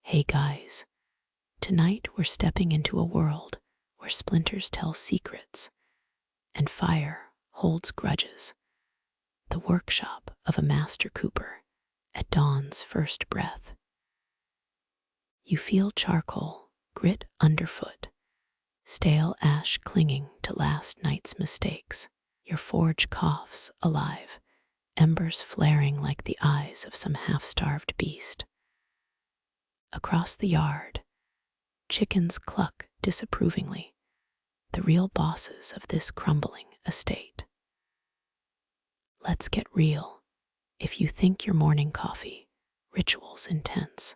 Hey guys, tonight we're stepping into a world where splinters tell secrets and fire holds grudges. The workshop of a master cooper at dawn's first breath. You feel charcoal, grit underfoot, stale ash clinging to last night's mistakes. Your forge coughs alive, embers flaring like the eyes of some half-starved beast. Across the yard, chickens cluck disapprovingly, the real bosses of this crumbling estate. Let's get real. If you think your morning coffee ritual's intense,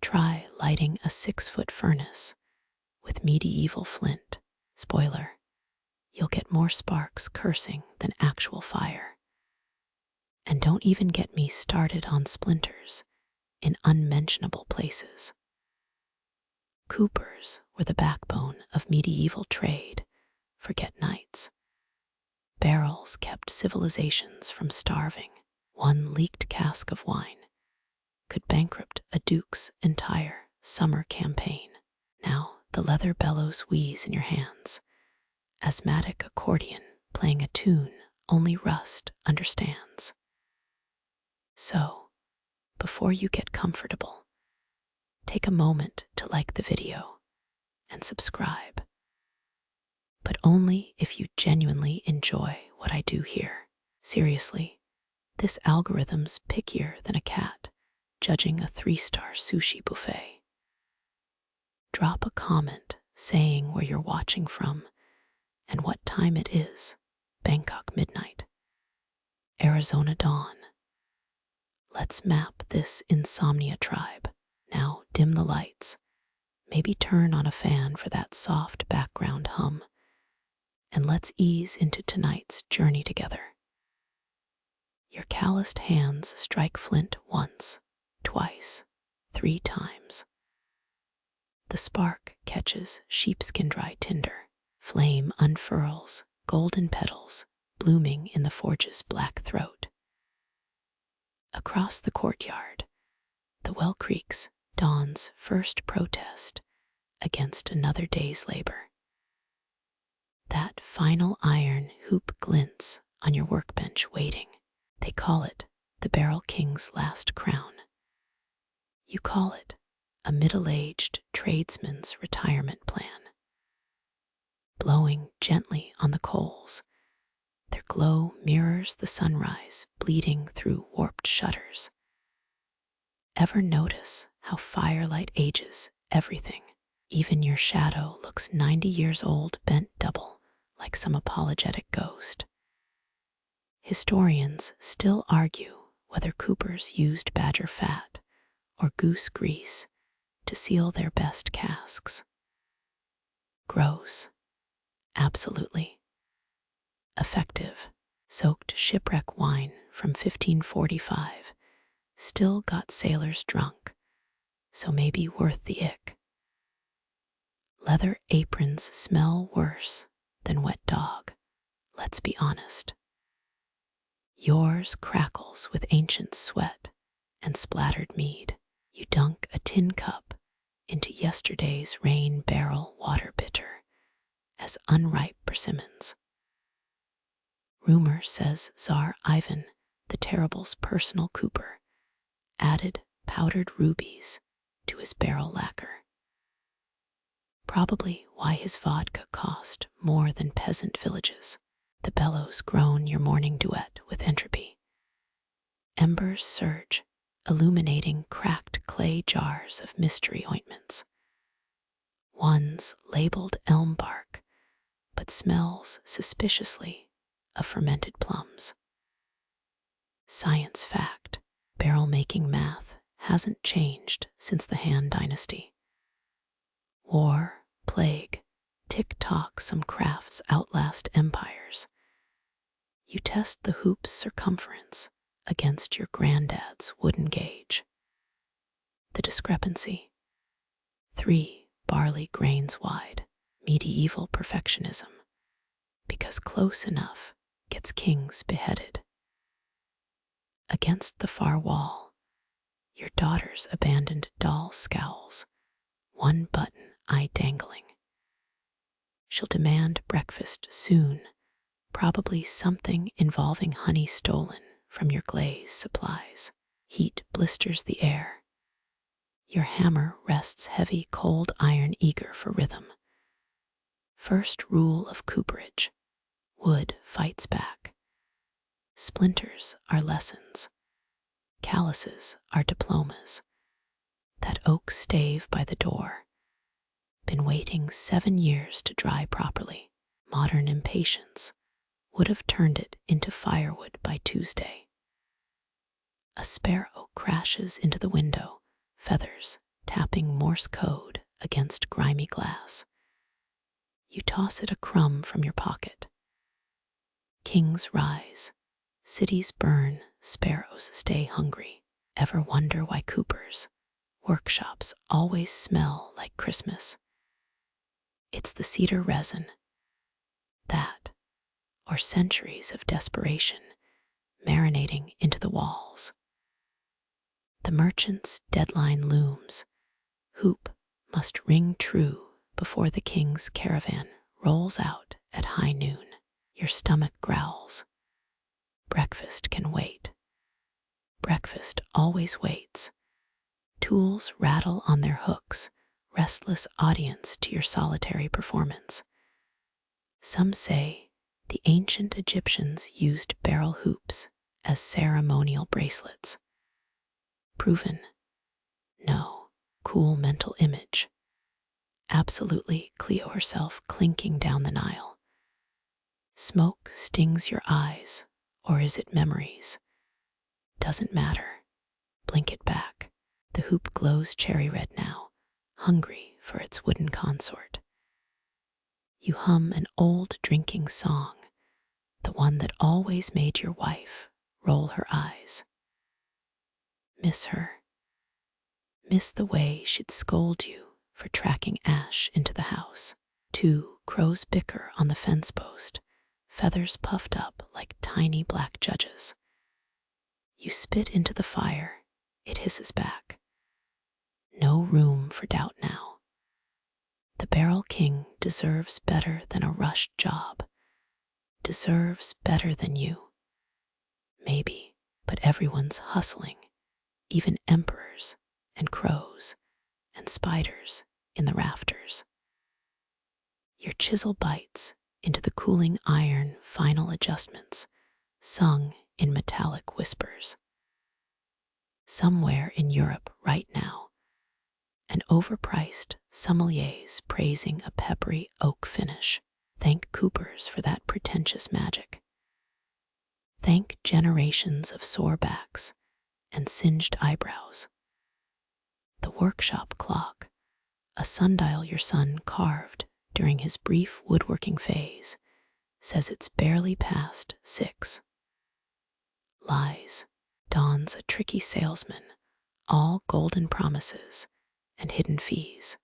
try lighting a 6-foot furnace with medieval flint. Spoiler, you'll get more sparks cursing than actual fire. And don't even get me started on splinters in unmentionable places. Coopers were the backbone of medieval trade. Forget knights. Barrels kept civilizations from starving. One leaked cask of wine could bankrupt a duke's entire summer campaign. Now the leather bellows wheeze in your hands, asthmatic accordion playing a tune only rust understands. So, before you get comfortable, take a moment to like the video and subscribe. But only if you genuinely enjoy what I do here. Seriously, this algorithm's pickier than a cat judging a 3-star sushi buffet. Drop a comment saying where you're watching from and what time it is. Bangkok midnight, Arizona dawn. Let's map this insomnia tribe. Now dim the lights, maybe turn on a fan for that soft background hum, and let's ease into tonight's journey together. Your calloused hands strike flint once, twice, 3 times. The spark catches sheepskin-dry tinder. Flame unfurls, golden petals blooming in the forge's black throat. Across the courtyard, the well creaks dawn's first protest against another day's labor. That final iron hoop glints on your workbench waiting. They call it the Barrel King's last crown. You call it a middle-aged tradesman's retirement plan. Blowing gently on the coals, their glow mirrors the sunrise bleeding through warped shutters. Ever notice how firelight ages everything? Even your shadow looks 90 years old, bent double, like some apologetic ghost. Historians still argue whether coopers used badger fat or goose grease to seal their best casks. Gross. Absolutely. Effective. Soaked shipwreck wine from 1545 still got sailors drunk, so maybe worth the ick. Leather aprons smell worse than wet dog, let's be honest. Yours crackles with ancient sweat and splattered mead. You dunk a tin cup into yesterday's rain barrel water bitter as unripe persimmons. Rumor says Tsar Ivan the Terrible's personal cooper added powdered rubies to his barrel lacquer. Probably why his vodka cost more than peasant villages. The bellows groan your morning duet with entropy. Embers surge, illuminating cracked clay jars of mystery ointments. One's labeled elm bark, but smells suspiciously of fermented plums. Science fact, barrel-making math hasn't changed since the Han Dynasty. War, plague, tick-tock, some crafts outlast empires. You test the hoop's circumference against your granddad's wooden gauge. The discrepancy, 3 barley grains wide, medieval perfectionism, because close enough gets kings beheaded. Against the far wall, Your daughter's abandoned doll scowls, one button eye dangling. She'll demand breakfast soon, probably something involving honey stolen from your glaze supplies. Heat blisters the air. Your hammer rests heavy, cold iron, eager for rhythm. First rule of cooperage: wood fights back. Splinters are lessons. Calluses are diplomas. That oak stave by the door, been waiting 7 years to dry properly. Modern impatience would have turned it into firewood by Tuesday. A sparrow crashes into the window, feathers tapping Morse code against grimy glass. You toss it a crumb from your pocket. Kings rise, cities burn, sparrows stay hungry. Ever wonder why coopers' workshops always smell like Christmas? It's the cedar resin. That, or centuries of desperation marinating into the walls. The merchant's deadline looms. Hoop must ring true before the king's caravan rolls out at high noon. Your stomach growls. Breakfast can wait. Breakfast always waits. Tools rattle on their hooks, restless audience to your solitary performance. Some say the ancient Egyptians used barrel hoops as ceremonial bracelets. Proven? No. Cool mental image. Absolutely Cleo herself clinking down the Nile. Smoke stings your eyes, or is it memories? Doesn't matter. Blink it back. The hoop glows cherry red now, hungry for its wooden consort. You hum an old drinking song, the one that always made your wife roll her eyes. Miss her. Miss the way she'd scold you for tracking ash into the house. 2 crows bicker on the fence post, feathers puffed up like tiny black judges. You spit into the fire, it hisses back. No room for doubt now. The barrel king deserves better than a rushed job, deserves better than you. Maybe, but everyone's hustling, even emperors and crows and spiders in the rafters. Your chisel bites into the cooling iron, final adjustments, sung in metallic whispers. Somewhere in Europe right now, an overpriced sommelier's praising a peppery oak finish. Thank coopers for that pretentious magic. Thank generations of sore backs and singed eyebrows. The workshop clock, a sundial your son carved during his brief woodworking phase, says it's barely past 6. Lies. Dawns a tricky salesman, all golden promises and hidden fees.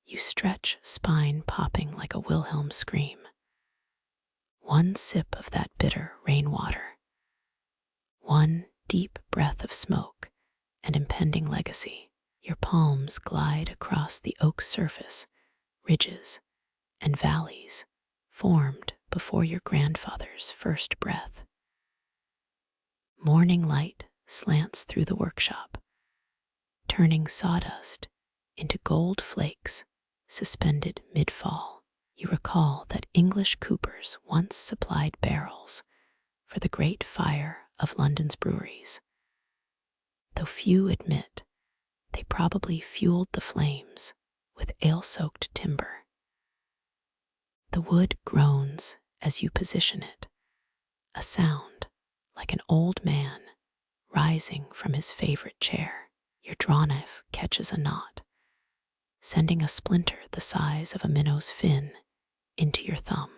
You stretch, spine popping like a Wilhelm scream. One sip of that bitter rainwater. One deep breath of smoke and impending legacy. Your palms glide across the oak surface, ridges and valleys formed before your grandfather's first breath. Morning light slants through the workshop, turning sawdust into gold flakes suspended mid-fall. You recall that English coopers once supplied barrels for the great fire of London's breweries. Though few admit, they probably fueled the flames with ale-soaked timber. The wood groans as you position it, a sound like an old man rising from his favorite chair. Your draw knife catches a knot, sending a splinter the size of a minnow's fin into your thumb.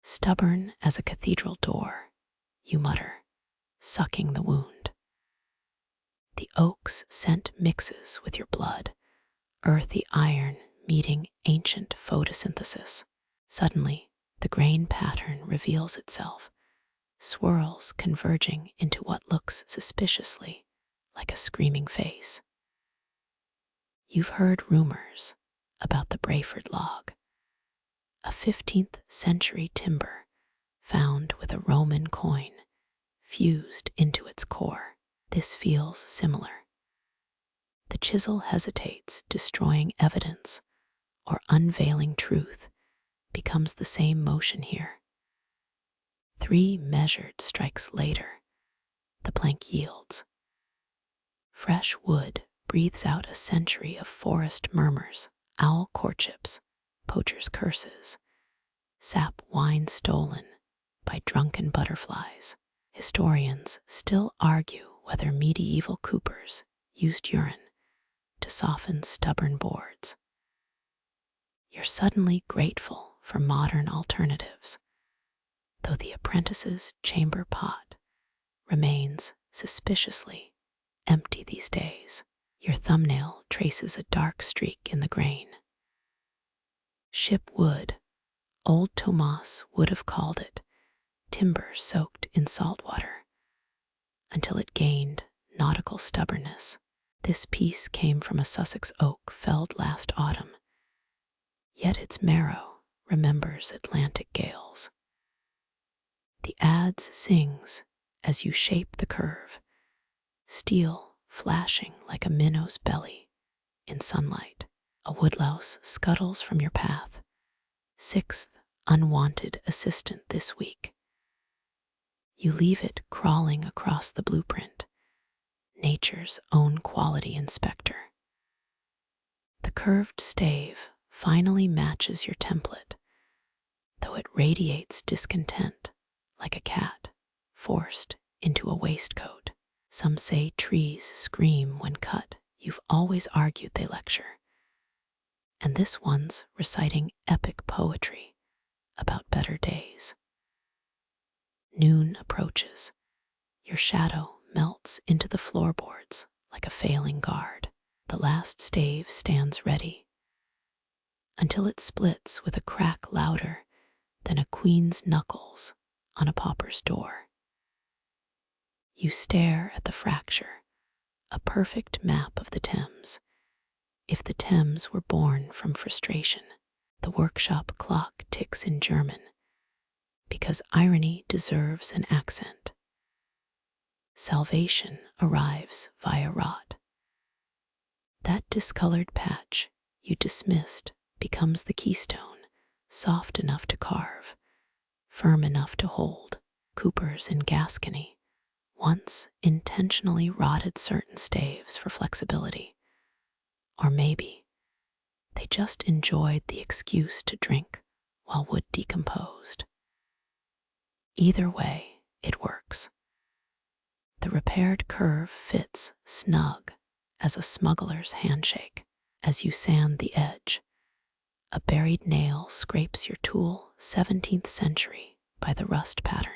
Stubborn as a cathedral door, you mutter, sucking the wound. The oak's scent mixes with your blood, earthy iron meeting ancient photosynthesis. Suddenly, the grain pattern reveals itself, swirls converging into what looks suspiciously like a screaming face. You've heard rumors about the Brayford log, a 15th century timber found with a Roman coin fused into its core. This feels similar. The chisel hesitates, destroying evidence or unveiling truth becomes the same motion here. 3 measured strikes later, the plank yields. Fresh wood breathes out a century of forest murmurs, owl courtships, poachers' curses, sap wine stolen by drunken butterflies. Historians still argue whether medieval coopers used urine to soften stubborn boards. You're suddenly grateful for modern alternatives, though the apprentice's chamber pot remains suspiciously empty these days. Your thumbnail traces a dark streak in the grain. Ship wood, old Tomas would have called it timber soaked in salt water, until it gained nautical stubbornness. This piece came from a Sussex oak felled last autumn, yet its marrow remembers Atlantic gales. The adze sings as you shape the curve, steel flashing like a minnow's belly in sunlight. A woodlouse scuttles from your path, 6th unwanted assistant this week. You leave it crawling across the blueprint, nature's own quality inspector. The curved stave finally matches your template, though it radiates discontent like a cat forced into a waistcoat. Some say trees scream when cut. You've always argued they lecture. And this one's reciting epic poetry about better days. Noon approaches. Your shadow melts into the floorboards like a failing guard. The last stave stands ready, until it splits with a crack louder than a queen's knuckles on a pauper's door. You stare at the fracture, a perfect map of the Thames. If the Thames were born from frustration, the workshop clock ticks in German, because irony deserves an accent. Salvation arrives via rot. That discolored patch you dismissed becomes the keystone, soft enough to carve, firm enough to hold. Coopers in Gascony once intentionally rotted certain staves for flexibility. Or maybe they just enjoyed the excuse to drink while wood decomposed. Either way, it works. The repaired curve fits snug as a smuggler's handshake. As you sand the edge, a buried nail scrapes your tool, 17th century, by the rust pattern.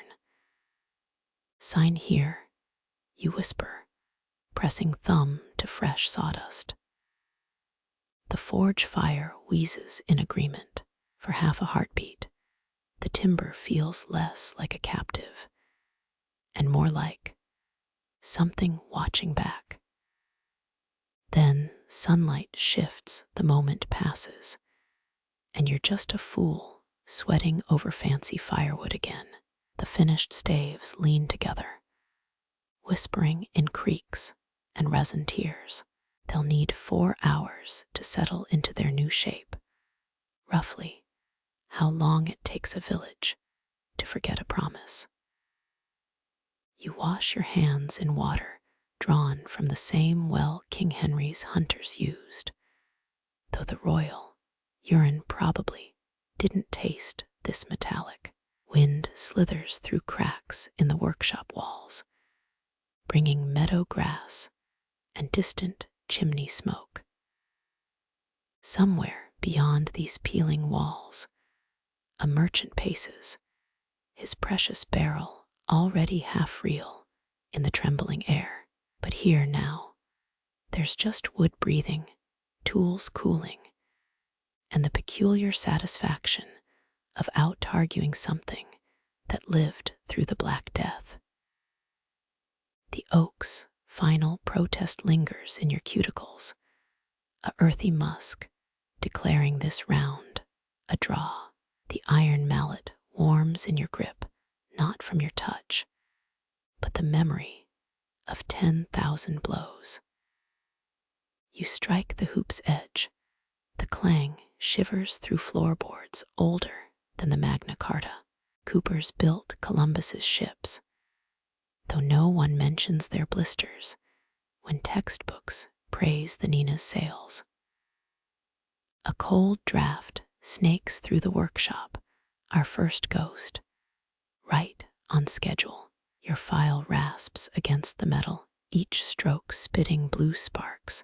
Sign here, you whisper, pressing thumb to fresh sawdust. The forge fire wheezes in agreement. For half a heartbeat, the timber feels less like a captive and more like something watching back. Then sunlight shifts, the moment passes, and you're just a fool sweating over fancy firewood again. The finished staves lean together, whispering in creaks and resin tears. They'll need 4 hours to settle into their new shape, roughly how long it takes a village to forget a promise. You wash your hands in water drawn from the same well King Henry's hunters used, though the royal urine probably didn't taste this metallic. Wind slithers through cracks in the workshop walls, bringing meadow grass and distant chimney smoke. Somewhere beyond these peeling walls, a merchant paces, his precious barrel already half real in the trembling air. But here now, there's just wood breathing, tools cooling, and the peculiar satisfaction of out-arguing something that lived through the Black Death. The oak's final protest lingers in your cuticles, a earthy musk declaring this round a draw. The iron mallet warms in your grip, not from your touch, but the memory of 10,000 blows. You strike the hoop's edge. The clang shivers through floorboards older than the Magna Carta. Coopers built Columbus's ships, though no one mentions their blisters when textbooks praise the Nina's sails. A cold draft snakes through the workshop, our first ghost, right on schedule. Your file rasps against the metal, each stroke spitting blue sparks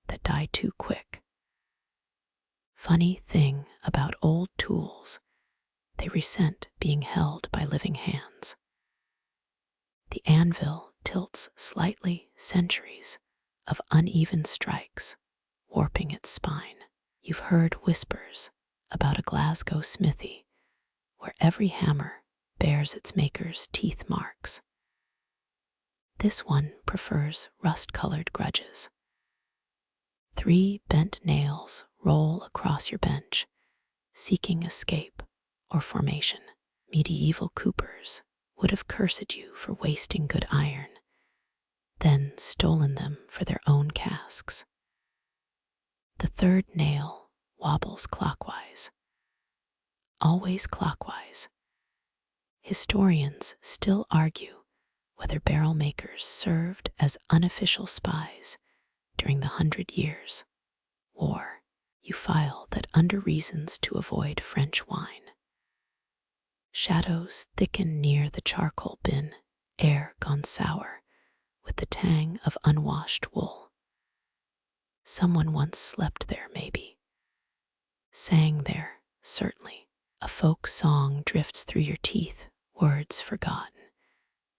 that die too quick. Funny thing about old tools, they resent being held by living hands. The anvil tilts slightly, centuries of uneven strikes, warping its spine. You've heard whispers about a Glasgow smithy where every hammer bears its maker's teeth marks. This one prefers rust-colored grudges. 3 bent nails roll across your bench, seeking escape or formation. Medieval coopers would have cursed you for wasting good iron, then stolen them for their own casks. The 3rd nail wobbles clockwise, always clockwise. Historians still argue whether barrel makers served as unofficial spies during the 100 Years' War. You file that under reasons to avoid French wine. Shadows thicken near the charcoal bin, air gone sour with the tang of unwashed wool. Someone once slept there, maybe. Sang there, certainly. A folk song drifts through your teeth, words forgotten,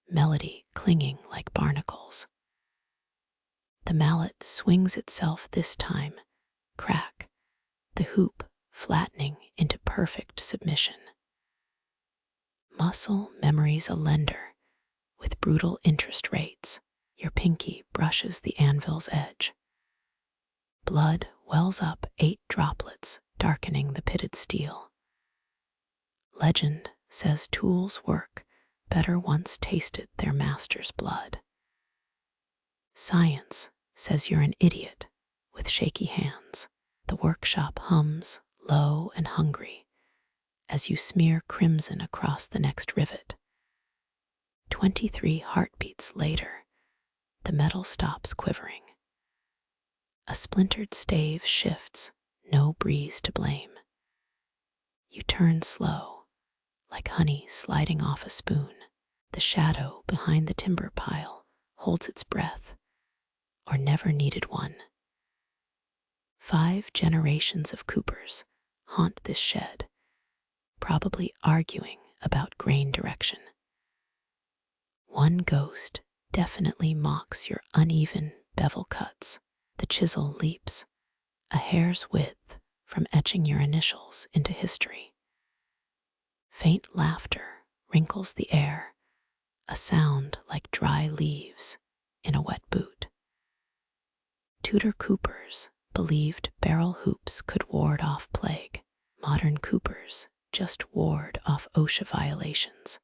melody clinging like barnacles. The mallet swings itself this time, crack, the hoop flattening into perfect submission. Muscle memory's a lender with brutal interest rates. Your pinky brushes the anvil's edge. Blood wells up 8 droplets, darkening the pitted steel. Legend says tools work better once tasted their master's blood. Science says you're an idiot with shaky hands. The workshop hums, low and hungry, as you smear crimson across the next rivet. 23 heartbeats later, the metal stops quivering. A splintered stave shifts, no breeze to blame. You turn slow, like honey sliding off a spoon. The shadow behind the timber pile holds its breath, or never needed one. 5 generations of coopers haunt this shed, probably arguing about grain direction. One ghost definitely mocks your uneven bevel cuts. The chisel leaps, a hair's width from etching your initials into history. Faint laughter wrinkles the air, a sound like dry leaves in a wet boot. Tudor coopers believed barrel hoops could ward off plague. Modern coopers just ward off OSHA violations.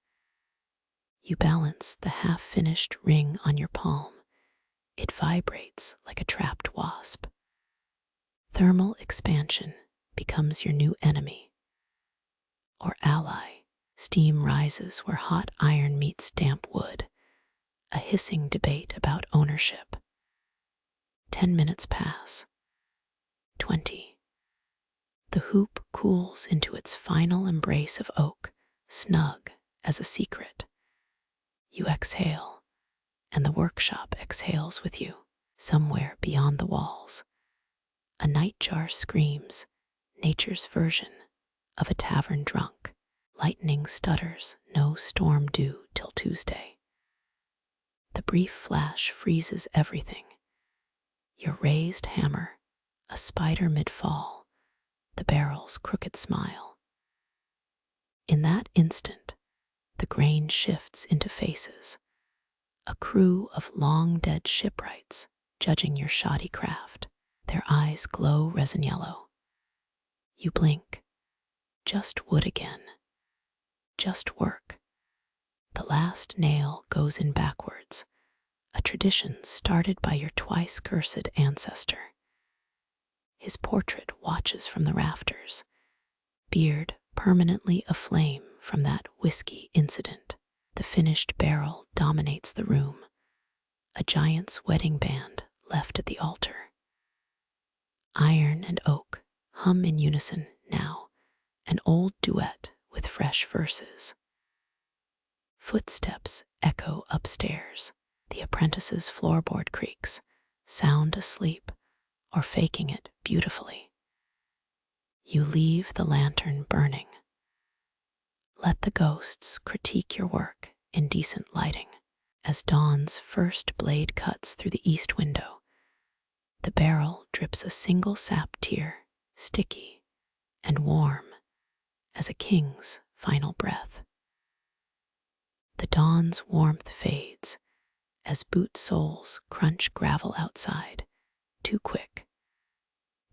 You balance the half-finished ring on your palm. It vibrates like a trapped wasp. Thermal expansion becomes your new enemy. Or ally. Steam rises where hot iron meets damp wood. A hissing debate about ownership. 10 minutes pass. 20. The hoop cools into its final embrace of oak, snug as a secret. You exhale, and the workshop exhales with you. Somewhere beyond the walls, a nightjar screams, nature's version of a tavern drunk. Lightning stutters, no storm due till Tuesday. The brief flash freezes everything. Your raised hammer, a spider mid-fall, the barrel's crooked smile. In that instant, The grain shifts into faces, a crew of long-dead shipwrights judging your shoddy craft. Their eyes glow resin yellow. You blink. Just wood again. Just work. The last nail goes in backwards, a tradition started by your twice-cursed ancestor. His portrait watches from the rafters, beard permanently aflame from that whiskey incident. The finished barrel dominates the room, a giant's wedding band left at the altar. Iron and oak hum in unison now, an old duet with fresh verses. Footsteps echo upstairs. The apprentice's floorboard creaks, sound asleep or faking it beautifully. You leave the lantern burning. Let the ghosts critique your work in decent lighting. As dawn's first blade cuts through the east window, the barrel drips a single sap tear, sticky and warm as a king's final breath. The dawn's warmth fades as boot soles crunch gravel outside, too quick,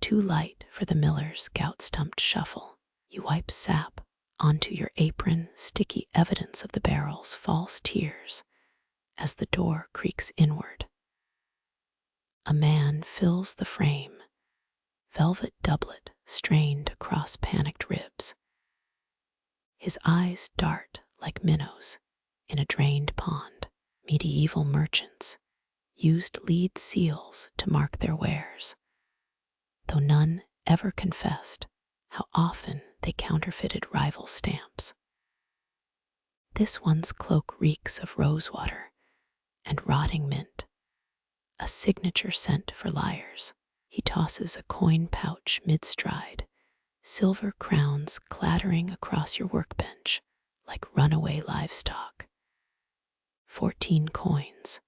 too light for the miller's gout-stumped shuffle. You wipe sap onto your apron, sticky evidence of the barrel's false tears as the door creaks inward. A man fills the frame, velvet doublet strained across panicked ribs. His eyes dart like minnows in a drained pond. Medieval merchants used lead seals to mark their wares, though none ever confessed how often they counterfeited rival stamps. This one's cloak reeks of rosewater and rotting mint, a signature scent for liars. He tosses a coin pouch mid-stride, silver crowns clattering across your workbench like runaway livestock. 14 coins,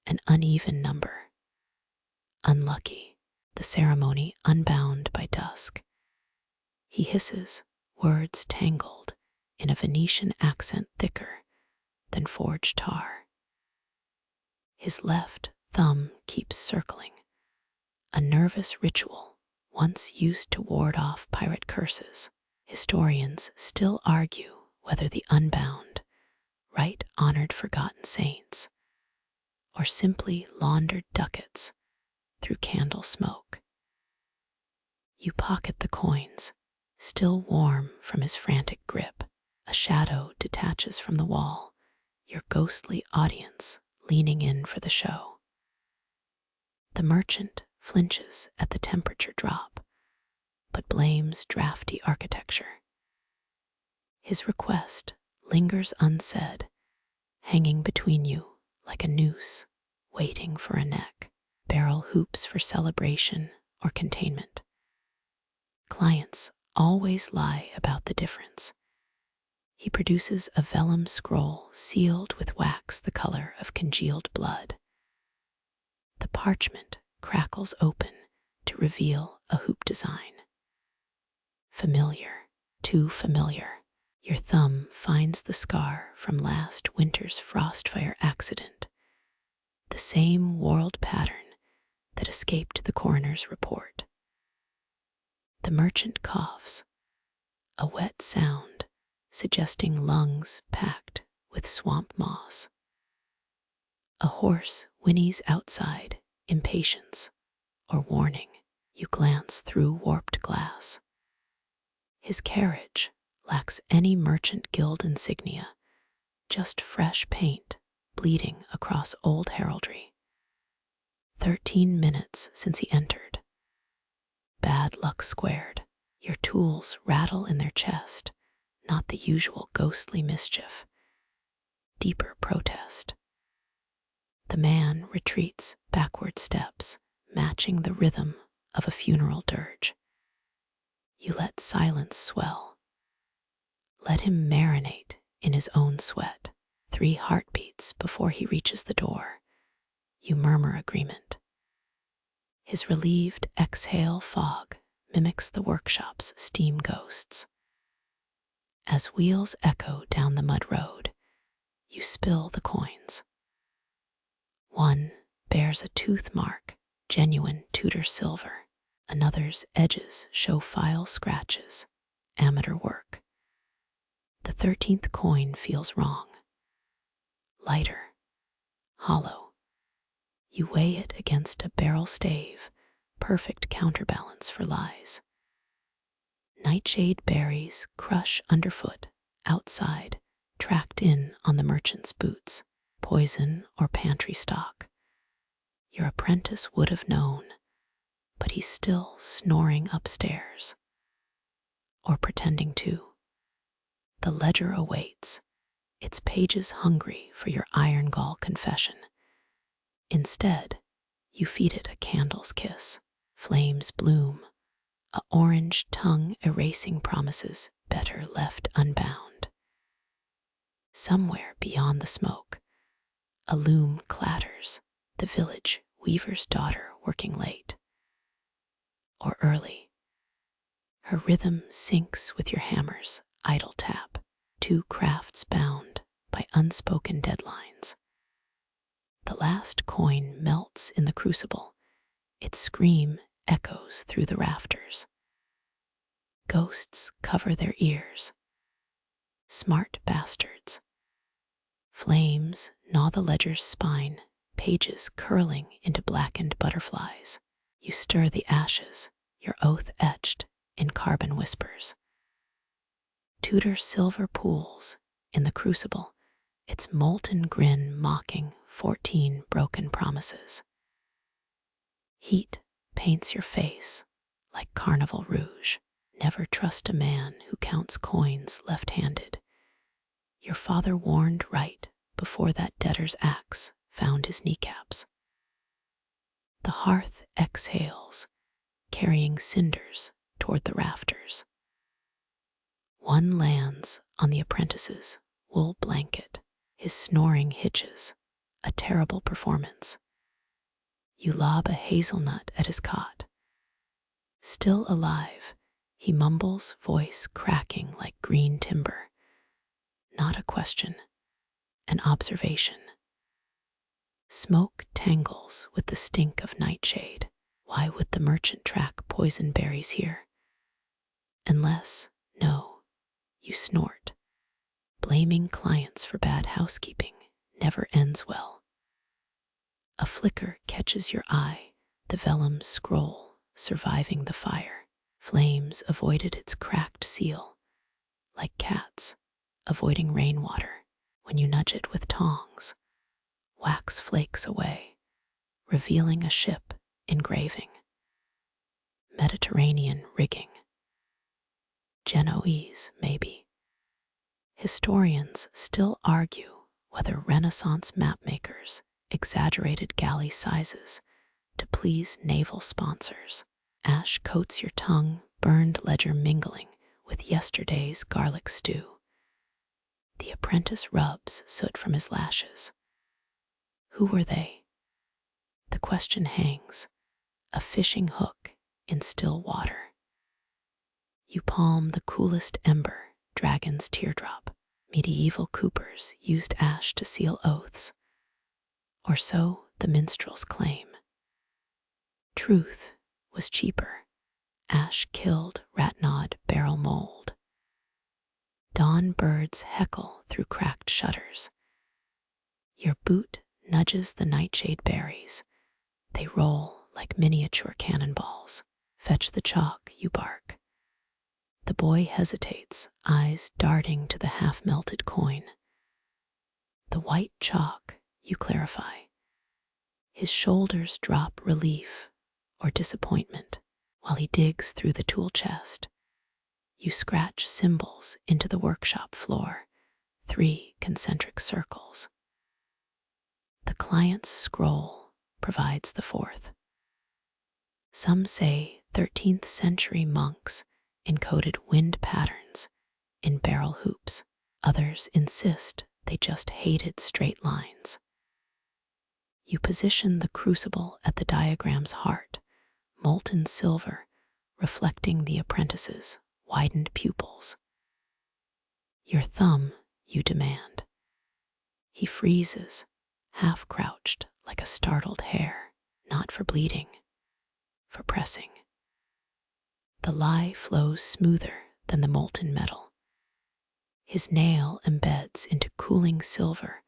an uneven number. Unlucky, the ceremony unbound by dusk. He hisses, words tangled in a Venetian accent thicker than forged tar. His left thumb keeps circling, a nervous ritual once used to ward off pirate curses. Historians still argue whether the unbound, right-honored forgotten saints, or simply laundered ducats through candle smoke. You pocket the coins, still warm from his frantic grip. A shadow detaches from the wall, your ghostly audience leaning in for the show. The merchant flinches at the temperature drop, but blames drafty architecture. His request lingers unsaid, hanging between you like a noose, waiting for a neck. Barrel hoops for celebration or containment. Clients always lie about the difference. He produces a vellum scroll sealed with wax the color of congealed blood. The parchment crackles open to reveal a hoop design. Familiar, too familiar. Your thumb finds the scar from last winter's frostfire accident, the same whorled pattern that escaped the coroner's report. The merchant coughs, a wet sound suggesting lungs packed with swamp moss. A horse whinnies outside, impatience or warning. You glance through warped glass. His carriage lacks any merchant guild insignia, just fresh paint bleeding across old heraldry. 13 minutes since he entered. Bad luck squared. Your tools rattle in their chest, not the usual ghostly mischief. Deeper protest. The man retreats backward steps, matching the rhythm of a funeral dirge. You let silence swell. Let him marinate in his own sweat. 3 heartbeats before he reaches the door. You murmur agreement. His relieved exhale fog mimics the workshop's steam ghosts. As wheels echo down the mud road, you spill the coins. One bears a tooth mark, genuine Tudor silver. Another's edges show file scratches, amateur work. The 13th coin feels wrong. Lighter, hollow. You weigh it against a barrel stave, perfect counterbalance for lies. Nightshade berries crush underfoot, outside, tracked in on the merchant's boots, poison or pantry stock. Your apprentice would have known, but he's still snoring upstairs. Or pretending to. The ledger awaits, its pages hungry for your iron gall confession. Instead, you feed it a candle's kiss. Flames bloom, a orange tongue erasing promises better left unbound. Somewhere beyond the smoke, a loom clatters, the village weaver's daughter working late. Or early. Her rhythm syncs with your hammer's idle tap, two crafts bound by unspoken deadlines. The last coin melts in the crucible, its scream echoes through the rafters. Ghosts cover their ears. Smart bastards. Flames gnaw the ledger's spine, pages curling into blackened butterflies. You stir the ashes, your oath etched in carbon whispers. Tudor silver pools in the crucible, its molten grin mocking 14 broken promises. Heat paints your face like carnival rouge. Never trust a man who counts coins left-handed. Your father warned right before that debtor's axe found his kneecaps. The hearth exhales, carrying cinders toward the rafters. One lands on the apprentice's wool blanket, his snoring hitches, a terrible performance. You lob a hazelnut at his cot. Still alive, he mumbles, voice cracking like green timber. Not a question, an observation. Smoke tangles with the stink of nightshade. Why would the merchant track poison berries here? Unless, no, you snort. Blaming clients for bad housekeeping never ends well. A flicker catches your eye, the vellum scroll surviving the fire. Flames avoided its cracked seal, like cats avoiding rainwater. When you nudge it with tongs, wax flakes away, revealing a ship engraving. Mediterranean rigging. Genoese, maybe. Historians still argue whether Renaissance mapmakers exaggerated galley sizes to please naval sponsors. Ash coats your tongue, burned ledger mingling with yesterday's garlic stew. The apprentice rubs soot from his lashes. Who were they? The question hangs, a fishing hook in still water. You palm the coolest ember, dragon's teardrop. Medieval coopers used ash to seal oaths. Or so the minstrels claim. Truth was cheaper. Ash killed rat-gnawed barrel mold. Dawn birds heckle through cracked shutters. Your boot nudges the nightshade berries. They roll like miniature cannonballs. Fetch the chalk, you bark. The boy hesitates, eyes darting to the half-melted coin. The white chalk, you clarify. His shoulders drop relief or disappointment while he digs through the tool chest. You scratch symbols into the workshop floor, 3 concentric circles. The client's scroll provides the 4th. Some say 13th century monks encoded wind patterns in barrel hoops. Others insist they just hated straight lines. You position the crucible at the diagram's heart, molten silver reflecting the apprentice's widened pupils. Your thumb, you demand. He freezes, half crouched like a startled hare, not for bleeding, for pressing. The lye flows smoother than the molten metal. His nail embeds into cooling silver,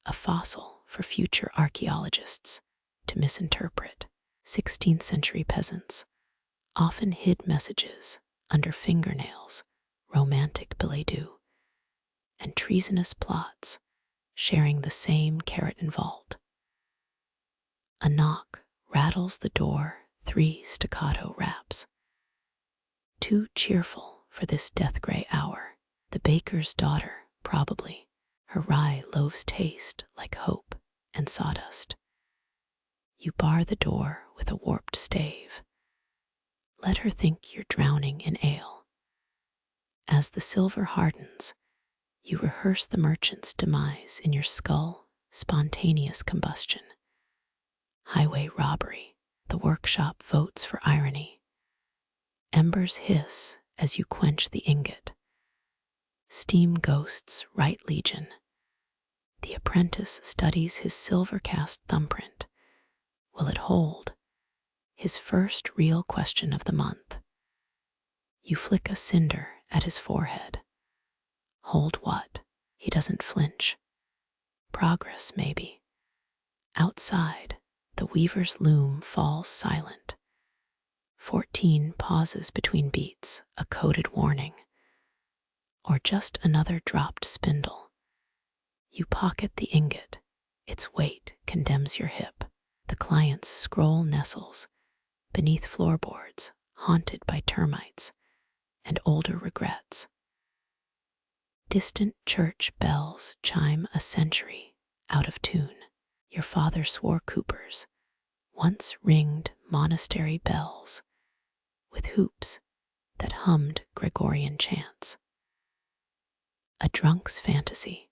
a fossil for future archaeologists to misinterpret. 16th century peasants often hid messages under fingernails, romantic billet-doux, and treasonous plots sharing the same keratin vault. A knock rattles the door, 3 staccato raps. Too cheerful for this death-gray hour. The baker's daughter, probably. Her rye loaves taste like hope and sawdust. You bar the door with a warped stave. Let her think you're drowning in ale. As the silver hardens, you rehearse the merchant's demise in your skull, spontaneous combustion. Highway robbery, the workshop votes for irony. Embers hiss as you quench the ingot. Steam ghosts write legion. The apprentice studies his silver-cast thumbprint. Will it hold? His first real question of the month. You flick a cinder at his forehead. Hold what? He doesn't flinch. Progress, maybe. Outside, the weaver's loom falls silent. 14 pauses between beats, a coded warning. Or just another dropped spindle. You pocket the ingot. Its weight condemns your hip. The client's scroll nestles beneath floorboards haunted by termites and older regrets. Distant church bells chime a century out of tune. Your father swore coopers once ringed monastery bells with hoops that hummed Gregorian chants. A drunk's fantasy,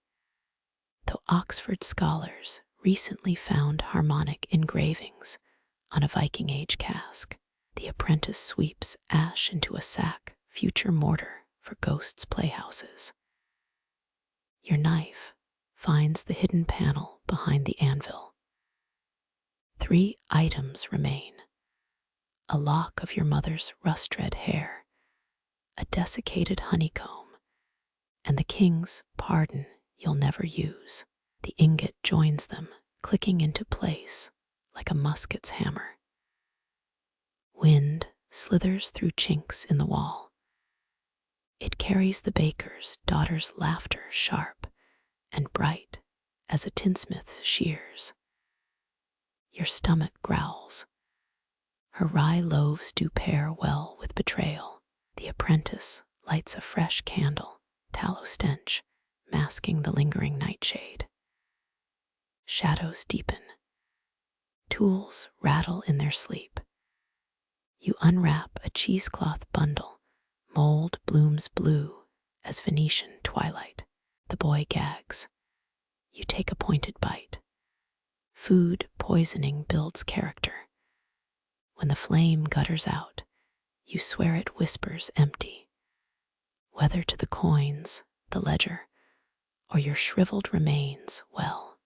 though Oxford scholars recently found harmonic engravings on a Viking Age cask. The apprentice sweeps ash into a sack, future mortar for ghosts' playhouses. Your knife finds the hidden panel behind the anvil. 3 items remain. A lock of your mother's rust-red hair, a desiccated honeycomb, and the king's pardon you'll never use. The ingot joins them, clicking into place like a musket's hammer. Wind slithers through chinks in the wall. It carries the baker's daughter's laughter sharp and bright as a tinsmith's shears. Your stomach growls. Her rye loaves do pair well with betrayal. The apprentice lights a fresh candle, tallow stench, masking the lingering nightshade. Shadows deepen. Tools rattle in their sleep. You unwrap a cheesecloth bundle, mold blooms blue as Venetian twilight. The boy gags. You take a pointed bite. Food poisoning builds character. When the flame gutters out, you swear it whispers empty. Whether to the coins, the ledger, or your shriveled remains, well.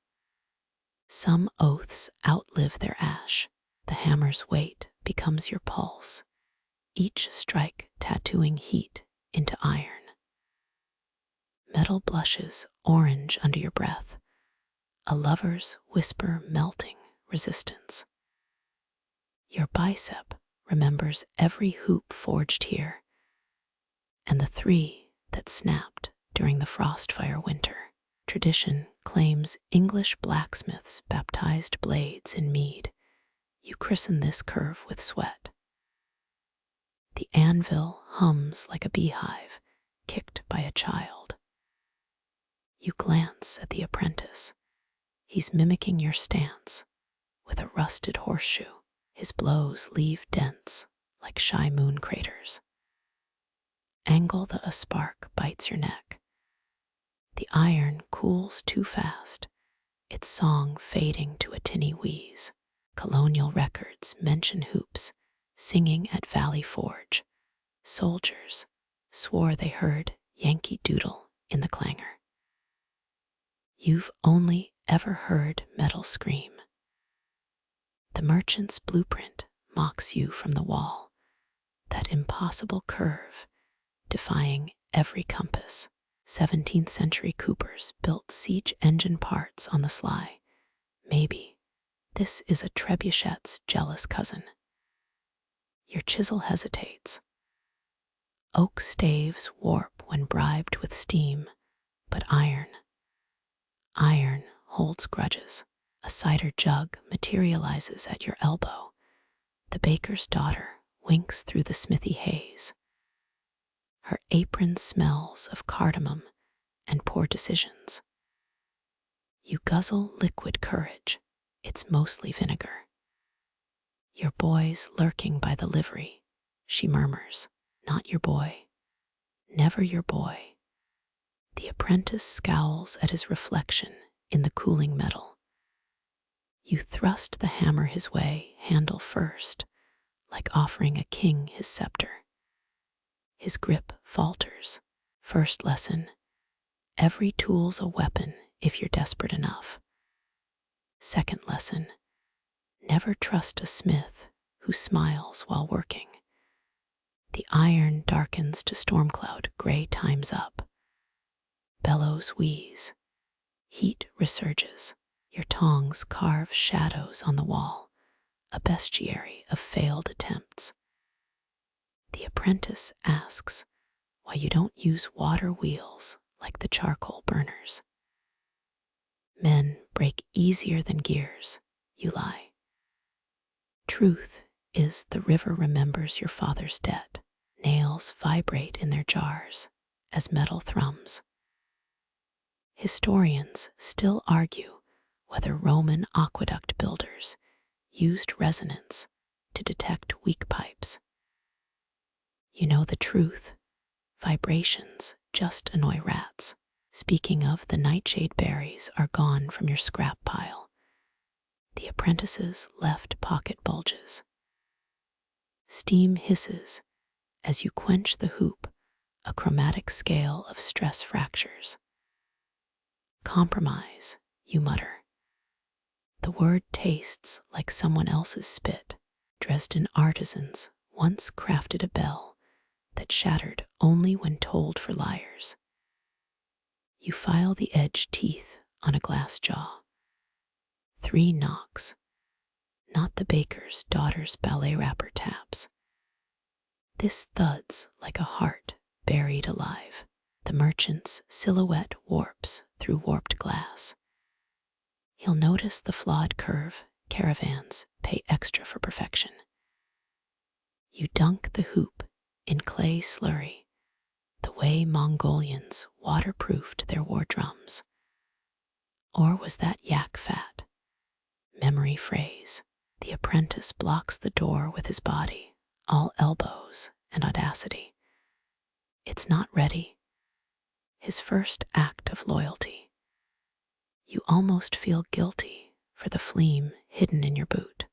Some oaths outlive their ash. The hammer's weight becomes your pulse, each strike tattooing heat into iron. Metal blushes orange under your breath, a lover's whisper melting resistance. Your bicep remembers every hoop forged here, and the 3 that snapped during the frostfire winter. Tradition claims English blacksmiths baptized blades in mead. You christen this curve with sweat. The anvil hums like a beehive kicked by a child. You glance at the apprentice. He's mimicking your stance with a rusted horseshoe. His blows leave dents like shy moon craters. Angle that a spark bites your neck. The iron cools too fast, its song fading to a tinny wheeze. Colonial records mention hoops singing at Valley Forge. Soldiers swore they heard Yankee Doodle in the clangor. You've only ever heard metal scream. The merchant's blueprint mocks you from the wall, that impossible curve defying every compass. 17th century coopers built siege engine parts on the sly. Maybe this is a trebuchet's jealous cousin. Your chisel hesitates. Oak staves warp when bribed with steam, but iron holds grudges. A cider jug materializes at your elbow. The baker's daughter winks through the smithy haze. Her apron smells of cardamom and poor decisions. You guzzle liquid courage. It's mostly vinegar. Your boy's lurking by the livery, she murmurs. Not your boy. Never your boy. The apprentice scowls at his reflection in the cooling metal. You thrust the hammer his way, handle first, like offering a king his scepter. His grip falters. First lesson: every tool's a weapon if you're desperate enough. Second lesson: never trust a smith who smiles while working. The iron darkens to storm cloud, gray time's up. Bellows wheeze. Heat resurges. Your tongs carve shadows on the wall, a bestiary of failed attempts. The apprentice asks why you don't use water wheels like the charcoal burners. Men break easier than gears, you lie. Truth is the river remembers your father's debt. Nails vibrate in their jars as metal thrums. Historians still argue whether Roman aqueduct builders used resonance to detect weak pipes. You know the truth. Vibrations just annoy rats. Speaking of, the nightshade berries are gone from your scrap pile. The apprentice's left pocket bulges. Steam hisses as you quench the hoop, a chromatic scale of stress fractures. Compromise, you mutter. The word tastes like someone else's spit. Dresden artisans once crafted a bell that shattered only when told for liars. You file the edge teeth on a glass jaw. 3 knocks. Not the baker's daughter's ballet rapper taps. This thuds like a heart buried alive. The merchant's silhouette warps through warped glass. He'll notice the flawed curve. Caravans pay extra for perfection. You dunk the hoop in clay slurry, the way Mongolians waterproofed their war drums. Or was that yak fat? Memory phrase. The apprentice blocks the door with his body, all elbows and audacity. It's not ready. His first act of loyalty. You almost feel guilty for the phlegm hidden in your boot.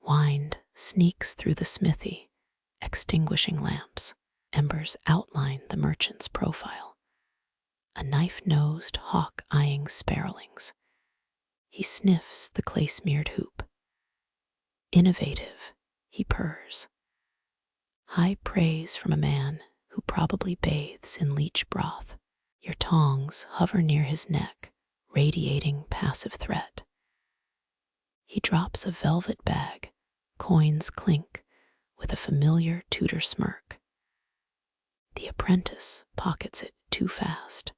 Wind sneaks through the smithy, extinguishing lamps. Embers outline the merchant's profile. A knife-nosed hawk eyeing sparrowlings. He sniffs the clay-smeared hoop. Innovative, he purrs. High praise from a man who probably bathes in leech broth. Your tongs hover near his neck, radiating passive threat. He drops a velvet bag, coins clink with a familiar Tudor smirk. The apprentice pockets it too fast.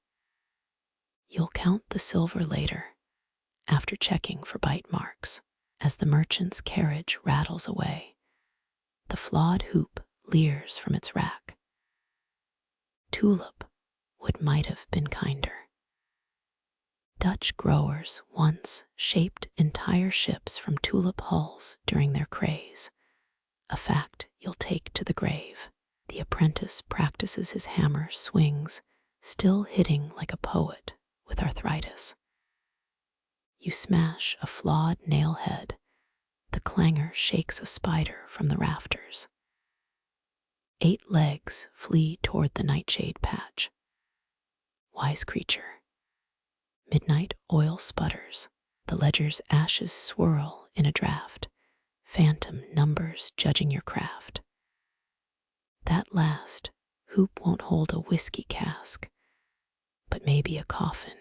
You'll count the silver later, after checking for bite marks. As the merchant's carriage rattles away, the flawed hoop leers from its rack. Tulip wood might have been kinder. Dutch growers once shaped entire ships from tulip hulls during their craze, a fact you'll take to the grave. The apprentice practices his hammer swings, still hitting like a poet with arthritis. You smash a flawed nail head. The clangor shakes a spider from the rafters. 8 legs flee toward the nightshade patch. wise creature. Midnight oil sputters, the ledger's ashes swirl in a draught, phantom numbers judging your craft. That last hoop won't hold a whiskey cask, but maybe a coffin.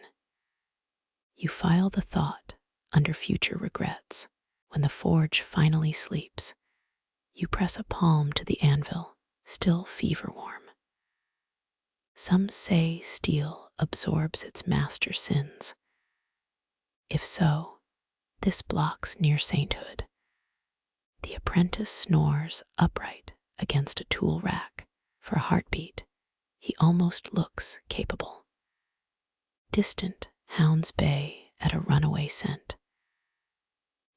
You file the thought under future regrets. When the forge finally sleeps, you press a palm to the anvil, still fever warm. Some say steel absorbs its master sins. If so, this blocks near sainthood. The apprentice snores upright against a tool rack. For a heartbeat, he almost looks capable. Distant hounds bay at a runaway scent.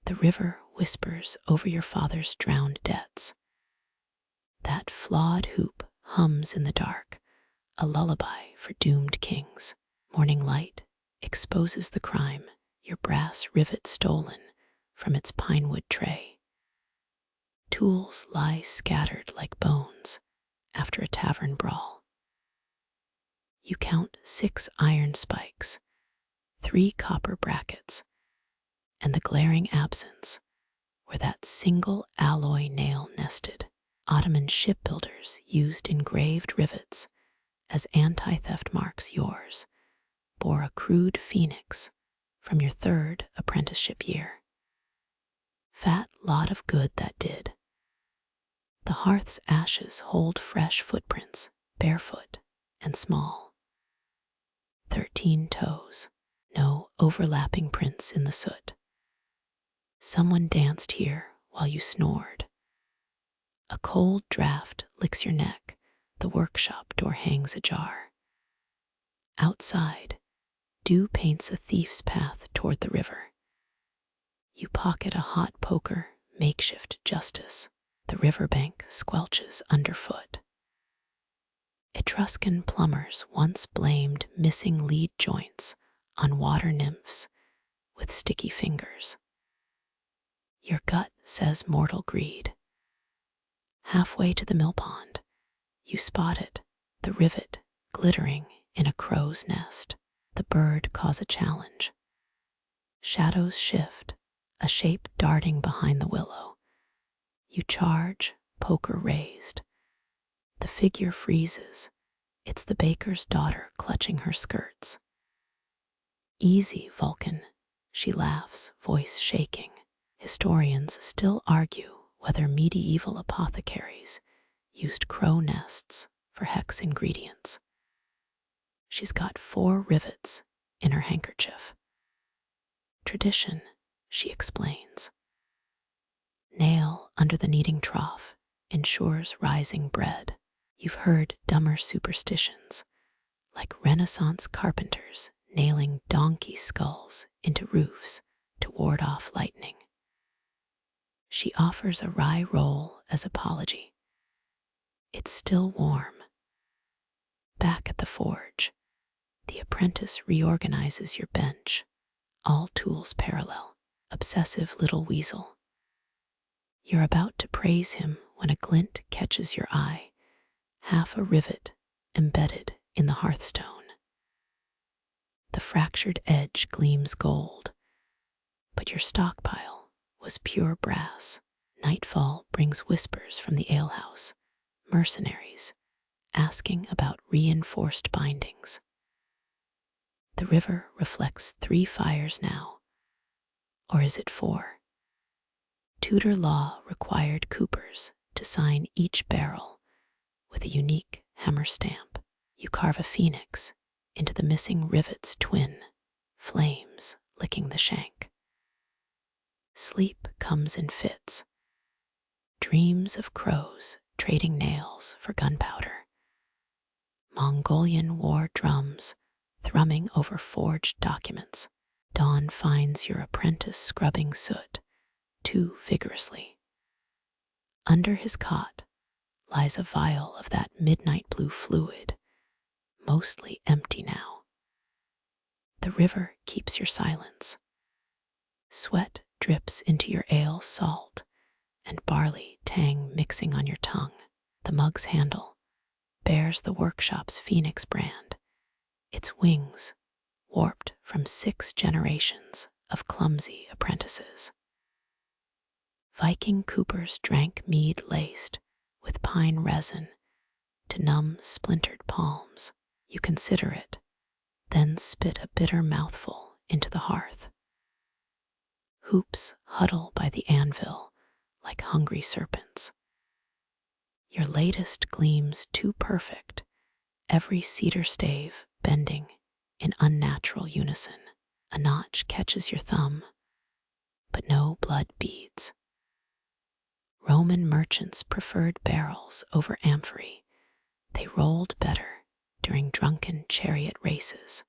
The river whispers over your father's drowned debts. That flawed hoop hums in the dark, a lullaby for doomed kings. Morning light exposes the crime, your brass rivet stolen from its pinewood tray. Tools lie scattered like bones after a tavern brawl. You count 6 iron spikes, 3 copper brackets, and the glaring absence where that single alloy nail nested. Ottoman shipbuilders used engraved rivets as anti-theft marks. Yours bore a crude phoenix from your 3rd apprenticeship year. Fat lot of good that did. The hearth's ashes hold fresh footprints, barefoot and small. 13 toes, no overlapping prints in the soot. Someone danced here while you snored. A cold draft licks your neck, the workshop door hangs ajar. Outside, dew paints a thief's path toward the river. You pocket a hot poker, makeshift justice. The riverbank squelches underfoot. Etruscan plumbers once blamed missing lead joints on water nymphs with sticky fingers. Your gut says mortal greed. Halfway to the mill pond, you spot it, the rivet glittering in a crow's nest. The bird caws a challenge. Shadows shift, a shape darting behind the willow. You charge, poker raised. The figure freezes. It's the baker's daughter clutching her skirts. Easy, Vulcan, she laughs, voice shaking. Historians still argue whether medieval apothecaries used crow nests for hex ingredients. She's got 4 rivets in her handkerchief. Tradition, she explains. Nail under the kneading trough ensures rising bread. You've heard dumber superstitions, like Renaissance carpenters nailing donkey skulls into roofs to ward off lightning. She offers a rye roll as apology. It's still warm. Back at the forge, the apprentice reorganizes your bench, all tools parallel, obsessive little weasel. You're about to praise him when a glint catches your eye, half a rivet embedded in the hearthstone. The fractured edge gleams gold, but your stockpile was pure brass. Nightfall brings whispers from the alehouse, mercenaries asking about reinforced bindings. The river reflects 3 fires now, or is it 4? Tudor law required coopers to sign each barrel with a unique hammer stamp. You carve a phoenix into the missing rivet's twin, flames licking the shank. Sleep comes in fits. Dreams of crows trading nails for gunpowder. Mongolian war drums thrumming over forged documents. Dawn finds your apprentice scrubbing soot too vigorously. Under his cot lies a vial of that midnight blue fluid, mostly empty now. The river keeps your silence. Sweat drips into your ale salt and barley tang mixing on your tongue. The mug's handle bears the workshop's phoenix brand, its wings warped from 6 generations of clumsy apprentices. Viking coopers drank mead laced with pine resin to numb splintered palms. You consider it, then spit a bitter mouthful into the hearth. Hoops huddle by the anvil like hungry serpents. Your latest gleams too perfect, every cedar stave bending in unnatural unison. A notch catches your thumb, but no blood beads. Roman merchants preferred barrels over amphorae. They rolled better during drunken chariot races.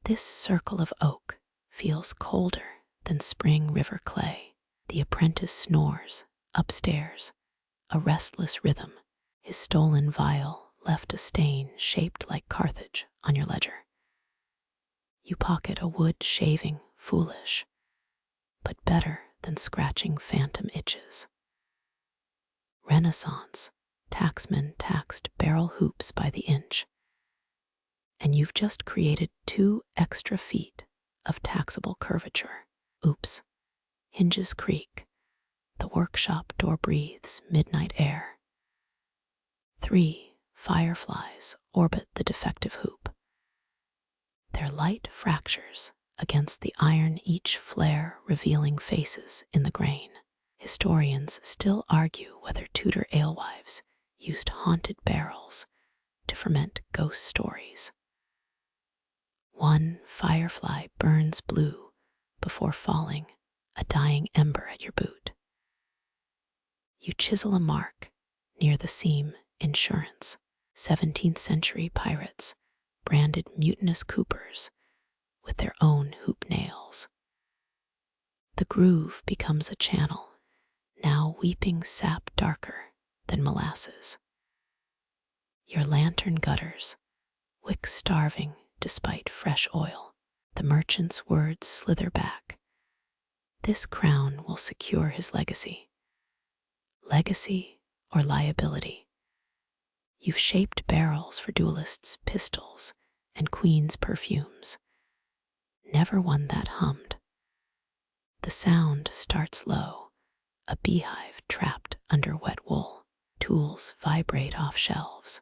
This circle of oak feels colder than spring river clay. The apprentice snores upstairs, a restless rhythm. His stolen vial left a stain shaped like Carthage on your ledger. You pocket a wood shaving, foolish, but better than scratching phantom itches. Renaissance tacksmen taxed barrel hoops by the inch, and you've just created 2 extra feet of taxable curvature. Oops. Hinges creak. The workshop door breathes midnight air. 3 fireflies orbit the defective hoop. Their light fractures against the iron, each flare revealing faces in the grain. Historians still argue whether Tudor alewives used haunted barrels to ferment ghost stories. 1 firefly burns blue before falling, a dying ember at your boot. You chisel a mark near the seam. Insurance. 17th century pirates branded mutinous coopers with their own hoop nails. The groove becomes a channel, now weeping sap darker than molasses. Your lantern gutters, wick starving despite fresh oil. The merchant's words slither back. This crown will secure his legacy. Legacy or liability? You've shaped barrels for duelists' pistols and queens' perfumes. Never one that hummed. The sound starts low, a beehive trapped under wet wool. Tools vibrate off shelves.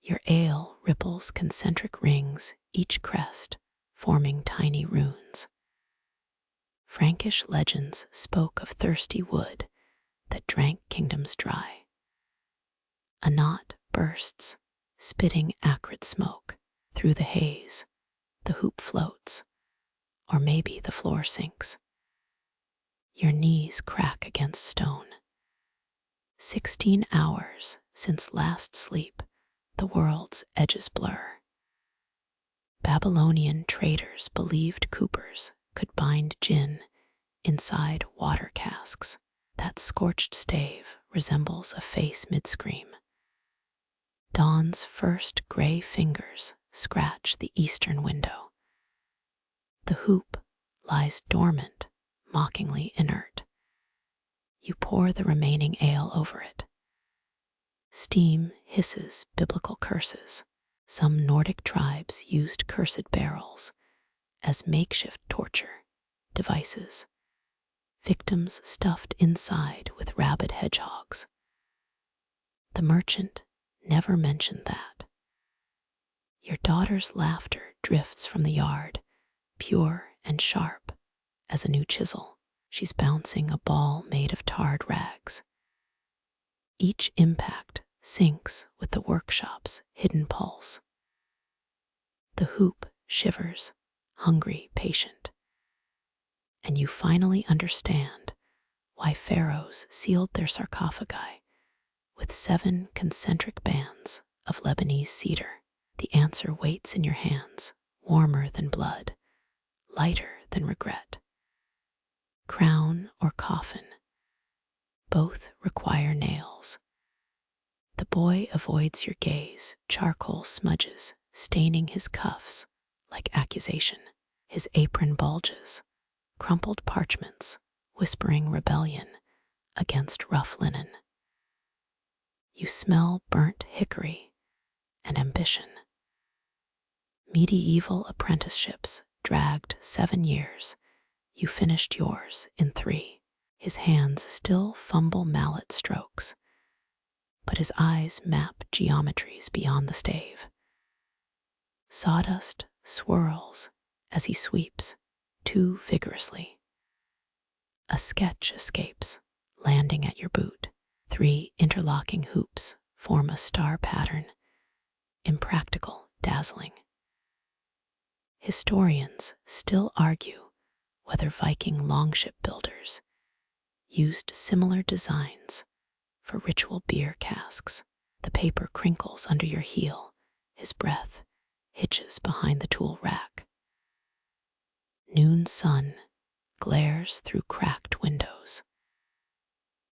Your ale ripples concentric rings, each crest forming tiny runes. Frankish legends spoke of thirsty wood that drank kingdoms dry. A knot bursts, spitting acrid smoke. Through the haze, the hoop floats, or maybe the floor sinks. Your knees crack against stone. 16 hours since last sleep, the world's edges blur. Babylonian traders believed coopers could bind gin inside water casks. That scorched stave resembles a face mid-scream. Dawn's first gray fingers scratch the eastern window. The hoop lies dormant, mockingly inert. You pour the remaining ale over it. Steam hisses biblical curses. Some Nordic tribes used cursed barrels as makeshift torture devices. Victims stuffed inside with rabid hedgehogs. The merchant never mentioned that. Your daughter's laughter drifts from the yard, pure and sharp as a new chisel. She's bouncing a ball made of tarred rags. Each impact syncs with the workshop's hidden pulse. The hoop shivers, hungry, patient. And you finally understand why pharaohs sealed their sarcophagi with 7 concentric bands of Lebanese cedar. The answer waits in your hands, warmer than blood, lighter than regret. Crown or coffin, both require nails. The boy avoids your gaze, charcoal smudges staining his cuffs like accusation. His apron bulges, crumpled parchments whispering rebellion against rough linen. You smell burnt hickory and ambition. Medieval apprenticeships dragged 7 years. You finished yours in 3. His hands still fumble mallet strokes, but his eyes map geometries beyond the stave. Sawdust swirls as he sweeps too vigorously. A sketch escapes, landing at your boot. 3 interlocking hoops form a star pattern, impractical, dazzling. Historians still argue whether Viking longship builders used similar designs for ritual beer casks. The paper crinkles under your heel, his breath hitches behind the tool rack. Noon sun glares through cracked windows.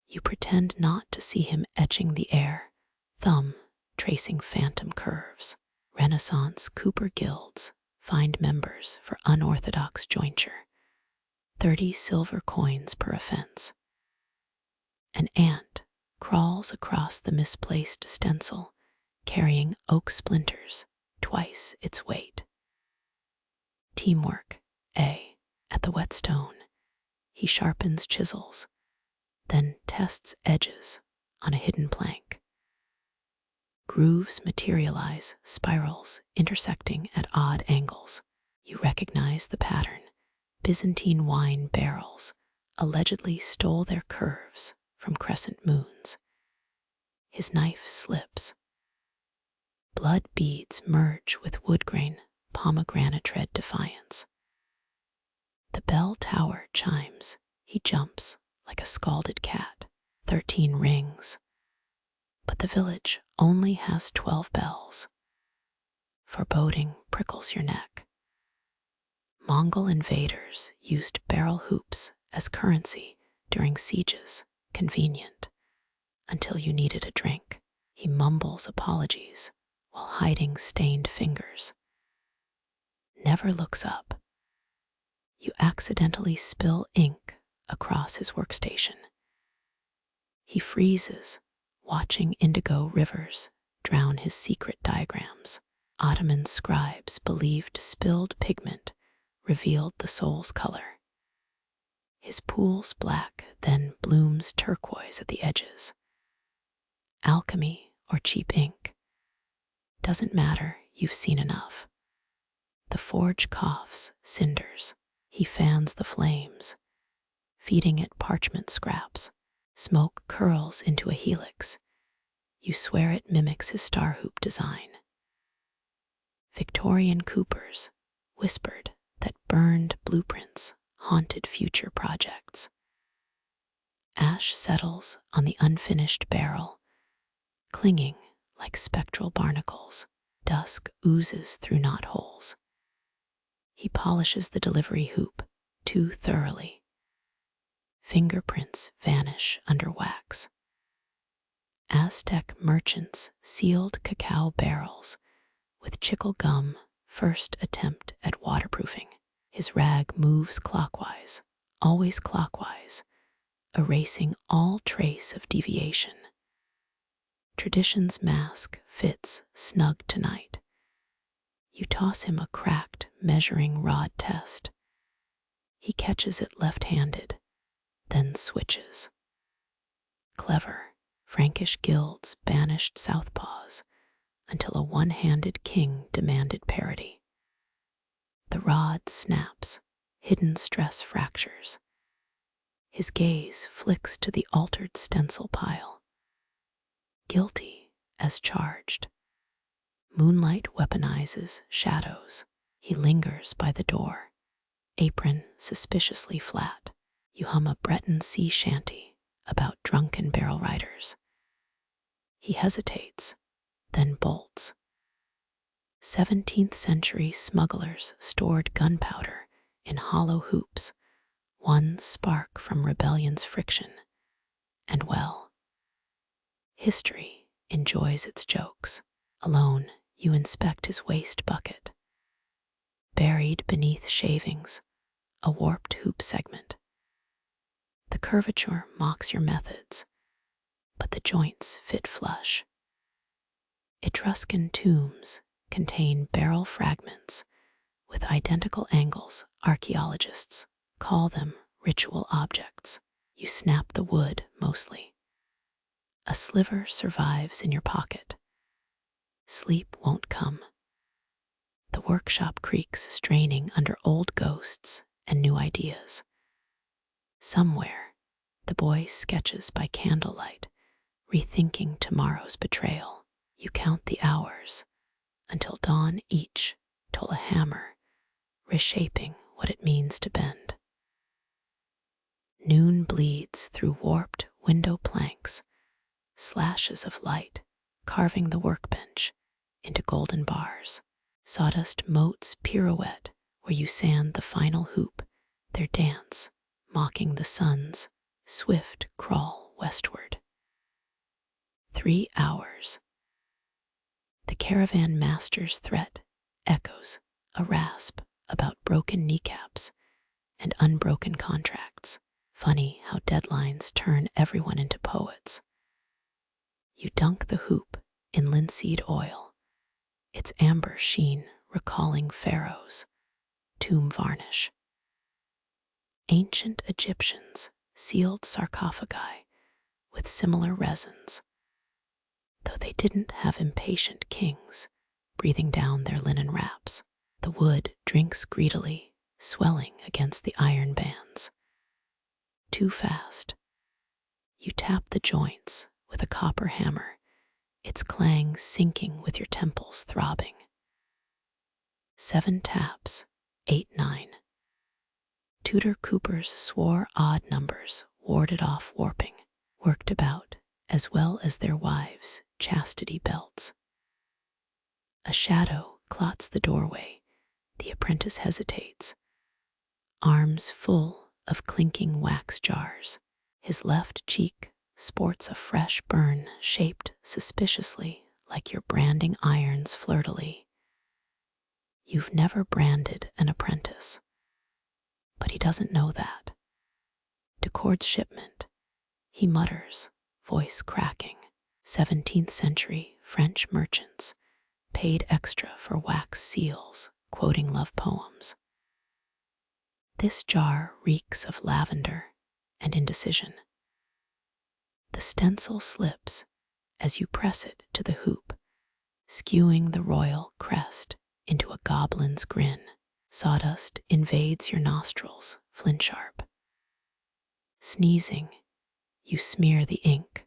You pretend not to see him etching the air, thumb tracing phantom curves. Renaissance Cooper guilds find members for unorthodox jointure. 30 silver coins per offense. An ant crawls across the misplaced stencil, carrying oak splinters twice its weight. Teamwork, A. At the whetstone, he sharpens chisels, then tests edges on a hidden plank. Grooves materialize, spirals intersecting at odd angles. You recognize the pattern. Byzantine wine barrels allegedly stole their curves from crescent moons. His knife slips. Blood beads merge with woodgrain, pomegranate tread defiance. The bell tower chimes. He jumps like a scalded cat. 13 rings. But the village only has 12 bells. Foreboding prickles your neck. Mongol invaders used barrel hoops as currency during sieges, convenient, until you needed a drink. He mumbles apologies while hiding stained fingers. Never looks up. You accidentally spill ink across his workstation. He freezes, watching indigo rivers drown his secret diagrams. Ottoman scribes believed spilled pigment revealed the soul's color. His pool's black, then blooms turquoise at the edges. Alchemy or cheap ink. Doesn't matter, you've seen enough. The forge coughs cinders. He fans the flames, feeding it parchment scraps. Smoke curls into a helix. You swear it mimics his star hoop design. Victorian coopers whispered that burned blueprints haunted future projects. Ash settles on the unfinished barrel, clinging like spectral barnacles. Dusk oozes through knotholes. He polishes the delivery hoop too thoroughly. Fingerprints vanish under wax. Aztec merchants sealed cacao barrels with chicle gum, first attempt at waterproofing. His rag moves clockwise, always clockwise, erasing all trace of deviation. Tradition's mask fits snug tonight. You toss him a cracked measuring rod test. He catches it left-handed, then switches. Clever, Frankish guilds banished southpaws until a one-handed king demanded parity. The rod snaps, hidden stress fractures. His gaze flicks to the altered stencil pile. Guilty as charged. Moonlight weaponizes shadows. He lingers by the door, apron suspiciously flat. You hum a Breton sea shanty about drunken barrel riders. He hesitates, then bolts. 17th century smugglers stored gunpowder in hollow hoops, one spark from rebellion's friction, and well, history enjoys its jokes. Alone, you inspect his waste bucket. Buried beneath shavings, a warped hoop segment. The curvature mocks your methods, but the joints fit flush. Etruscan tombs contain barrel fragments with identical angles. Archaeologists call them ritual objects. You snap the wood, mostly. A sliver survives in your pocket. Sleep won't come. The workshop creaks, straining under old ghosts and new ideas. Somewhere, the boy sketches by candlelight, rethinking tomorrow's betrayal. You count the hours until dawn, each toll a hammer, reshaping what it means to bend. Noon bleeds through warped window planks, slashes of light carving the workbench into golden bars. Sawdust motes pirouette where you sand the final hoop, their dance mocking the sun's swift crawl westward. 3 hours. The caravan master's threat echoes, a rasp about broken kneecaps and unbroken contracts. Funny how deadlines turn everyone into poets. You dunk the hoop in linseed oil, its amber sheen recalling pharaohs, tomb varnish. Ancient Egyptians sealed sarcophagi with similar resins, though they didn't have impatient kings breathing down their linen wraps. The wood drinks greedily, swelling against the iron bands. Too fast. You tap the joints with a copper hammer, its clang sinking with your temples throbbing. 7 taps, 8, 9. Tudor coopers swore odd numbers warded off warping, worked about as well as their wives' chastity belts. A shadow clots the doorway. The apprentice hesitates, arms full of clinking wax jars. His left cheek sports a fresh burn shaped suspiciously like your branding irons flirtily. You've never branded an apprentice, but he doesn't know that. Decord's shipment, he mutters, voice cracking. 17th century French merchants paid extra for wax seals, quoting love poems. This jar reeks of lavender and indecision. The stencil slips as you press it to the hoop, skewing the royal crest into a goblin's grin. Sawdust invades your nostrils, flint sharp. Sneezing, you smear the ink.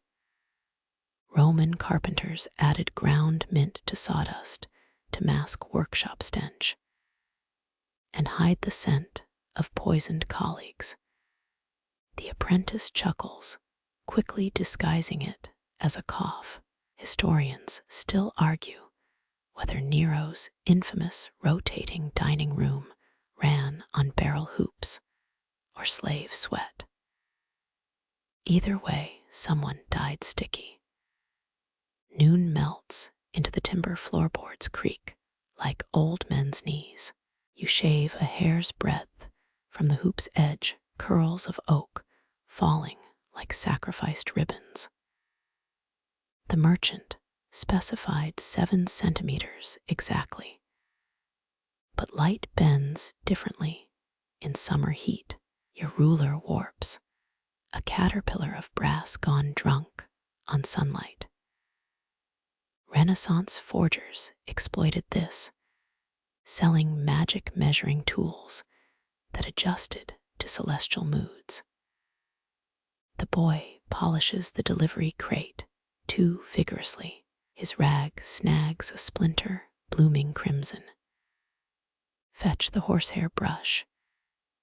Roman carpenters added ground mint to sawdust to mask workshop stench and hide the scent of poisoned colleagues. The apprentice chuckles, quickly disguising it as a cough. Historians still argue whether Nero's infamous rotating dining room ran on barrel hoops or slave sweat. Either way, someone died sticky. Noon melts into the timber floorboards creak like old men's knees. You shave a hair's breadth from the hoop's edge, curls of oak falling like sacrificed ribbons. The merchant specified 7 centimeters exactly, but light bends differently in summer heat. Your ruler warps, a caterpillar of brass gone drunk on sunlight. Renaissance forgers exploited this, selling magic measuring tools that adjusted to celestial moods. The boy polishes the delivery crate too vigorously. His rag snags a splinter, blooming crimson. Fetch the horsehair brush.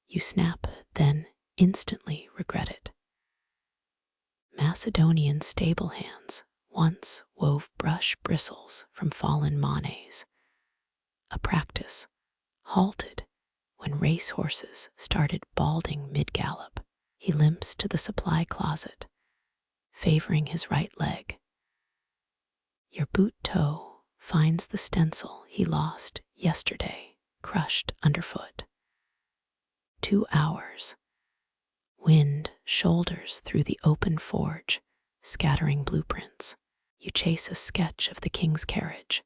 You snap, then instantly regret it. Macedonian stable hands once wove brush bristles from fallen Monets, a practice halted when racehorses started balding mid-gallop. He limps to the supply closet, favoring his right leg. Your boot toe finds the stencil he lost yesterday, crushed underfoot. 2 hours. Wind shoulders through the open forge, scattering blueprints. You chase a sketch of the king's carriage,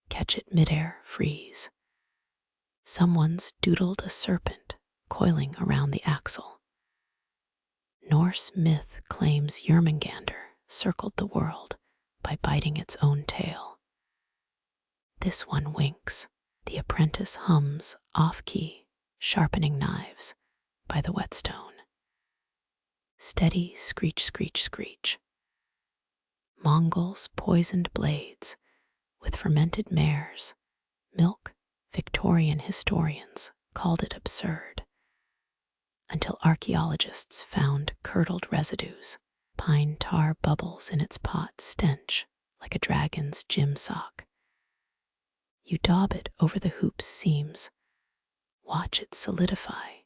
catch it midair, freeze. Someone's doodled a serpent coiling around the axle. Norse myth claims Jörmungandr circled the world by biting its own tail. This one winks. The apprentice hums off-key, sharpening knives by the whetstone. Steady screech, screech, screech. Mongols poisoned blades with fermented mares, milk. Victorian historians called it absurd, until archaeologists found curdled residues, pine tar bubbles in its pot stench like a dragon's gym sock. You daub it over the hoop's seams, watch it solidify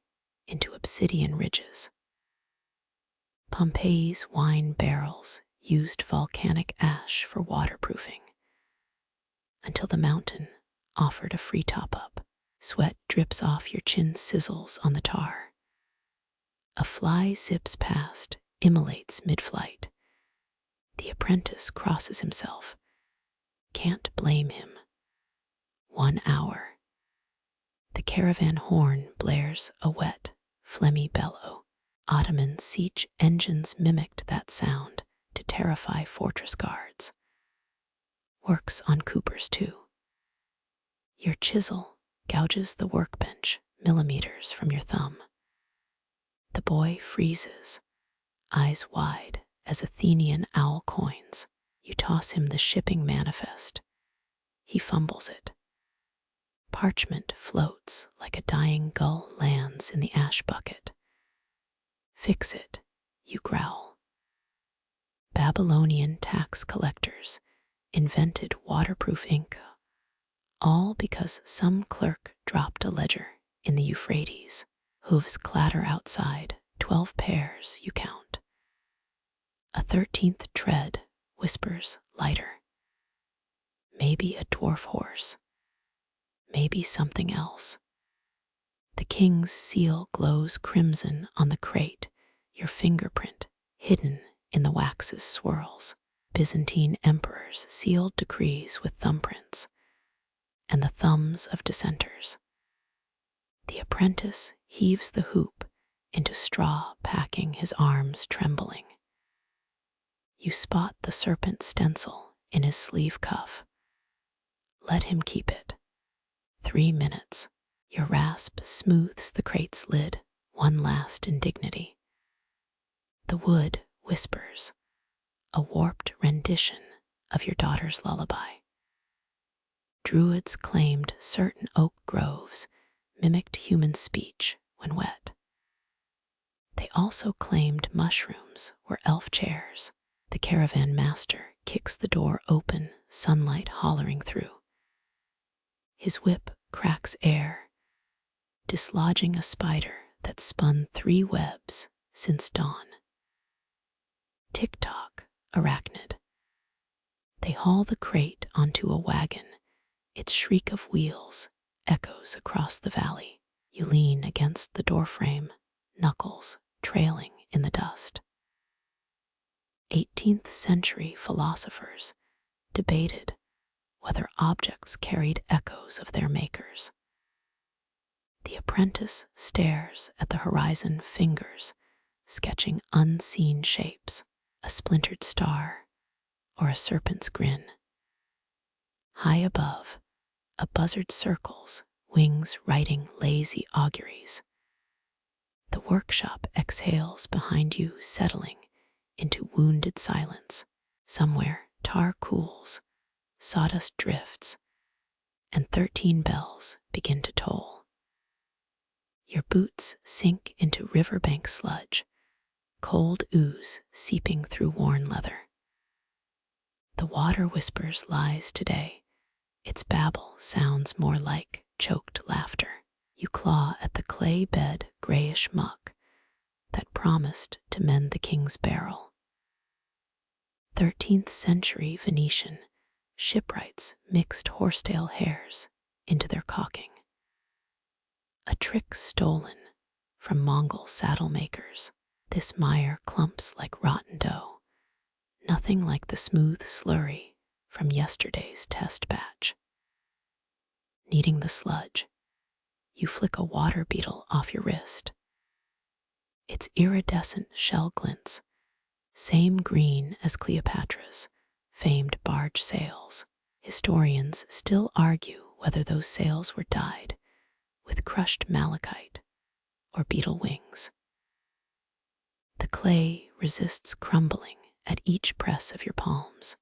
into obsidian ridges. Pompeii's wine barrels used volcanic ash for waterproofing, until the mountain offered a free top-up. Sweat drips off your chin, sizzles on the tar. A fly zips past, immolates mid-flight. The apprentice crosses himself. Can't blame him. 1 hour. The caravan horn blares a wet, phlegmy bellow. Ottoman siege engines mimicked that sound to terrify fortress guards. Works on coopers too. Your chisel gouges the workbench millimeters from your thumb. The boy freezes, eyes wide as Athenian owl coins. You toss him the shipping manifest. He fumbles it. Parchment floats like a dying gull lands in the ash bucket. Fix it, you growl. Babylonian tax collectors invented waterproof ink, all because some clerk dropped a ledger in the Euphrates. Hooves clatter outside, 12 pairs you count. A 13th tread whispers lighter. Maybe a dwarf horse, maybe something else. The king's seal glows crimson on the crate, your fingerprint hidden in the wax's swirls. Byzantine emperors sealed decrees with thumbprints and the thumbs of dissenters. The apprentice heaves the hoop into straw, packing his arms trembling. You spot the serpent stencil in his sleeve cuff. Let him keep it. 3 minutes. Your rasp smooths the crate's lid, one last indignity. The wood whispers, a warped rendition of your daughter's lullaby. Druids claimed certain oak groves mimicked human speech when wet. They also claimed mushrooms were elf chairs. The caravan master kicks the door open, sunlight hollering through. His whip cracks air, dislodging a spider that spun 3 webs since dawn. Tick-tock, arachnid. They haul the crate onto a wagon. Its shriek of wheels echoes across the valley. You lean against the doorframe, knuckles trailing in the dust. 18th century philosophers debated whether objects carried echoes of their makers. The apprentice stares at the horizon, fingers sketching unseen shapes, a splintered star or a serpent's grin. High above, a buzzard circles, wings writing lazy auguries. The workshop exhales behind you, settling into wounded silence. Somewhere, tar cools, sawdust drifts, and 13 bells begin to toll. Your boots sink into riverbank sludge, cold ooze seeping through worn leather. The water whispers lies today. Its babble sounds more like choked laughter. You claw at the clay bed, grayish muck that promised to mend the king's barrel. 13th century Venetian shipwrights mixed horsetail hairs into their caulking. A trick stolen from Mongol saddle makers. This mire clumps like rotten dough, nothing like the smooth slurry from yesterday's test batch. kneading the sludge. You flick a water beetle off your wrist. Its iridescent shell glints, same green as Cleopatra's famed barge sails. Historians still argue whether those sails were dyed with crushed malachite or beetle wings. The clay resists crumbling at each press of your palms.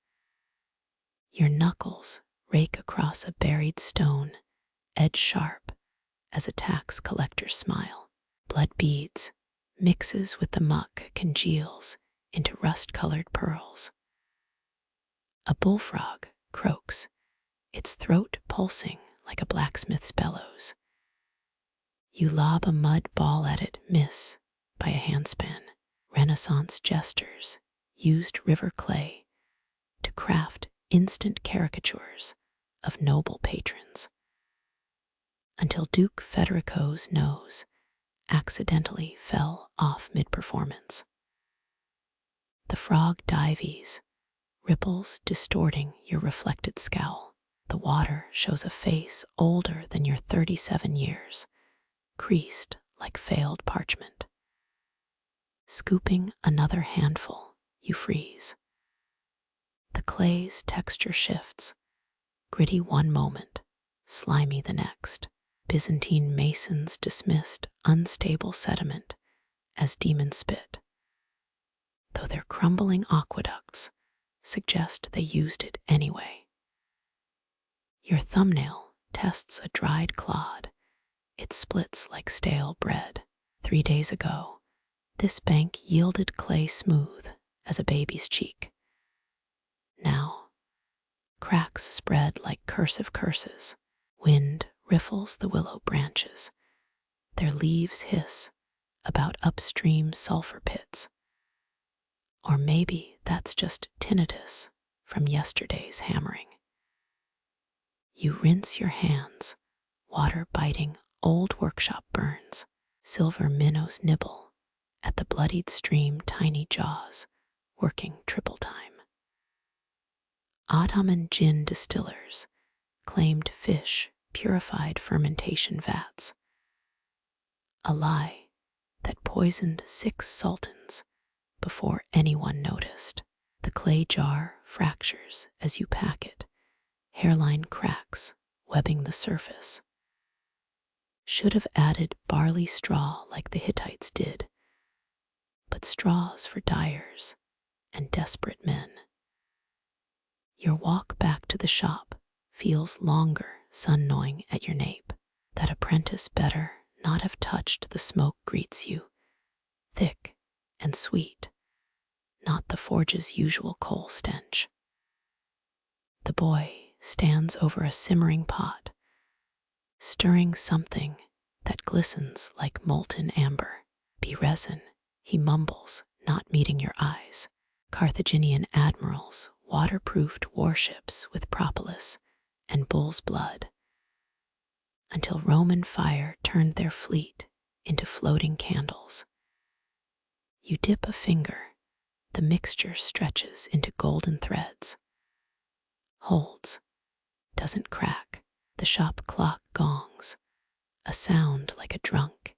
Your knuckles rake across a buried stone, edge sharp as a tax collector's smile. Blood beads, mixes with the muck, congeals into rust-colored pearls. A bullfrog croaks, its throat pulsing like a blacksmith's bellows. You lob a mud ball at it, miss by a handspan. Renaissance jesters used river clay to craft instant caricatures of noble patrons, until Duke Federico's nose accidentally fell off mid-performance. The frog dives, ripples distorting your reflected scowl. The water shows a face older than your 37 years, creased like failed parchment. Scooping another handful, you freeze. The clay's texture shifts, gritty one moment, slimy the next. Byzantine masons dismissed unstable sediment as demon spit, though their crumbling aqueducts suggest they used it anyway. Your thumbnail tests a dried clod. It splits like stale bread. 3 days ago, this bank yielded clay smooth as a baby's cheek. Now, cracks spread like cursive curses. Wind riffles the willow branches. Their leaves hiss about upstream sulfur pits. Or maybe that's just tinnitus from yesterday's hammering. You rinse your hands, water biting old workshop burns. Silver minnows nibble at the bloodied stream, tiny jaws working triple time. Ottoman gin distillers claimed fish purified fermentation vats, a lie that poisoned 6 sultans before anyone noticed. The clay jar fractures as you pack it, hairline cracks webbing the surface. Should have added barley straw like the Hittites did, but straws for dyers and desperate men. Your walk back to the shop feels longer, sun gnawing at your nape. That apprentice better not have touched the smoke greets you, thick and sweet, not the forge's usual coal stench. The boy stands over a simmering pot, stirring something that glistens like molten amber. Be resin, he mumbles, not meeting your eyes. Carthaginian admirals waterproofed warships with propolis and bull's blood, until Roman fire turned their fleet into floating candles. You dip a finger, the mixture stretches into golden threads. Holds, doesn't crack. The shop clock gongs, a sound like a drunk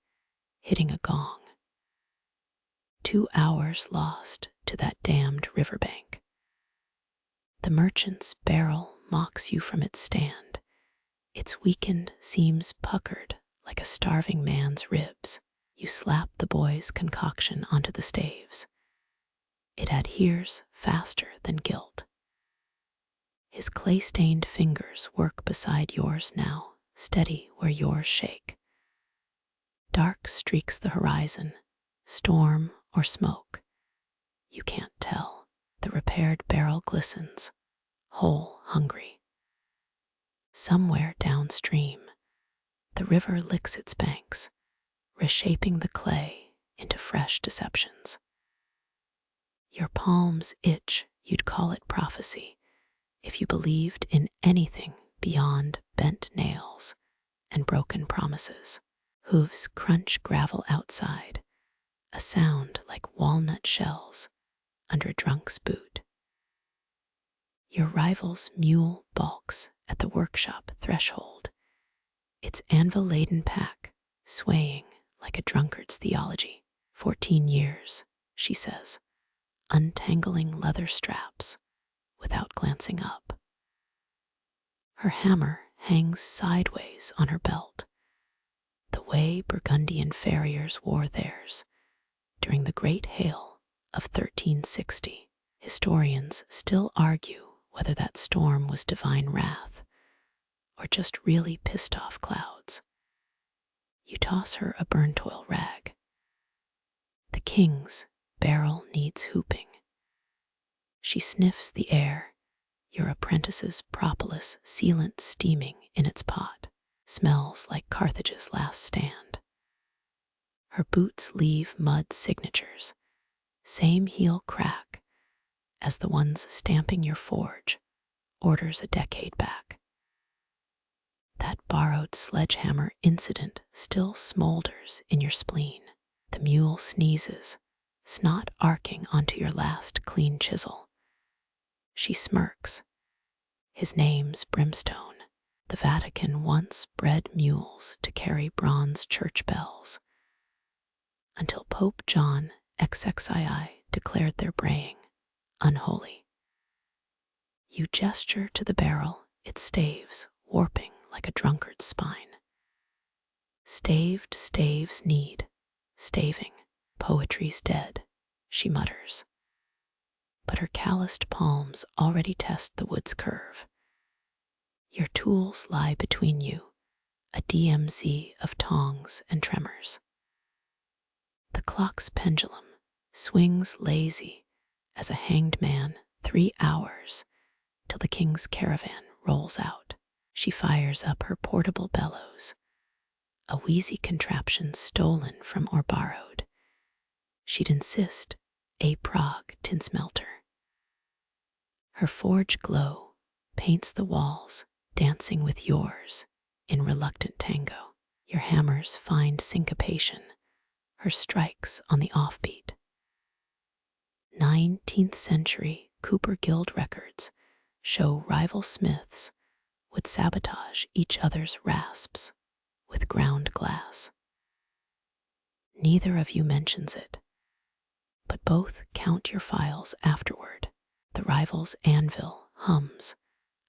hitting a gong. 2 hours lost to that damned riverbank. The merchant's barrel mocks you from its stand. Its weakened seams puckered like a starving man's ribs. You slap the boy's concoction onto the staves. It adheres faster than guilt. His clay-stained fingers work beside yours now, steady where yours shake. Dark streaks the horizon, storm or smoke. You can't tell. The repaired barrel glistens, whole, hungry. Somewhere downstream, the river licks its banks, reshaping the clay into fresh deceptions. Your palms itch, you'd call it prophecy, if you believed in anything beyond bent nails and broken promises. Hooves crunch gravel outside, a sound like walnut shells under a drunk's boot. Your rival's mule balks at the workshop threshold, its anvil-laden pack swaying like a drunkard's theology. 14 years, she says, untangling leather straps without glancing up. Her hammer hangs sideways on her belt, the way Burgundian farriers wore theirs during the Great Hail of 1360. Historians still argue whether that storm was divine wrath or just really pissed off clouds. You toss her a burnt oil rag. The king's barrel needs hooping. She sniffs the air, your apprentice's propolis sealant steaming in its pot, smells like Carthage's last stand. Her boots leave mud signatures, same heel crack as the ones stamping your forge orders a decade back. That borrowed sledgehammer incident still smolders in your spleen. The mule sneezes, snot arcing onto your last clean chisel. She smirks. His name's Brimstone. The Vatican once bred mules to carry bronze church bells, until Pope John XXII declared their braying unholy. You gesture to the barrel, its staves warping like a drunkard's spine. Staved staves need staving. Poetry's dead, she mutters. But her calloused palms already test the wood's curve. Your tools lie between you, a DMZ of tongs and tremors. The clock's pendulum swings lazy as a hanged man, 3 hours till the king's caravan rolls out. She fires up her portable bellows, a wheezy contraption stolen from or borrowed. She'd insist a Prague tin smelter. Her forge glow paints the walls, dancing with yours in reluctant tango. Your hammers find syncopation, her strikes on the offbeat. 19th century Cooper Guild records show rival smiths would sabotage each other's rasps with ground glass. Neither of you mentions it, but both count your files afterward. The rival's anvil hums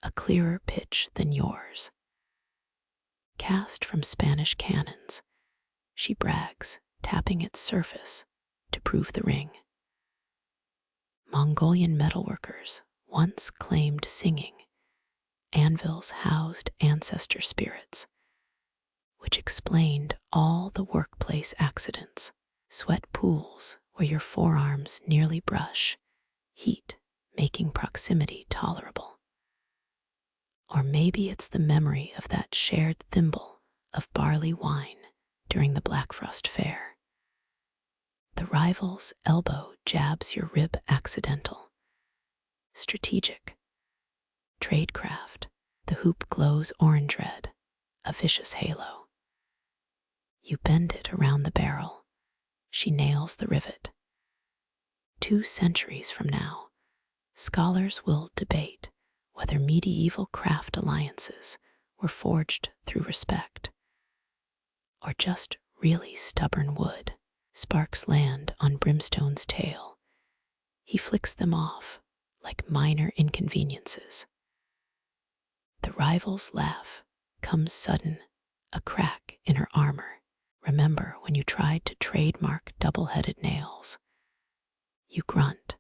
a clearer pitch than yours. Cast from Spanish cannons, she brags, tapping its surface to prove the ring. Mongolian metalworkers once claimed singing anvils housed ancestor spirits, which explained all the workplace accidents, sweat pools where your forearms nearly brush, heat making proximity tolerable. Or maybe it's the memory of that shared thimble of barley wine during the Black Frost Fair. The rival's elbow jabs your rib accidental. Strategic. Tradecraft. The hoop glows orange red, a vicious halo. You bend it around the barrel. She nails the rivet. 2 centuries from now, scholars will debate whether medieval craft alliances were forged through respect or just really stubborn wood. Sparks land on Brimstone's tail. He flicks them off like minor inconveniences. The rival's laugh comes sudden, a crack in her armor. Remember when you tried to trademark double-headed nails? You grunt.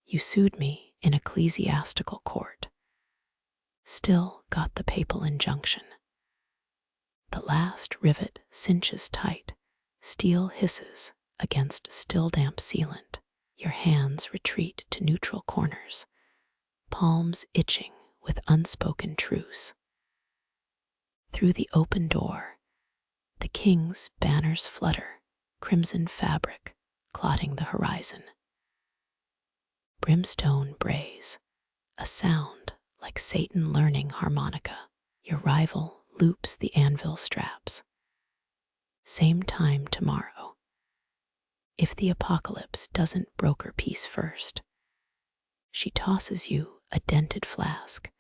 You sued me in ecclesiastical court. Still got the papal injunction. The last rivet cinches tight. Steel hisses against still damp sealant. Your hands retreat to neutral corners, palms itching with unspoken truce. Through the open door, the king's banners flutter, crimson fabric clotting the horizon. Brimstone brays, a sound like Satan learning harmonica. Your rival loops the anvil straps. Same time tomorrow. If the apocalypse doesn't broker peace first. She tosses you a dented flask,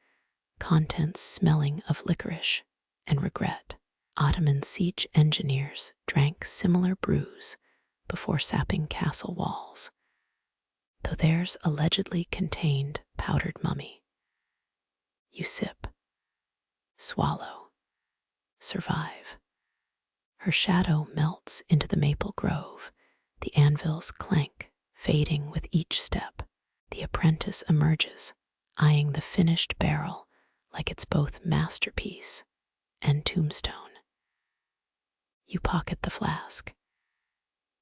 contents smelling of licorice and regret. Ottoman siege engineers drank similar brews before sapping castle walls, though theirs allegedly contained powdered mummy. You sip, swallow, survive. Her shadow melts into the maple grove, the anvil's clank fading with each step. The apprentice emerges, eyeing the finished barrel like it's both masterpiece and tombstone. You pocket the flask.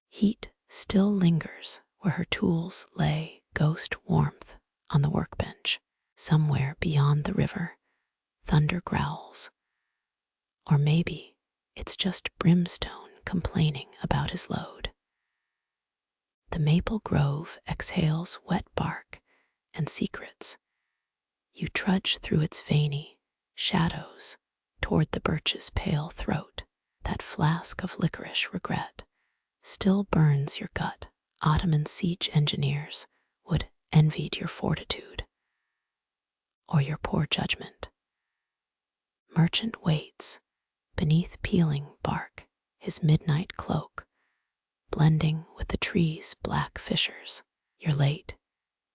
Heat still lingers where her tools lay ghost warmth on the workbench. Somewhere beyond the river, thunder growls. Or maybe it's just brimstone complaining about his load. The maple grove exhales wet bark and secrets. You trudge through its veiny shadows toward the birch's pale throat. That flask of licorice regret still burns your gut. Ottoman siege engineers would envied your fortitude or your poor judgment. Merchant waits beneath peeling bark, his midnight cloak blending with the tree's black fissures. You're late.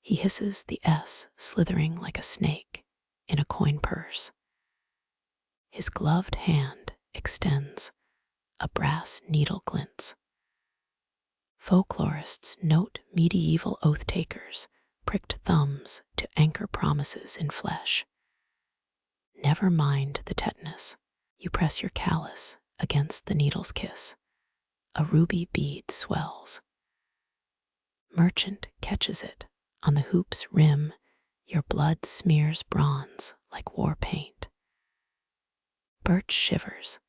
He hisses the S, slithering like a snake in a coin purse. His gloved hand extends, a brass needle glints. Folklorists note medieval oath-takers pricked thumbs to anchor promises in flesh. Never mind the tetanus. You press your callus against the needle's kiss. A ruby bead swells. Merchant catches it. On the hoop's rim, your blood smears bronze like war paint. Birch shivers,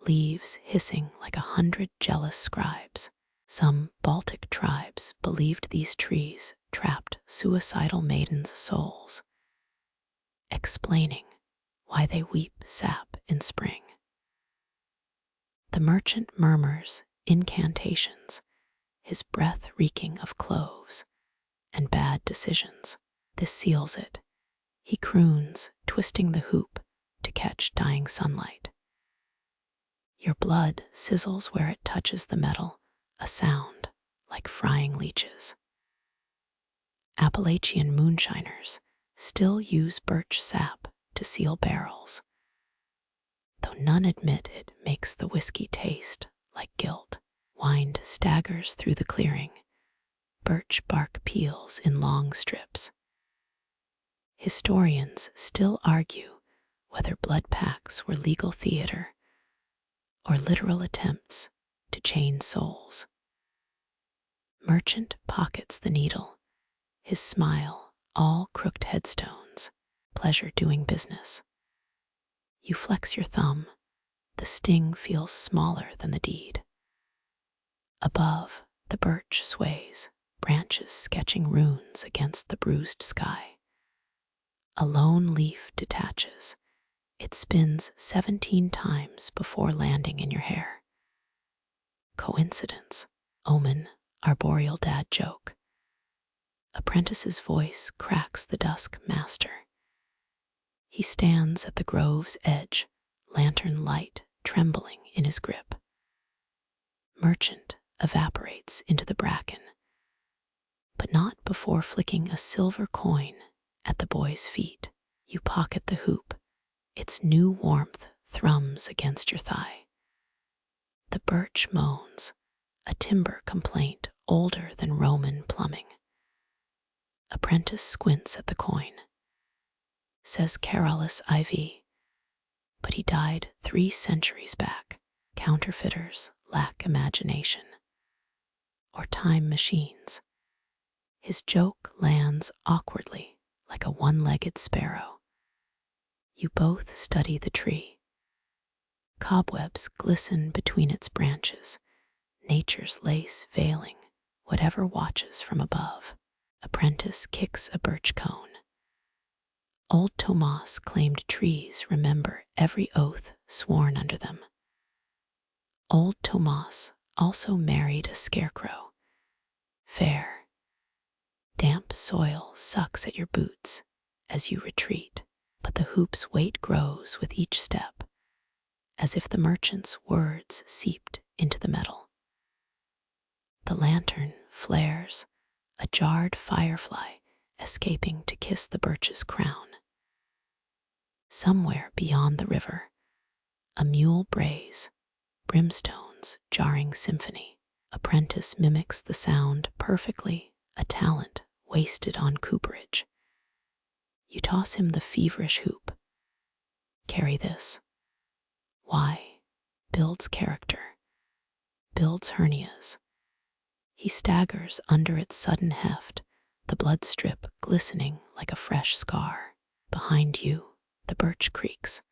leaves hissing like 100 jealous scribes. Some Baltic tribes believed these trees trapped suicidal maidens' souls, explaining why they weep sap in spring. The merchant murmurs incantations, his breath reeking of cloves and bad decisions. This seals it. He croons, twisting the hoop to catch dying sunlight. Your blood sizzles where it touches the metal, a sound like frying leeches. Appalachian moonshiners still use birch sap to seal barrels, though none admit it makes the whiskey taste like guilt. Wind staggers through the clearing. Birch bark peels in long strips. Historians still argue whether blood pacts were legal theater or literal attempts to chain souls. Merchant pockets the needle, his smile all crooked headstones, pleasure doing business. You flex your thumb, the sting feels smaller than the deed. Above, the birch sways, branches sketching runes against the bruised sky. A lone leaf detaches. It spins 17 times before landing in your hair. Coincidence, omen, arboreal dad joke. Apprentice's voice cracks the dusk master. He stands at the grove's edge, lantern light trembling in his grip. Merchant evaporates into the bracken, but not before flicking a silver coin at the boy's feet. You pocket the hoop. Its new warmth thrums against your thigh. The birch moans, a timber complaint older than Roman plumbing. Apprentice squints at the coin. Says Carolus IV, but he died 3 centuries back. Counterfeiters lack imagination. Or time machines. His joke lands awkwardly like a one-legged sparrow. You both study the tree. Cobwebs glisten between its branches, nature's lace veiling whatever watches from above. Apprentice kicks a birch cone. Old Tomas claimed trees remember every oath sworn under them. Old Tomas also married a scarecrow. Fair. Damp soil sucks at your boots as you retreat, but the hoop's weight grows with each step. as if the merchant's words seeped into the metal. The lantern flares, a jarred firefly escaping to kiss the birch's crown. Somewhere beyond the river, a mule brays, brimstone's jarring symphony. Apprentice mimics the sound perfectly, a talent wasted on cooperage. You toss him the feverish hoop. Carry this. Why? Builds character. Builds hernias. He staggers under its sudden heft, the blood strip glistening like a fresh scar. Behind you, the birch creaks,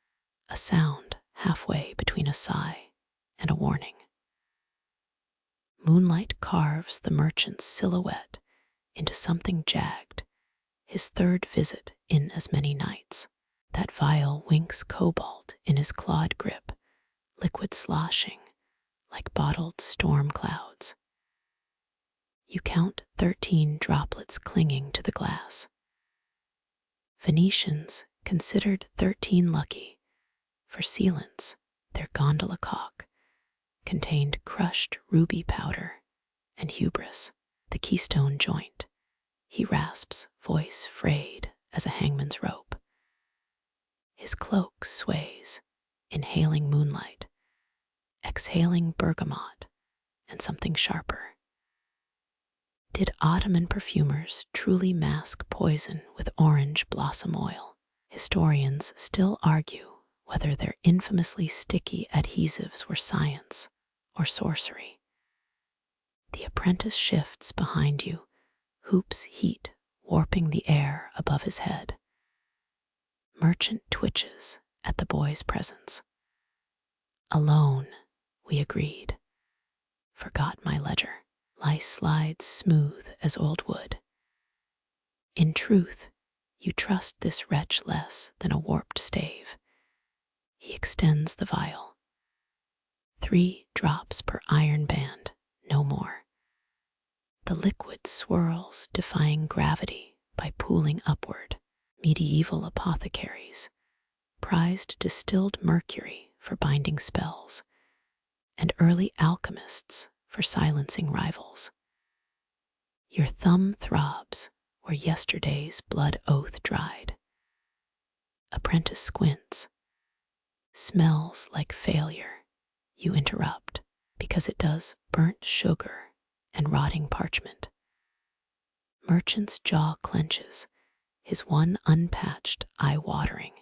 a sound halfway between a sigh and a warning. Moonlight carves the merchant's silhouette into something jagged, his third visit in as many nights. That vial winks cobalt in his clawed grip, liquid sloshing like bottled storm clouds. You count 13 droplets clinging to the glass. Venetians considered 13 lucky, for sealants, their gondola caulk contained crushed ruby powder and hubris, the keystone joint. He rasps, voice frayed as a hangman's rope. His cloak sways, inhaling moonlight, exhaling bergamot and something sharper. Did Ottoman perfumers truly mask poison with orange blossom oil? Historians still argue whether their infamously sticky adhesives were science or sorcery. The apprentice shifts behind you, hoops heat warping the air above his head. Merchant twitches at the boy's presence. Alone, we agreed. Forgot my ledger. Lice slides smooth as old wood. In truth, you trust this wretch less than a warped stave. He extends the vial. 3 drops per iron band, no more. The liquid swirls, defying gravity by pooling upward. Medieval apothecaries prized distilled mercury for binding spells, and early alchemists for silencing rivals. Your thumb throbs where yesterday's blood oath dried. Apprentice squints. Smells like failure. You interrupt, because it does. Burnt sugar and rotting parchment. Merchant's jaw clenches, his one unpatched eye watering.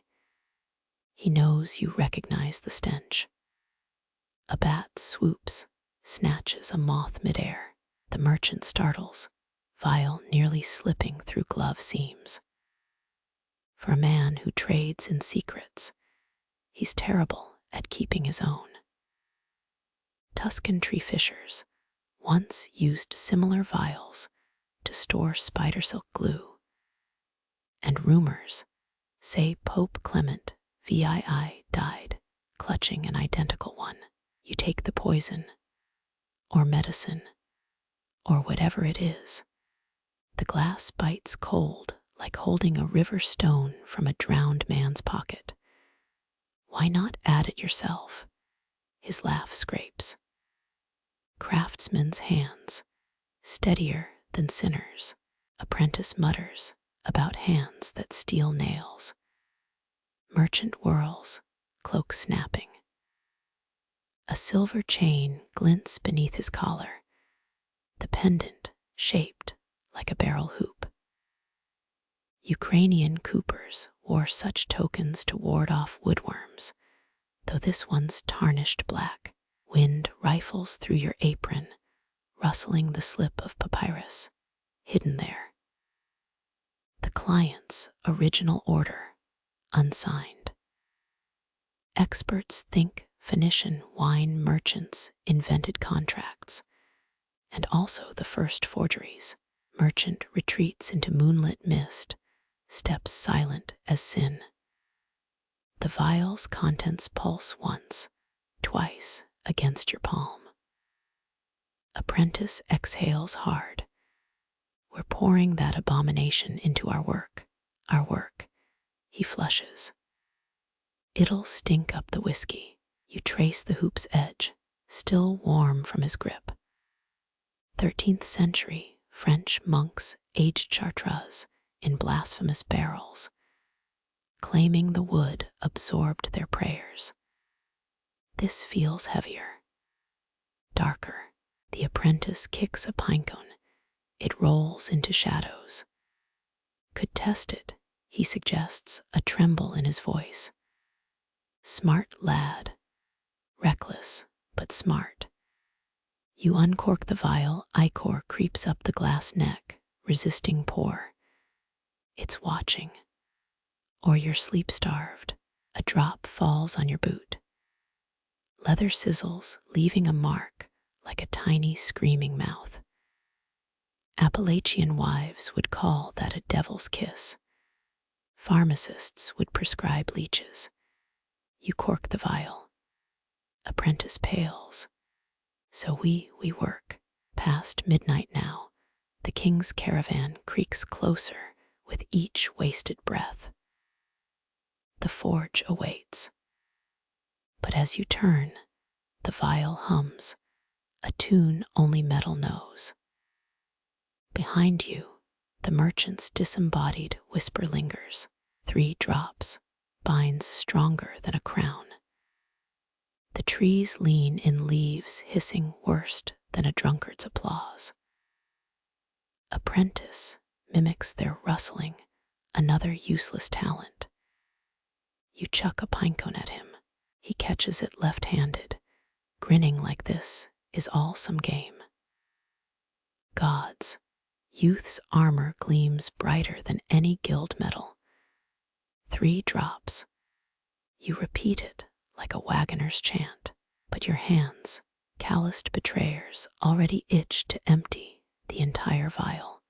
He knows you recognize the stench. A bat swoops, snatches a moth midair. The merchant startles, vial nearly slipping through glove seams. For a man who trades in secrets, he's terrible at keeping his own. Tuscan tree fishers once used similar vials to store spider silk glue, and rumors say Pope Clement VII died clutching an identical one. You take the poison, or medicine, or whatever it is. The glass bites cold like holding a river stone from a drowned man's pocket. Why not add it yourself? His laugh scrapes. Craftsman's hands, steadier than sinners. Apprentice mutters about hands that steal nails. Merchant whirls, cloak snapping. A silver chain glints beneath his collar, the pendant shaped like a barrel hoop. Ukrainian coopers wore such tokens to ward off woodworms, though this one's tarnished black. Wind rifles through your apron, rustling the slip of papyrus, hidden there. The client's original order, unsigned. Experts think Phoenician wine merchants invented contracts, and also the first forgeries. Merchant retreats into moonlit mist, steps silent as sin. The vial's contents pulse once, twice against your palm. Apprentice exhales hard. We're pouring that abomination into our work. Our work. He flushes. It'll stink up the whiskey. You trace the hoop's edge, still warm from his grip. 13th century French monks aged chartreuse in blasphemous barrels, claiming the wood absorbed their prayers. This feels heavier, darker. The apprentice kicks a pinecone. It rolls into shadows. Could test it, he suggests, a tremble in his voice. Smart lad. Reckless, but smart. You uncork the vial, ichor creeps up the glass neck, resisting pour. It's watching. Or you're sleep-starved. A drop falls on your boot. Leather sizzles, leaving a mark like a tiny screaming mouth. Appalachian wives would call that a devil's kiss. Pharmacists would prescribe leeches. You cork the vial. Apprentice pales. So we work. Past midnight now, the king's caravan creaks closer with each wasted breath. The forge awaits. But as you turn, the vial hums, a tune only metal knows. Behind you, the merchant's disembodied whisper lingers. 3 drops, binds stronger than a crown. The trees lean in leaves hissing worse than a drunkard's applause. Apprentice mimics their rustling, another useless talent. You chuck a pinecone at him. He catches it left-handed, grinning like this is all some game. Gods, youth's armor gleams brighter than any guild medal. 3 drops. You repeat it like a wagoner's chant, but your hands, calloused betrayers, already itch to empty the entire vial.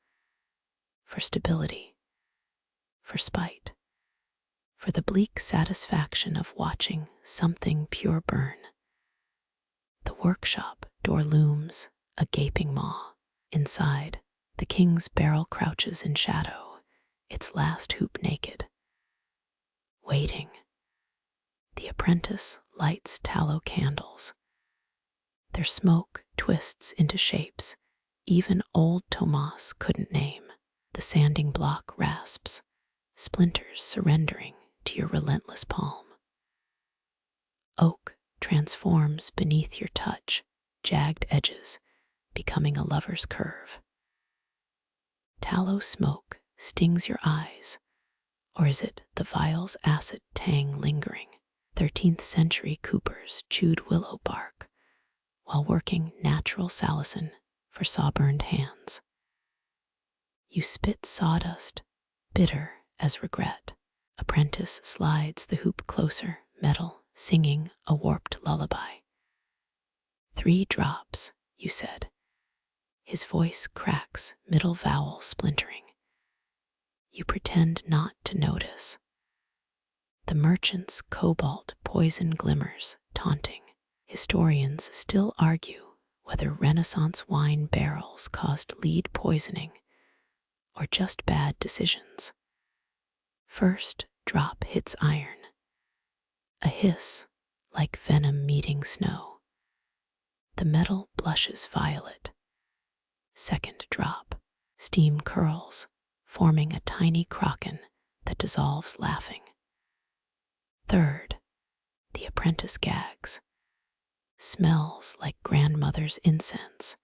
For stability, for spite, for the bleak satisfaction of watching something pure burn. The workshop door looms, a gaping maw. Inside, the king's barrel crouches in shadow, its last hoop naked. Waiting. The apprentice lights tallow candles. Their smoke twists into shapes even old Tomas couldn't name. The sanding block rasps, splinters surrendering to your relentless palm. Oak transforms beneath your touch, jagged edges becoming a lover's curve. Tallow smoke stings your eyes, or is it the vial's acid tang lingering? 13th century coopers chewed willow bark while working natural salicin for saw-burned hands. You spit sawdust, bitter as regret. Apprentice slides the hoop closer, metal, singing a warped lullaby. 3 drops, you said. His voice cracks, middle vowel splintering. You pretend not to notice. The merchant's cobalt poison glimmers, taunting. Historians still argue whether Renaissance wine barrels caused lead poisoning or just bad decisions. First drop hits iron. A hiss, like venom meeting snow. The metal blushes violet. Second drop, steam curls, forming a tiny kraken that dissolves laughing. Third, the apprentice gags. Smells like grandmother's incense,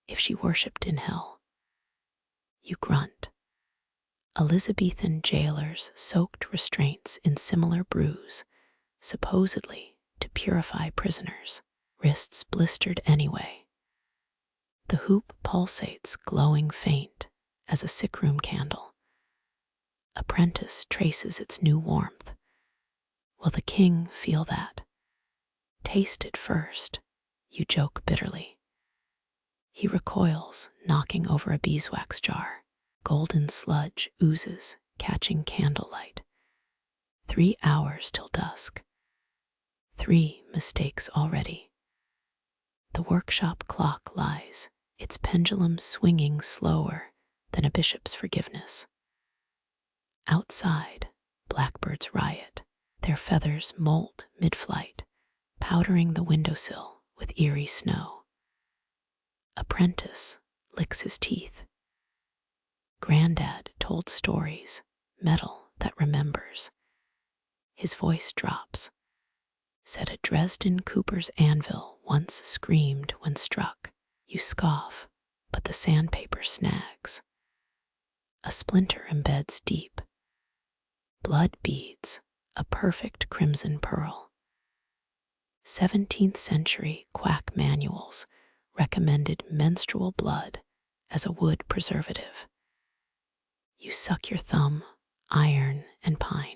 if she worshipped in hell. You grunt. Elizabethan jailers soaked restraints in similar brews, supposedly to purify prisoners, wrists blistered anyway. The hoop pulsates, glowing faint as a sickroom candle. Apprentice traces its new warmth. Will the king feel that? Taste it first, you joke bitterly. He recoils, knocking over a beeswax jar. Golden sludge oozes, catching candlelight. 3 hours till dusk. 3 mistakes already. The workshop clock lies, its pendulum swinging slower than a bishop's forgiveness. Outside, blackbirds riot, their feathers molt mid-flight, powdering the windowsill with eerie snow. Apprentice licks his teeth. Granddad told stories, metal that remembers. His voice drops. Said a Dresden cooper's anvil once screamed when struck. You scoff, but the sandpaper snags. A splinter embeds deep. Blood beads, a perfect crimson pearl. 17th century quack manuals recommended menstrual blood as a wood preservative. You suck your thumb, iron and pine.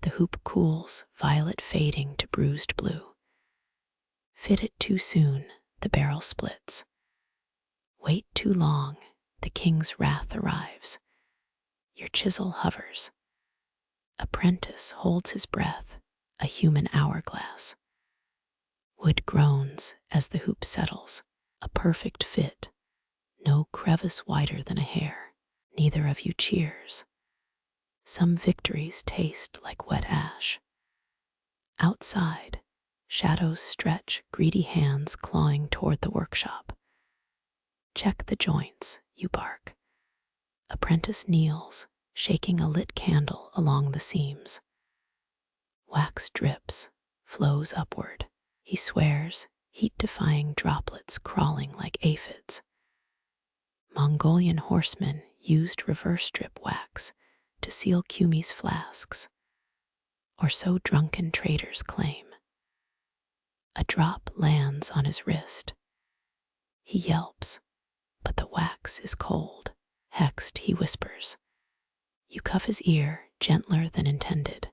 The hoop cools, violet fading to bruised blue. Fit it too soon, the barrel splits. Wait too long, the king's wrath arrives. Your chisel hovers. Apprentice holds his breath, a human hourglass. Wood groans as the hoop settles, a perfect fit, no crevice wider than a hair. Neither of you cheers. Some victories taste like wet ash. Outside, shadows stretch, greedy hands clawing toward the workshop. Check the joints, you bark. Apprentice kneels, shaking a lit candle along the seams. Wax drips, flows upward. He swears, heat-defying droplets crawling like aphids. Mongolian horsemen used reverse drip wax to seal Kumi's flasks, or so drunken traders claim. A drop lands on his wrist. He yelps, but the wax is cold. Hexed, he whispers. You cuff his ear, gentler than intended.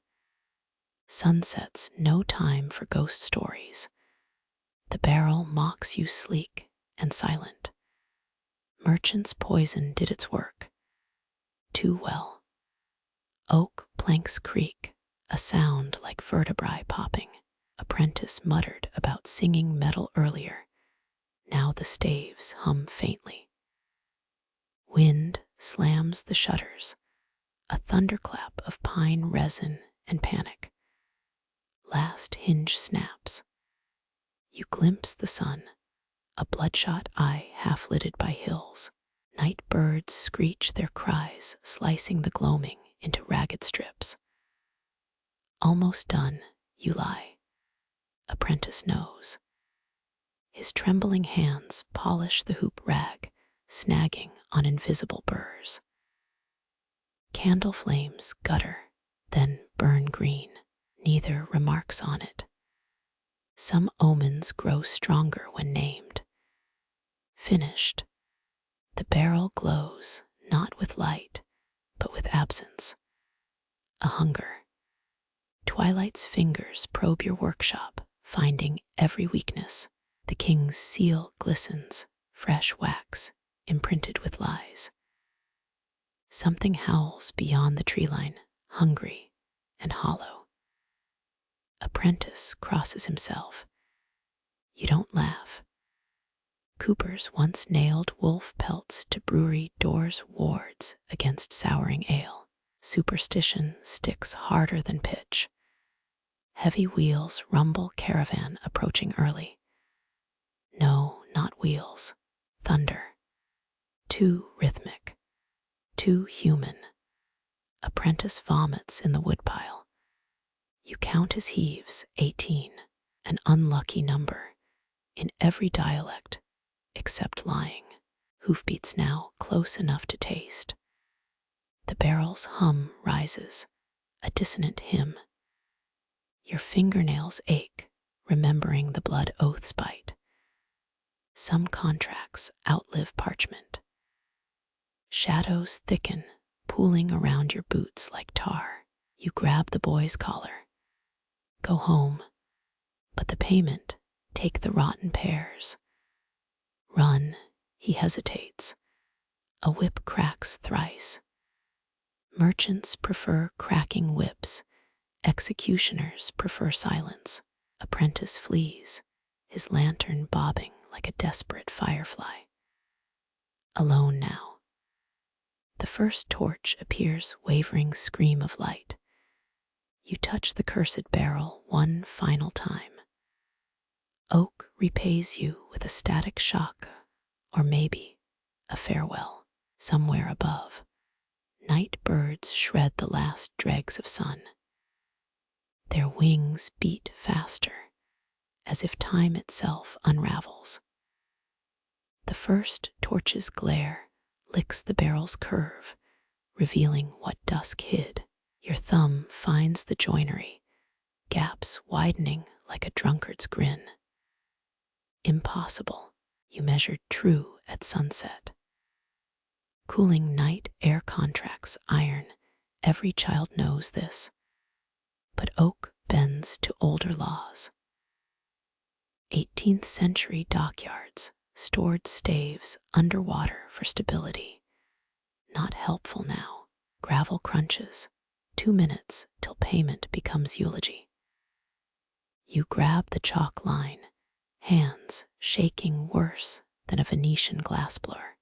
Sunsets, no time for ghost stories. The barrel mocks you sleek and silent. Merchant's poison did its work. Too well. Oak planks creak, a sound like vertebrae popping. Apprentice muttered about singing metal earlier. Now the staves hum faintly. Wind slams the shutters, a thunderclap of pine resin and panic. Last hinge snaps. You glimpse the sun, a bloodshot eye half-lidded by hills. Night birds screech their cries, slicing the gloaming into ragged strips. Almost done, you lie. Apprentice knows. His trembling hands polish the hoop rag, snagging on invisible burrs. Candle flames gutter, then burn green. Neither remarks on it. Some omens grow stronger when named. Finished. The barrel glows, not with light, but with absence. A hunger. Twilight's fingers probe your workshop, finding every weakness. The king's seal glistens, fresh wax, imprinted with lies. Something howls beyond the tree line, hungry and hollow. Apprentice crosses himself. You don't laugh. Coopers once nailed wolf pelts to brewery doors' wards against souring ale. Superstition sticks harder than pitch. Heavy wheels rumble caravan approaching early. No, not wheels. Thunder. Too rhythmic. Too human. Apprentice vomits in the woodpile. You count his heaves, 18, an unlucky number, in every dialect, except lying. Hoofbeats now close enough to taste. The barrel's hum rises, a dissonant hymn. Your fingernails ache, remembering the blood oaths bite. Some contracts outlive parchment. Shadows thicken, pooling around your boots like tar. You grab the boy's collar. Go home, but the payment, take the rotten pears. Run, he hesitates. A whip cracks thrice. Merchants prefer cracking whips. Executioners prefer silence. Apprentice flees, his lantern bobbing like a desperate firefly. Alone now. The first torch appears, wavering scream of light. You touch the cursed barrel one final time. Oak repays you with a static shock, or maybe a farewell. Somewhere above, night birds shred the last dregs of sun. Their wings beat faster, as if time itself unravels. The first torch's glare licks the barrel's curve, revealing what dusk hid. Your thumb finds the joinery, gaps widening like a drunkard's grin. Impossible, you measured true at sunset. Cooling night air contracts iron, every child knows this. But oak bends to older laws. 18th century dockyards stored staves underwater for stability. Not helpful now. Gravel crunches. 2 minutes till payment becomes eulogy. You grab the chalk line, hands shaking worse than a Venetian glass blur.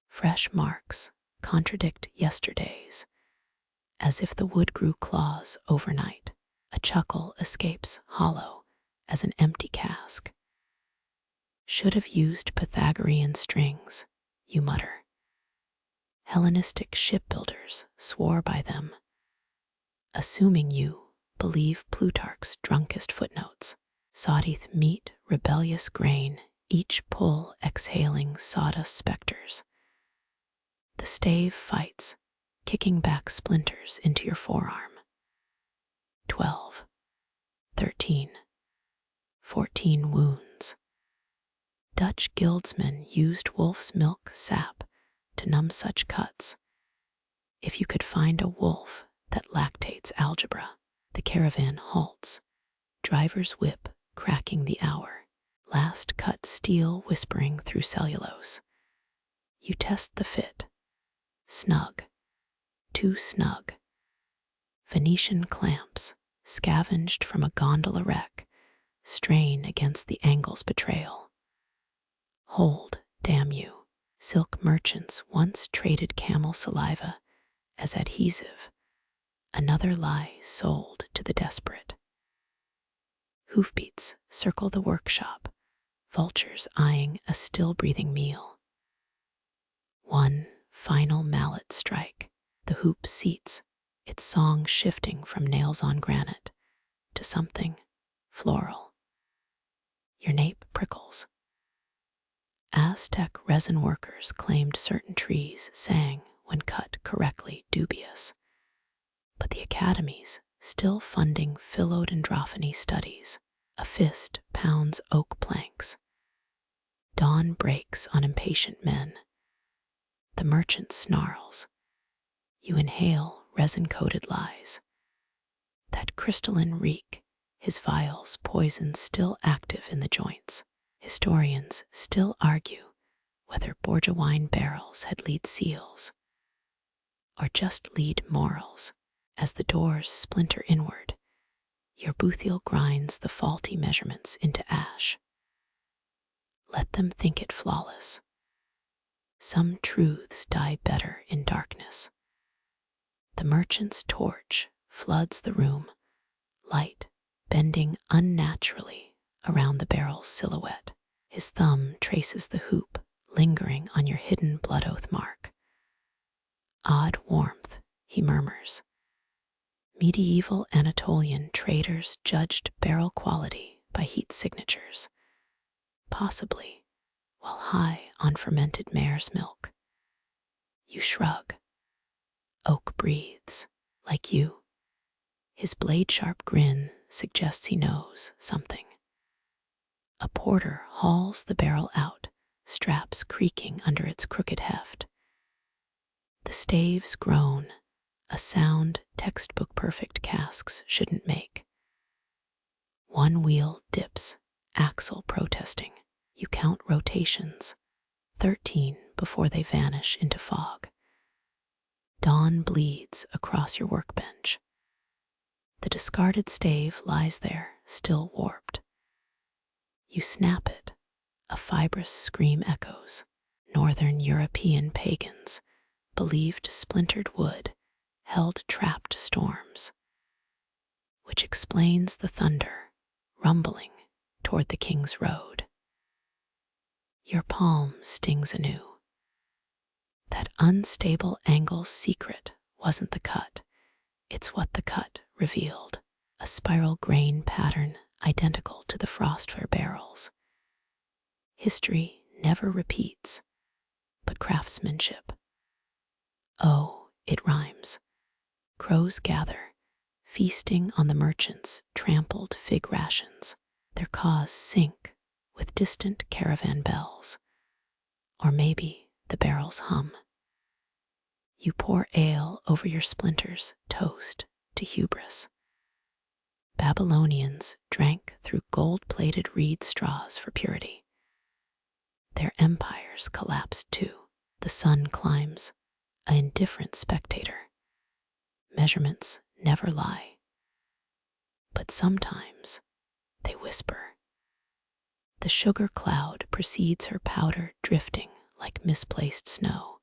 Fresh marks contradict yesterday's, as if the wood grew claws overnight. A chuckle escapes hollow as an empty cask. Should have used Pythagorean strings, you mutter. Hellenistic shipbuilders swore by them, assuming you believe Plutarch's drunkest footnotes. Sawteeth meet rebellious grain, each pull exhaling sawdust specters. The stave fights, kicking back splinters into your forearm. 12, 13, 14 wounds. Dutch guildsmen used wolf's milk sap to numb such cuts. If you could find a wolf that lactates algebra, the caravan halts, driver's whip cracking the hour, last cut steel whispering through cellulose. You test the fit. Snug. Too snug. Venetian clamps, scavenged from a gondola wreck, strain against the angle's betrayal. Hold, damn you. Silk merchants once traded camel saliva as adhesive, another lie sold to the desperate. Hoofbeats circle the workshop, vultures eyeing a still-breathing meal. One final mallet strike, the hoop seats, its song shifting from nails on granite to something floral. Your nape prickles. Aztec resin workers claimed certain trees sang when cut correctly dubious, but the academies still funding philodendrophony studies. A fist pounds oak planks. Dawn breaks on impatient men. The merchant snarls. You inhale resin-coated lies. That crystalline reek, his vials poison still active in the joints. Historians still argue whether Borgia wine barrels had lead seals or just lead morals. As the doors splinter inward, your boothiel grinds the faulty measurements into ash. Let them think it flawless. Some truths die better in darkness. The merchant's torch floods the room, light bending unnaturally around the barrel's silhouette. His thumb traces the hoop, lingering on your hidden blood oath mark. Odd warmth, he murmurs. Medieval Anatolian traders judged barrel quality by heat signatures, possibly while high on fermented mare's milk. You shrug. Oak breathes, like you. His blade-sharp grin suggests he knows something. A porter hauls the barrel out, straps creaking under its crooked heft. The staves groan, a sound textbook-perfect casks shouldn't make. One wheel dips, axle protesting. You count rotations, 13 before they vanish into fog. Dawn bleeds across your workbench. The discarded stave lies there, still warped. You snap it. A fibrous scream echoes. Northern European pagans believed splintered wood held trapped storms, which explains the thunder, rumbling, toward the king's road. Your palm stings anew. That unstable angle's secret wasn't the cut, it's what the cut revealed. A spiral grain pattern identical to the Frostfire barrels. History never repeats, but craftsmanship. Oh, it rhymes. Crows gather, feasting on the merchants' trampled fig rations. Their caws sync with distant caravan bells. Or maybe the barrels hum. You pour ale over your splinters, toast to hubris. Babylonians drank through gold-plated reed straws for purity. Their empires collapsed too. The sun climbs, an indifferent spectator. Measurements never lie. But sometimes they whisper. The sugar cloud precedes her powder drifting like misplaced snow.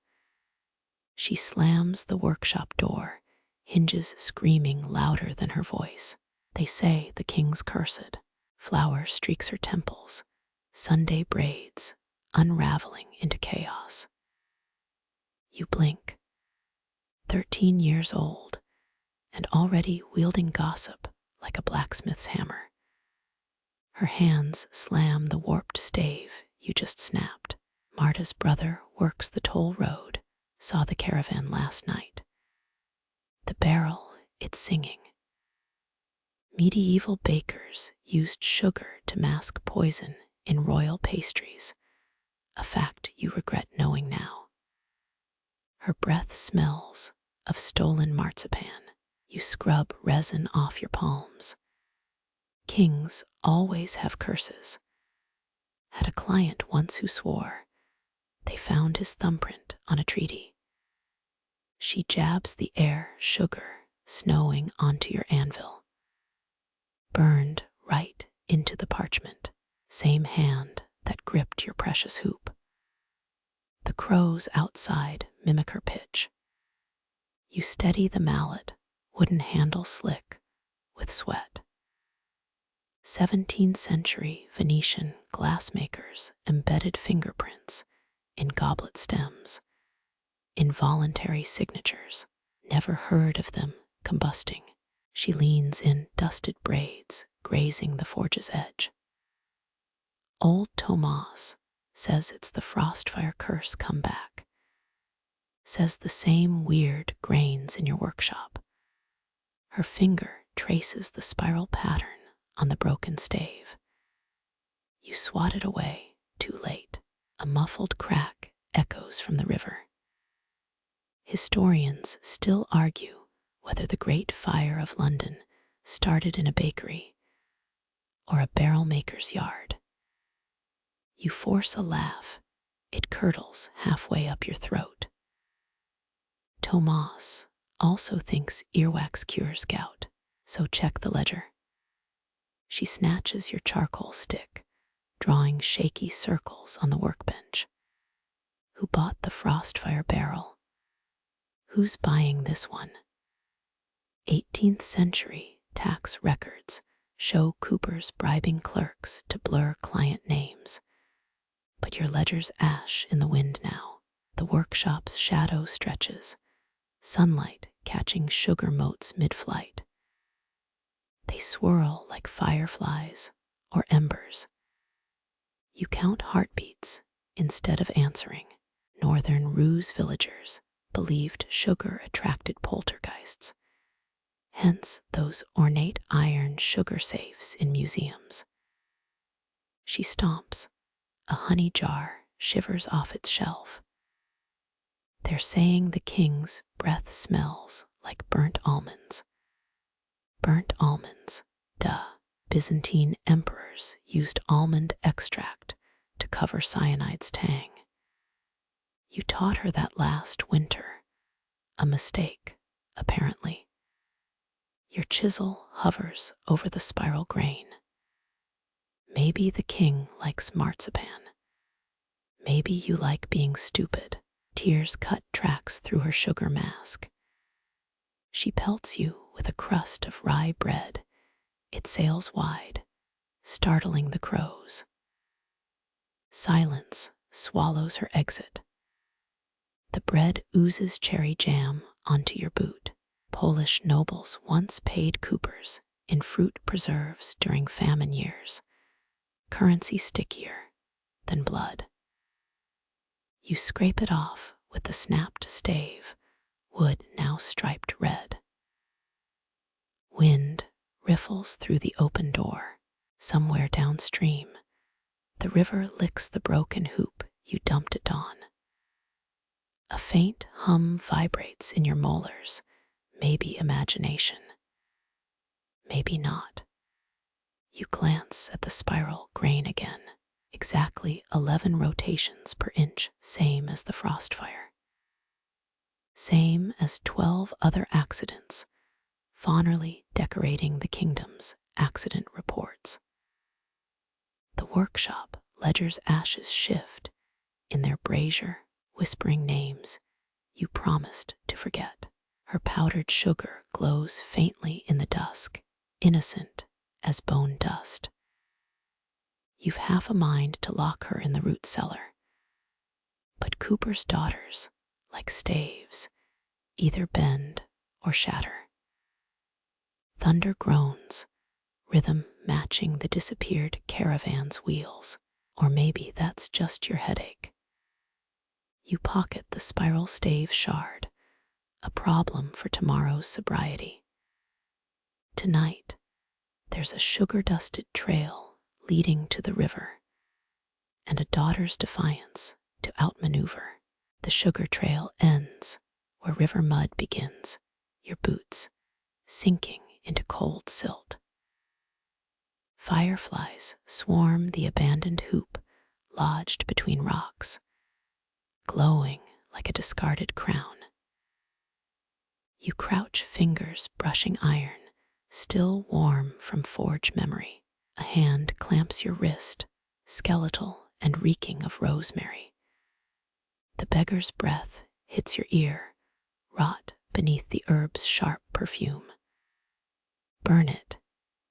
She slams the workshop door, hinges screaming louder than her voice. They say the king's cursed. Flour streaks her temples, Sunday braids unraveling into chaos. You blink, 13 years old, and already wielding gossip like a blacksmith's hammer. Her hands slam the warped stave you just snapped. Marta's brother works the toll road, saw the caravan last night. The barrel, it's singing. Medieval bakers used sugar to mask poison in royal pastries, a fact you regret knowing now. Her breath smells of stolen marzipan. You scrub resin off your palms. Kings always have curses. Had a client once who swore they found his thumbprint on a treaty. She jabs the air sugar snowing onto your anvil. Burned right into the parchment, same hand that gripped your precious hoop. The crows outside mimic her pitch. You steady the mallet, wooden handle slick with sweat. 17th century Venetian glassmakers embedded fingerprints in goblet stems, involuntary signatures. Never heard of them combusting. She leans in dusted braids, grazing the forge's edge. Old Tomas says it's the Frostfire curse come back. Says the same weird grains in your workshop. Her finger traces the spiral pattern on the broken stave. You swat it away, too late. A muffled crack echoes from the river. Historians still argue whether the Great Fire of London started in a bakery or a barrel maker's yard. You force a laugh, it curdles halfway up your throat. Tomas also thinks earwax cures gout, so check the ledger. She snatches your charcoal stick, drawing shaky circles on the workbench. Who bought the Frostfire barrel? Who's buying this one? 18th century tax records show coopers bribing clerks to blur client names. But your ledger's ash in the wind now. The workshop's shadow stretches, sunlight catching sugar motes mid-flight. They swirl like fireflies or embers. You count heartbeats instead of answering. Northern Ruse villagers believed sugar attracted poltergeists. Hence those ornate iron sugar safes in museums. She stomps. A honey jar shivers off its shelf. They're saying the king's breath smells like burnt almonds. Burnt almonds, duh. Byzantine emperors used almond extract to cover cyanide's tang. You taught her that last winter. A mistake, apparently. Your chisel hovers over the spiral grain. Maybe the king likes marzipan. Maybe you like being stupid. Tears cut tracks through her sugar mask. She pelts you with a crust of rye bread. It sails wide, startling the crows. Silence swallows her exit. The bread oozes cherry jam onto your boot. Polish nobles once paid coopers in fruit preserves during famine years, currency stickier than blood. You scrape it off with the snapped stave, wood now striped red. Wind riffles through the open door. Somewhere downstream, the river licks the broken hoop you dumped at dawn. A faint hum vibrates in your molars, maybe imagination, maybe not. You glance at the spiral grain again, exactly 11 rotations per inch, same as the frost fire. Same as 12 other accidents, faunally decorating the kingdom's accident reports. The workshop ledger's ashes shift in their brazier, whispering names you promised to forget. Her powdered sugar glows faintly in the dusk, innocent as bone dust. You've half a mind to lock her in the root cellar. But Cooper's daughters, like staves, either bend or shatter. Thunder groans, rhythm matching the disappeared caravan's wheels, or maybe that's just your headache. You pocket the spiral stave shard, a problem for tomorrow's sobriety. Tonight, there's a sugar-dusted trail leading to the river, and a daughter's defiance to outmaneuver. The sugar trail ends where river mud begins, your boots sinking into cold silt. Fireflies swarm the abandoned hoop lodged between rocks, glowing like a discarded crown. You crouch, fingers brushing iron, still warm from forge memory. A hand clamps your wrist, skeletal and reeking of rosemary. The beggar's breath hits your ear, rot beneath the herb's sharp perfume. Burn it,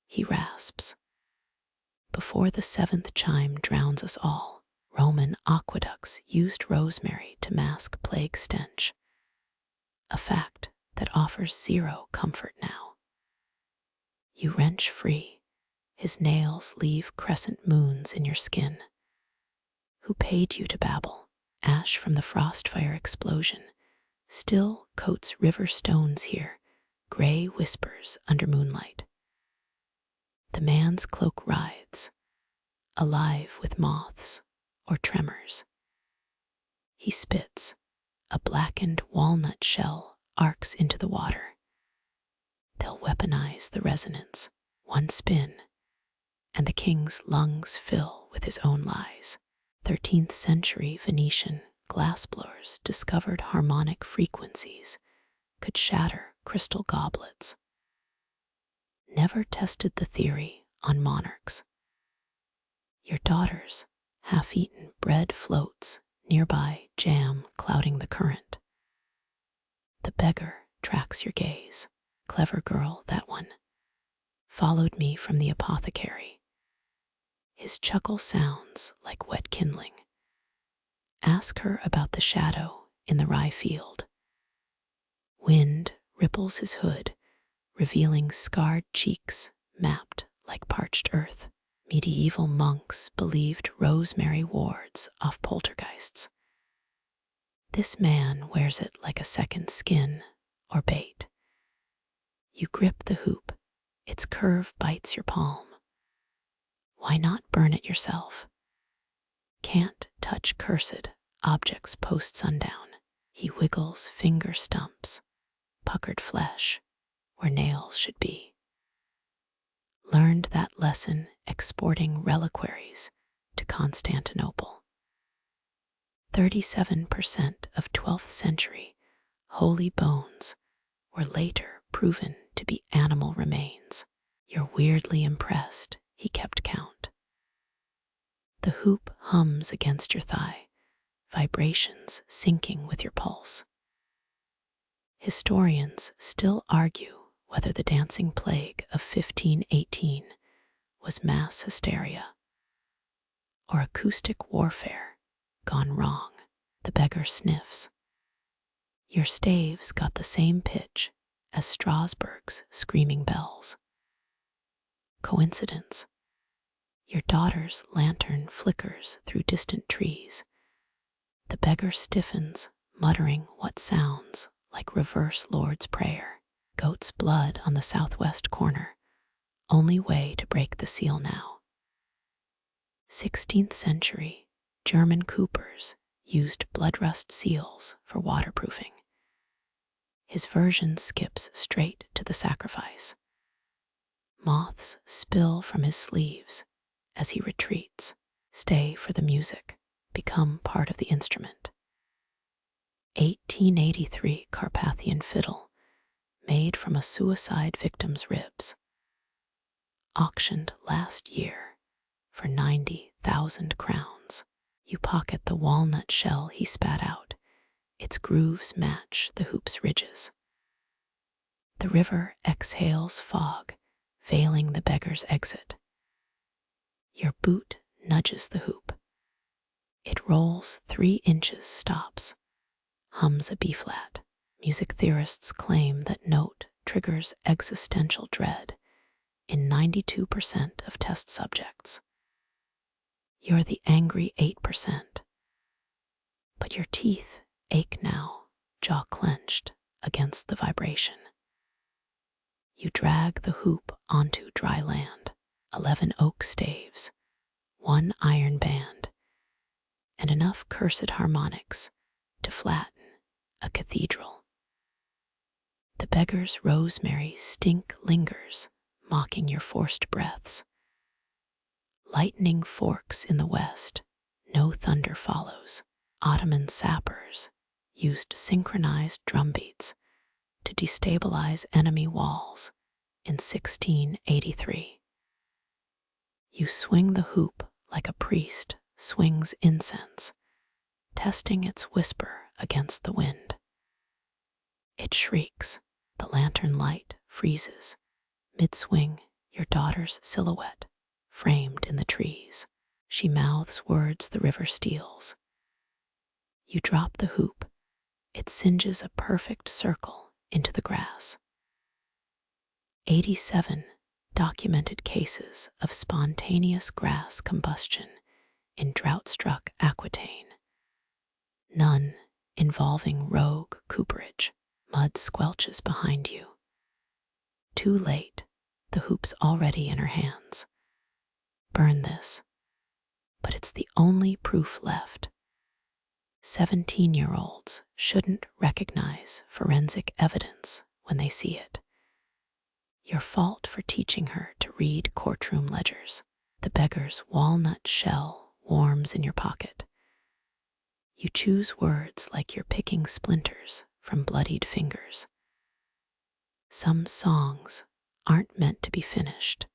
he rasps. Before the 7th chime drowns us all, Roman aqueducts used rosemary to mask plague stench, a fact that offers zero comfort now. You wrench free, his nails leave crescent moons in your skin. Who paid you to babble? Ash from the frost fire explosion still coats river stones here, gray whispers under moonlight. The man's cloak writhes, alive with moths or tremors. He spits, a blackened walnut shell arcs into the water. They'll weaponize the resonance, one spin, and the king's lungs fill with his own lies. 13th century Venetian glassblowers discovered harmonic frequencies could shatter crystal goblets. Never tested the theory on monarchs. Your daughter's half-eaten bread floats nearby, jam clouding the current. The beggar tracks your gaze. Clever girl, that one. Followed me from the apothecary. His chuckle sounds like wet kindling. Ask her about the shadow in the rye field. Wind ripples his hood, revealing scarred cheeks mapped like parched earth. Medieval monks believed rosemary wards off poltergeists. This man wears it like a second skin or bait. You grip the hoop, its curve bites your palm. Why not burn it yourself? Can't touch cursed objects post-sundown. He wiggles finger stumps, puckered flesh where nails should be. Learned that lesson exporting reliquaries to Constantinople. 37% of 12th century holy bones were later proven to be animal remains. You're weirdly impressed, he kept count. The hoop hums against your thigh, vibrations syncing with your pulse. Historians still argue whether the dancing plague of 1518 was mass hysteria, or acoustic warfare gone wrong. The beggar sniffs. Your staves got the same pitch as Strasbourg's screaming bells. Coincidence? Your daughter's lantern flickers through distant trees. The beggar stiffens, muttering what sounds like reverse Lord's Prayer. Goat's blood on the southwest corner. Only way to break the seal now. 16th century, German coopers used blood-rust seals for waterproofing. His version skips straight to the sacrifice. Moths spill from his sleeves as he retreats. Stay for the music. Become part of the instrument. 1883 Carpathian fiddle, made from a suicide victim's ribs. Auctioned last year for 90,000 crowns. You pocket the walnut shell he spat out. Its grooves match the hoop's ridges. The river exhales fog, veiling the beggar's exit. Your boot nudges the hoop. It rolls 3 inches, stops, hums a B-flat. Music theorists claim that note triggers existential dread in 92% of test subjects. You're the angry 8%. But your teeth ache now, jaw clenched against the vibration. You drag the hoop onto dry land. 11 oak staves, 1 iron band, and enough cursed harmonics to flatten a cathedral. The beggar's rosemary stink lingers, mocking your forced breaths. Lightning forks in the west, no thunder follows. Ottoman sappers used synchronized drumbeats to destabilize enemy walls in 1683. You swing the hoop like a priest swings incense, testing its whisper against the wind. It shrieks, the lantern light freezes. Mid-swing, your daughter's silhouette framed in the trees. She mouths words the river steals. You drop the hoop. It singes a perfect circle into the grass. 87 documented cases of spontaneous grass combustion in drought-struck Aquitaine. None involving rogue cooperage. Mud squelches behind you. Too late, the hoop's already in her hands. Burn this, but it's the only proof left. 17-year-olds shouldn't recognize forensic evidence when they see it. Your fault for teaching her to read courtroom ledgers. The beggar's walnut shell warms in your pocket. You choose words like you're picking splinters from bloodied fingers. Some songs aren't meant to be finished.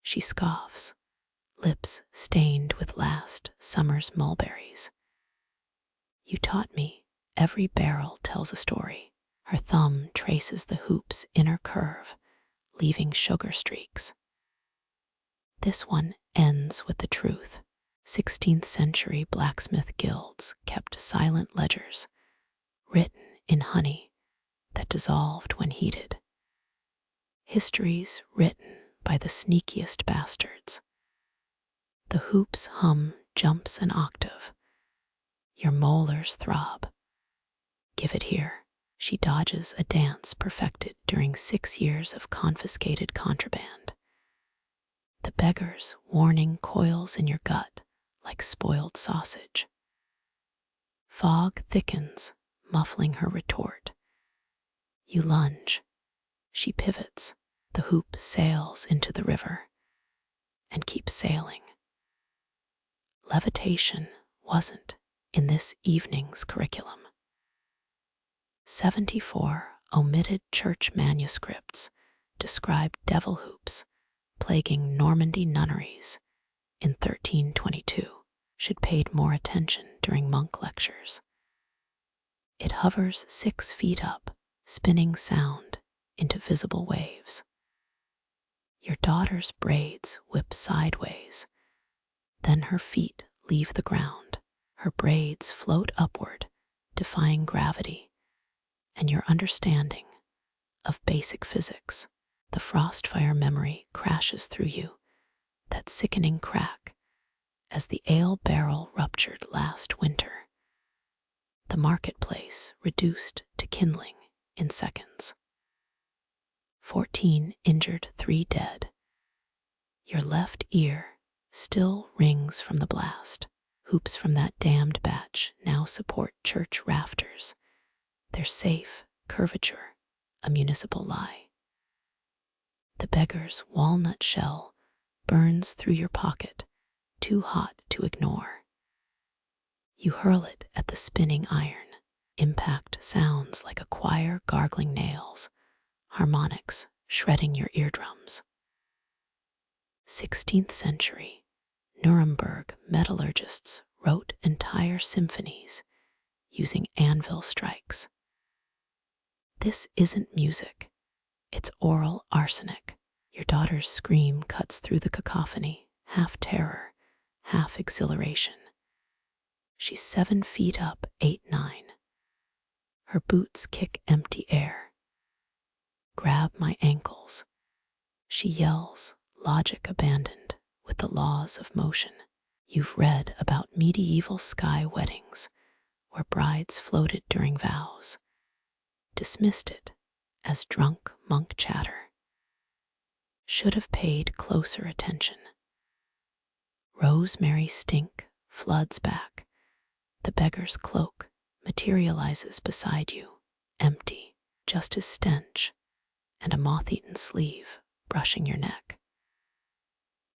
She scoffs, lips stained with last summer's mulberries. You taught me every barrel tells a story. Her thumb traces the hoop's inner curve, leaving sugar streaks. This one ends with the truth. 16th century blacksmith guilds kept silent ledgers, written in honey that dissolved when heated. Histories written by the sneakiest bastards. The hoop's hum jumps an octave. Your molars throb. Give it here. She dodges a dance perfected during 6 years of confiscated contraband. The beggar's warning coils in your gut like spoiled sausage. Fog thickens, muffling her retort. You lunge. She pivots. The hoop sails into the river and keeps sailing. Levitation wasn't in this evening's curriculum. 74 omitted church manuscripts describe devil hoops plaguing Normandy nunneries in 1322 should paid more attention during monk lectures. It hovers 6 feet up, spinning sound into visible waves. Your daughter's braids whip sideways, then her feet leave the ground. Her braids float upward, defying gravity, and your understanding of basic physics. The frostfire memory crashes through you, that sickening crack as the ale barrel ruptured last winter. The marketplace reduced to kindling in seconds. 14 injured, 3 dead. Your left ear still rings from the blast. Hoops from that damned batch now support church rafters, their safe curvature a municipal lie. The beggar's walnut shell burns through your pocket, too hot to ignore. You hurl it at the spinning iron. Impact sounds like a choir gargling nails, harmonics shredding your eardrums. 16th century, Nuremberg metallurgists wrote entire symphonies using anvil strikes. This isn't music, it's oral arsenic. Your daughter's scream cuts through the cacophony, half terror, half exhilaration. She's 7 feet up, 8, 9. Her boots kick empty air. Grab my ankles, she yells, logic abandoned with the laws of motion. You've read about medieval sky weddings where brides floated during vows, dismissed it as drunk monk chatter. Should have paid closer attention. Rosemary stink floods back. The beggar's cloak materializes beside you, empty, just his stench, and a moth-eaten sleeve brushing your neck.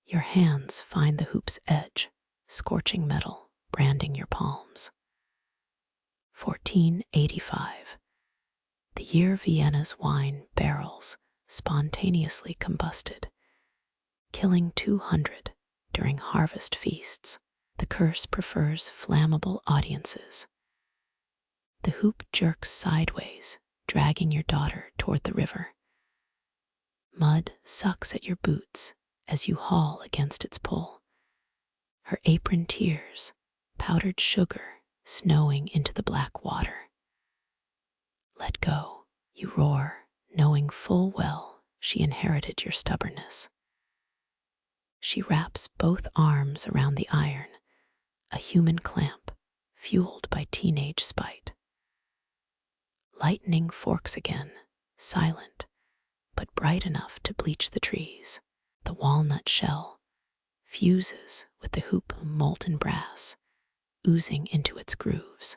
Your hands find the hoop's edge, scorching metal, branding your palms. 1485. The year Vienna's wine barrels spontaneously combusted, killing 200 during harvest feasts. The curse prefers flammable audiences. The hoop jerks sideways, dragging your daughter toward the river. Mud sucks at your boots as you haul against its pull. Her apron tears, powdered sugar snowing into the black water. Let go, you roar, knowing full well she inherited your stubbornness. She wraps both arms around the iron, a human clamp fueled by teenage spite. Lightning forks again, silent, but bright enough to bleach the trees. The walnut shell fuses with the hoop of molten brass, oozing into its grooves.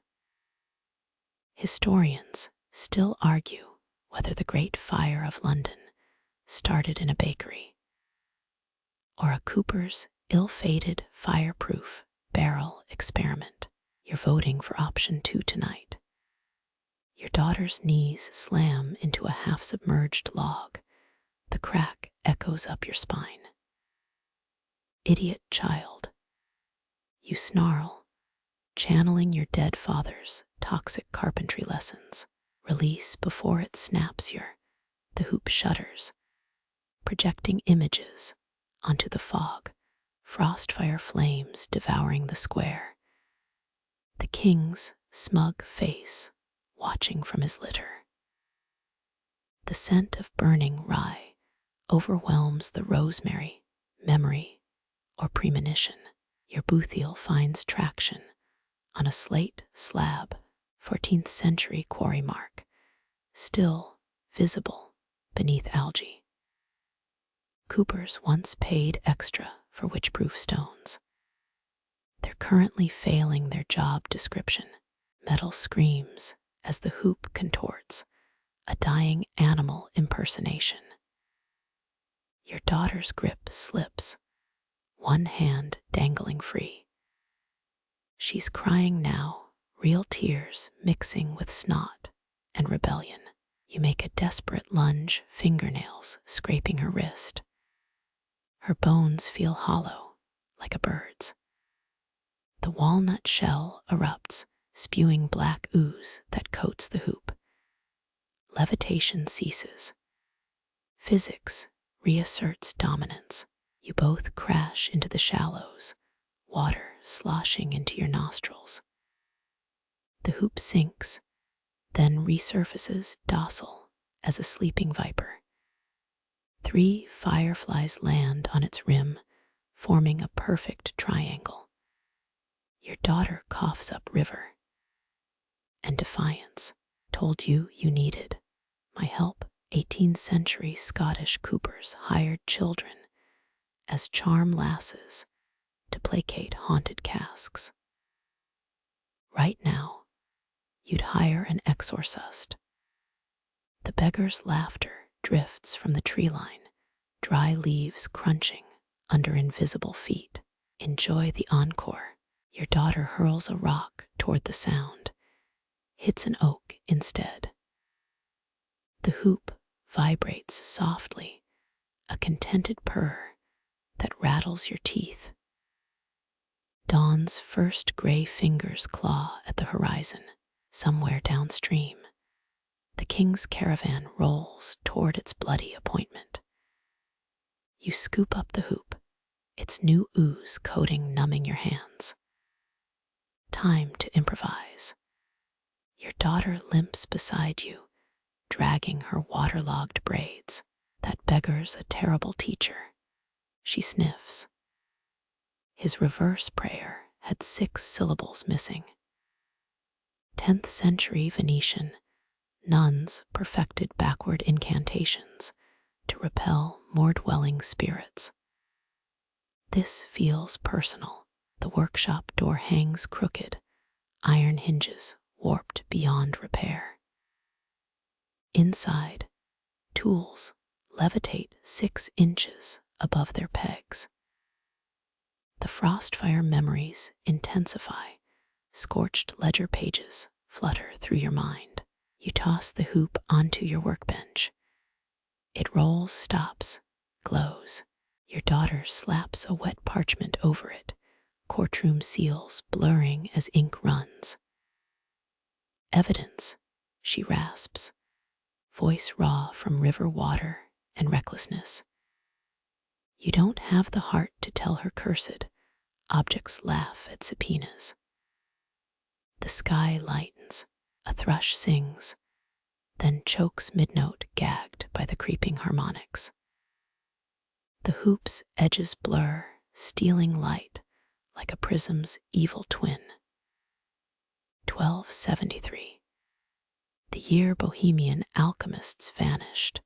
Historians still argue whether the Great Fire of London started in a bakery or a cooper's ill-fated fireproof barrel experiment. You're voting for option 2 tonight. Your daughter's knees slam into a half-submerged log. The crack echoes up your spine. Idiot child. You snarl, channeling your dead father's toxic carpentry lessons. Release before it snaps the hoop shudders, projecting images onto the fog, frostfire flames devouring the square. The king's smug face watching from his litter. The scent of burning rye overwhelms the rosemary, memory, or premonition. Your boothiel finds traction on a slate slab, 14th century quarry mark, still visible beneath algae. Coopers once paid extra for witch-proof stones. They're currently failing their job description. Metal screams as the hoop contorts, a dying animal impersonation. Your daughter's grip slips, one hand dangling free. She's crying now, real tears mixing with snot and rebellion. You make a desperate lunge, fingernails scraping her wrist. Her bones feel hollow, like a bird's. The walnut shell erupts, spewing black ooze that coats the hoop. Levitation ceases. Physics reasserts dominance. You both crash into the shallows, water sloshing into your nostrils. The hoop sinks, then resurfaces docile as a sleeping viper. 3 fireflies land on its rim, forming a perfect triangle. Your daughter coughs up river, and defiance told you needed my help. 18th century Scottish coopers hired children as charm lasses to placate haunted casks. Right now, you'd hire an exorcist. The beggar's laughter drifts from the tree line, dry leaves crunching under invisible feet. Enjoy the encore. Your daughter hurls a rock toward the sound, hits an oak instead. The hoop vibrates softly, a contented purr that rattles your teeth. Dawn's first gray fingers claw at the horizon. Somewhere downstream, the king's caravan rolls toward its bloody appointment. You scoop up the hoop, its new ooze coating numbing your hands. Time to improvise. Your daughter limps beside you, dragging her waterlogged braids. That beggar's a terrible teacher, she sniffs. His reverse prayer had 6 syllables missing. 10th century Venetian nuns perfected backward incantations to repel more dwelling spirits. This feels personal. The workshop door hangs crooked, iron hinges warped beyond repair. Inside, tools levitate 6 inches above their pegs. The frostfire memories intensify. Scorched ledger pages flutter through your mind. You toss the hoop onto your workbench. It rolls, stops, glows. Your daughter slaps a wet parchment over it, courtroom seals blurring as ink runs. Evidence, she rasps, voice raw from river water and recklessness. You don't have the heart to tell her cursed. Objects laugh at subpoenas. The sky lightens, a thrush sings, then chokes mid-note gagged by the creeping harmonics. The hoop's edges blur, stealing light like a prism's evil twin. 1273. The year Bohemian alchemists vanished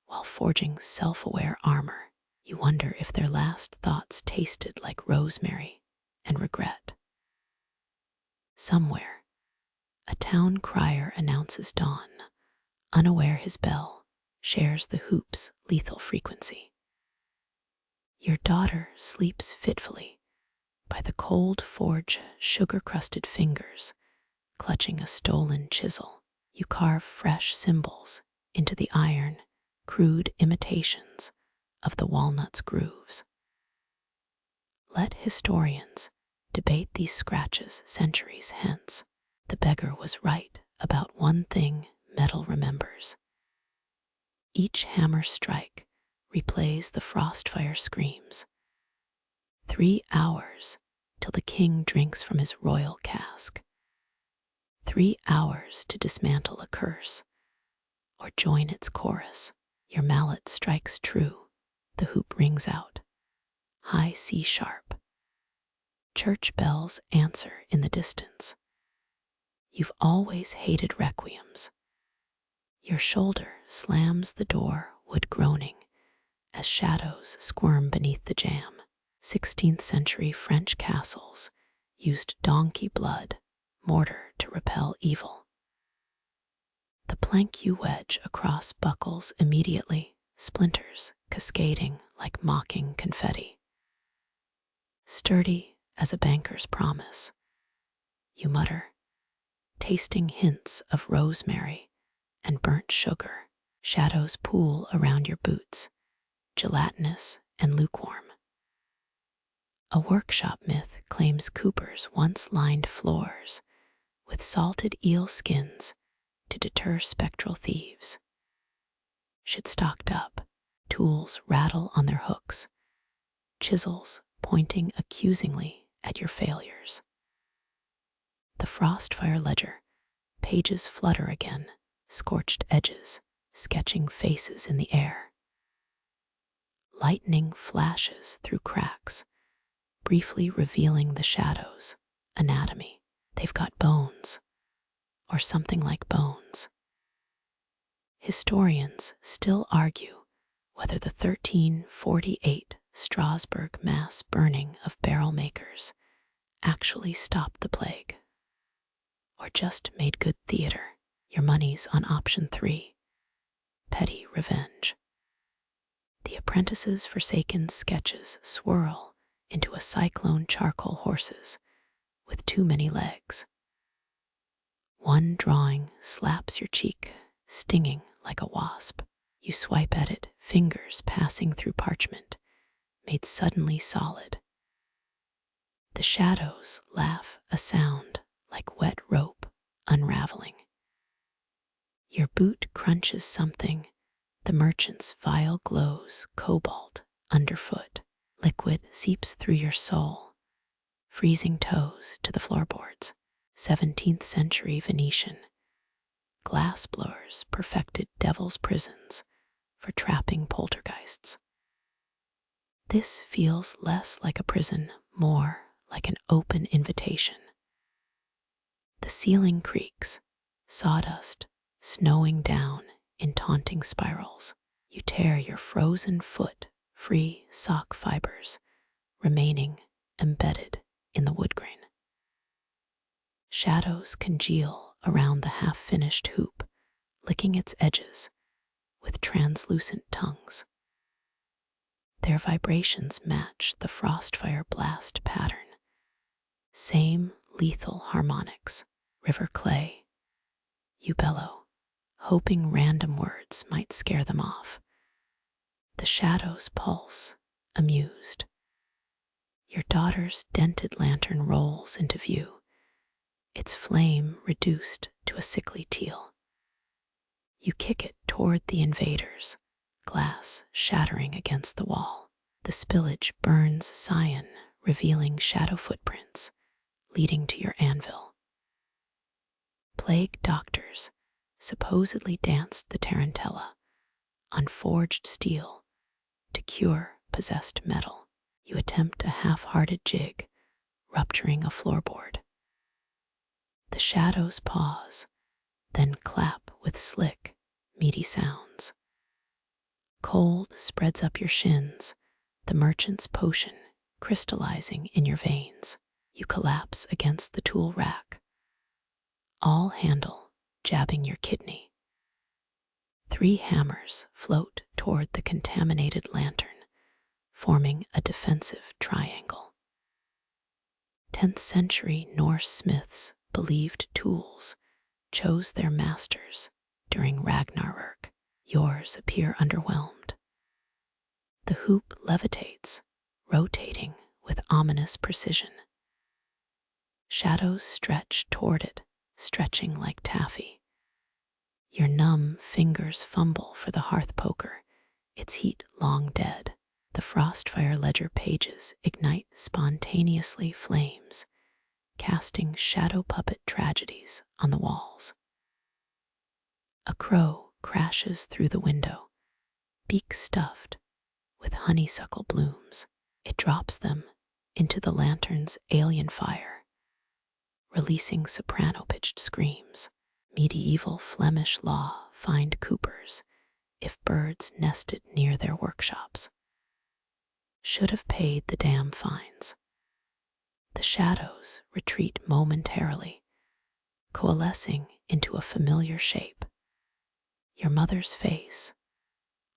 while forging self-aware armor. You wonder if their last thoughts tasted like rosemary and regret. Somewhere, a town crier announces dawn. Unaware his bell shares the hoop's lethal frequency. Your daughter sleeps fitfully by the cold forge, sugar-crusted fingers clutching a stolen chisel. You carve fresh symbols into the iron, crude imitations of the walnut's grooves. Let historians debate these scratches centuries hence. The beggar was right about one thing metal remembers. Each hammer strike replays the frostfire screams. 3 hours till the king drinks from his royal cask. 3 hours to dismantle a curse or join its chorus. Your mallet strikes true, the hoop rings out, high C sharp. Church bells answer in the distance. You've always hated requiems. Your shoulder slams the door, wood groaning, as shadows squirm beneath the jamb. 16th century French castles used donkey blood, mortar to repel evil. The plank you wedge across buckles immediately, splinters cascading like mocking confetti. Sturdy as a banker's promise, you mutter, tasting hints of rosemary and burnt sugar. Shadows pool around your boots, gelatinous and lukewarm. A workshop myth claims coopers once lined floors with salted eel skins to deter spectral thieves. She'd stocked up Tools rattle on their hooks, chisels pointing accusingly at your failures. The Frostfire ledger, pages flutter again, scorched edges, sketching faces in the air. Lightning flashes through cracks, briefly revealing the shadows' anatomy. They've got bones, or something like bones. Historians still argue whether the 1348 Strasbourg mass burning of barrel makers actually stopped the plague, or just made good theater. Your money's on option 3, petty revenge. The apprentice's forsaken sketches swirl into a cyclone charcoal horses with too many legs. One drawing slaps your cheek, stinging like a wasp. You swipe at it, fingers passing through parchment, made suddenly solid. The shadows laugh a sound like wet rope unraveling. Your boot crunches something. The merchant's vial glows cobalt underfoot. Liquid seeps through your soul, freezing toes to the floorboards. 17th century Venetian. Glass blowers perfected devil's prisons for trapping poltergeists. This feels less like a prison, more like an open invitation. The ceiling creaks, sawdust snowing down in taunting spirals. You tear your frozen foot free, sock fibers remaining embedded in the wood grain. Shadows congeal around the half-finished hoop, licking its edges with translucent tongues. Their vibrations match the Frostfire blast pattern. Same lethal harmonics. River clay. You bellow, hoping random words might scare them off. The shadows pulse, amused. Your daughter's dented lantern rolls into view, its flame reduced to a sickly teal. You kick it toward the invaders, glass shattering against the wall. The spillage burns cyan, revealing shadow footprints leading to your anvil. Plague doctors supposedly danced the tarantella on forged steel to cure possessed metal. You attempt a half-hearted jig, rupturing a floorboard. The shadows pause, then clap with slick, meaty sounds. Cold spreads up your shins, the merchant's potion crystallizing in your veins. You collapse against the tool rack, all handle jabbing your kidney. 3 hammers float toward the contaminated lantern, forming a defensive triangle. 10th century Norse smiths believed tools chose their masters during Ragnarök. Yours appear underwhelmed. The hoop levitates, rotating with ominous precision. Shadows stretch toward it, stretching like taffy. Your numb fingers fumble for the hearth poker, its heat long dead. The Frostfire ledger pages ignite spontaneously flames, casting shadow puppet tragedies on the walls. A crow crashes through the window, beak stuffed with honeysuckle blooms. It drops them into the lantern's alien fire, releasing soprano-pitched screams. Medieval Flemish law fined coopers if birds nested near their workshops. Should have paid the damn fines. The shadows retreat momentarily, coalescing into a familiar shape. Your mother's face,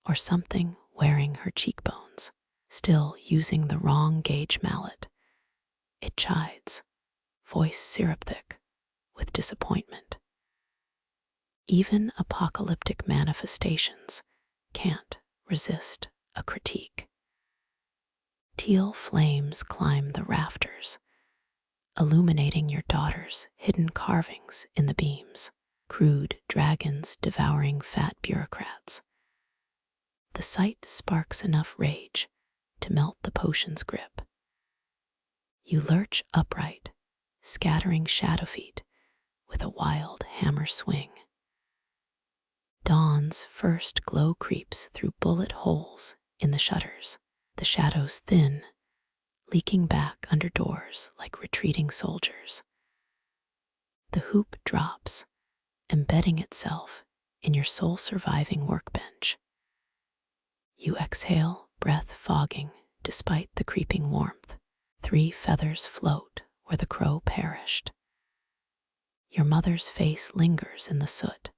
or something wearing her cheekbones, still using the wrong gauge mallet. It chides, voice syrup thick with disappointment. Even apocalyptic manifestations can't resist a critique. Teal flames climb the rafters, illuminating your daughter's hidden carvings in the beams. Crude dragons devouring fat bureaucrats. The sight sparks enough rage to melt the potion's grip. You lurch upright, scattering shadow feet with a wild hammer swing. Dawn's first glow creeps through bullet holes in the shutters, the shadows thin, leaking back under doors like retreating soldiers. The hoop drops, embedding itself in your sole surviving workbench. You exhale, breath fogging despite the creeping warmth. 3 feathers float where the crow perished. Your mother's face lingers in the soot,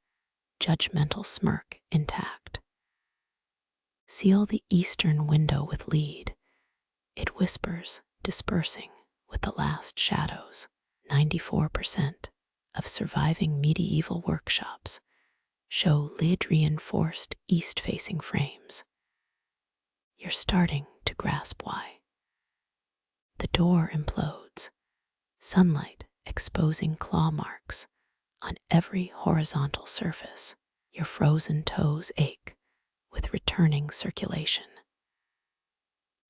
judgmental smirk intact. Seal the eastern window with lead. It whispers, dispersing with the last shadows. 94% of surviving medieval workshops show lid-reinforced east-facing frames. You're starting to grasp why. The door implodes, sunlight exposing claw marks on every horizontal surface. Your frozen toes ache with returning circulation.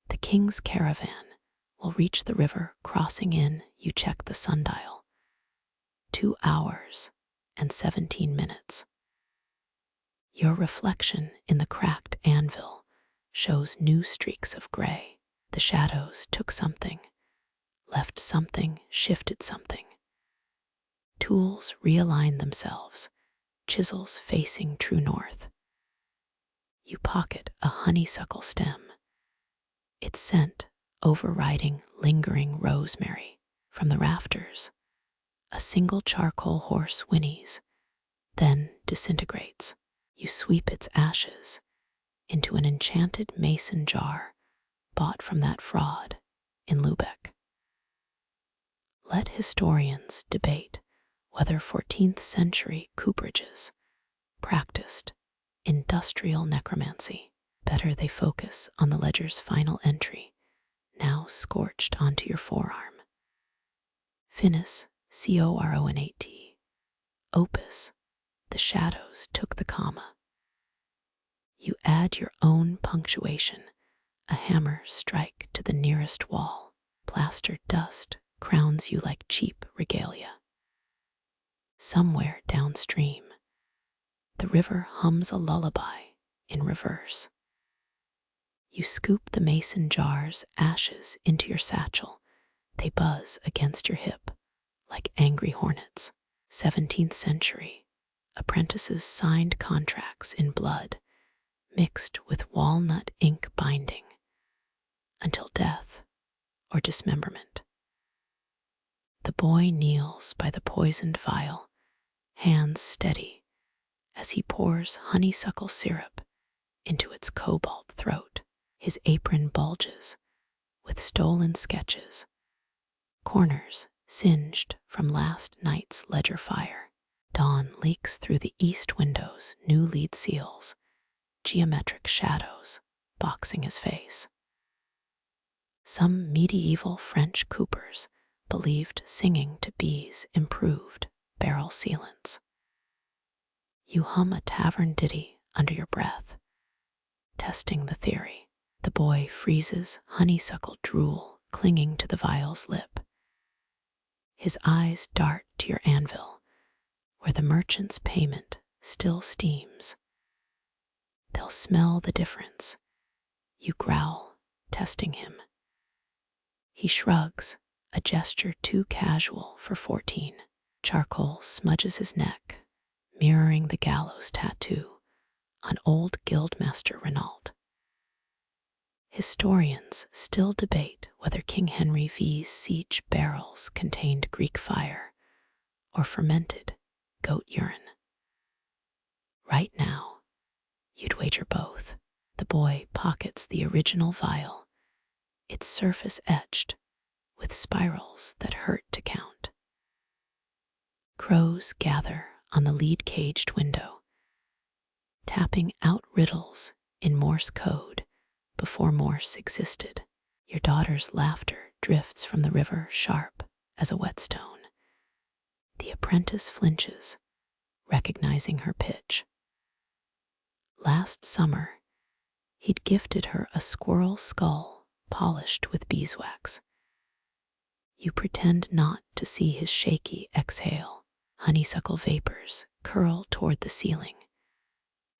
The king's caravan will reach the river. Crossing in, you check the sundial. 2 hours and 17 minutes. Your reflection in the cracked anvil shows new streaks of gray. The shadows took something, left something, shifted something. Tools realign themselves, chisels facing true north. You pocket a honeysuckle stem, its scent overriding lingering rosemary. From the rafters, a single charcoal horse whinnies, then disintegrates. You sweep its ashes into an enchanted mason jar bought from that fraud in Lubeck. Let historians debate whether 14th century cooperages practiced industrial necromancy. Better they focus on the ledger's final entry, now scorched onto your forearm. Finis, C-O-R-O-N-A-T. Opus, the shadows took the comma. You add your own punctuation, a hammer strike to the nearest wall. Plaster dust crowns you like cheap regalia. Somewhere downstream, the river hums a lullaby in reverse. You scoop the mason jar's ashes into your satchel. They buzz against your hip like angry hornets. 17th century, apprentices signed contracts in blood, mixed with walnut ink binding, until death or dismemberment. The boy kneels by the poisoned vial, hands steady as he pours honeysuckle syrup into its cobalt throat. His apron bulges with stolen sketches, corners singed from last night's ledger fire. Dawn leaks through the east windows, new lead seals, geometric shadows boxing his face. Some medieval French coopers believed singing to bees improved barrel sealants. You hum a tavern ditty under your breath, testing the theory. The boy freezes honeysuckle drool clinging to the vial's lip. His eyes dart to your anvil, where the merchant's payment still steams. They'll smell the difference. You growl, testing him. He shrugs, a gesture too casual for 14. Charcoal smudges his neck, mirroring the gallows tattoo on old Guildmaster Renault. Historians still debate whether King Henry V's siege barrels contained Greek fire or fermented goat urine. Right now, you'd wager both. The boy pockets the original vial, its surface etched with spirals that hurt to count. Crows gather on the lead-caged window, tapping out riddles in Morse code before Morse existed. Your daughter's laughter drifts from the river sharp as a whetstone. The apprentice flinches, recognizing her pitch. Last summer, He'd gifted her a squirrel skull polished with beeswax. You pretend not to see his shaky exhale. Honeysuckle vapors curl toward the ceiling,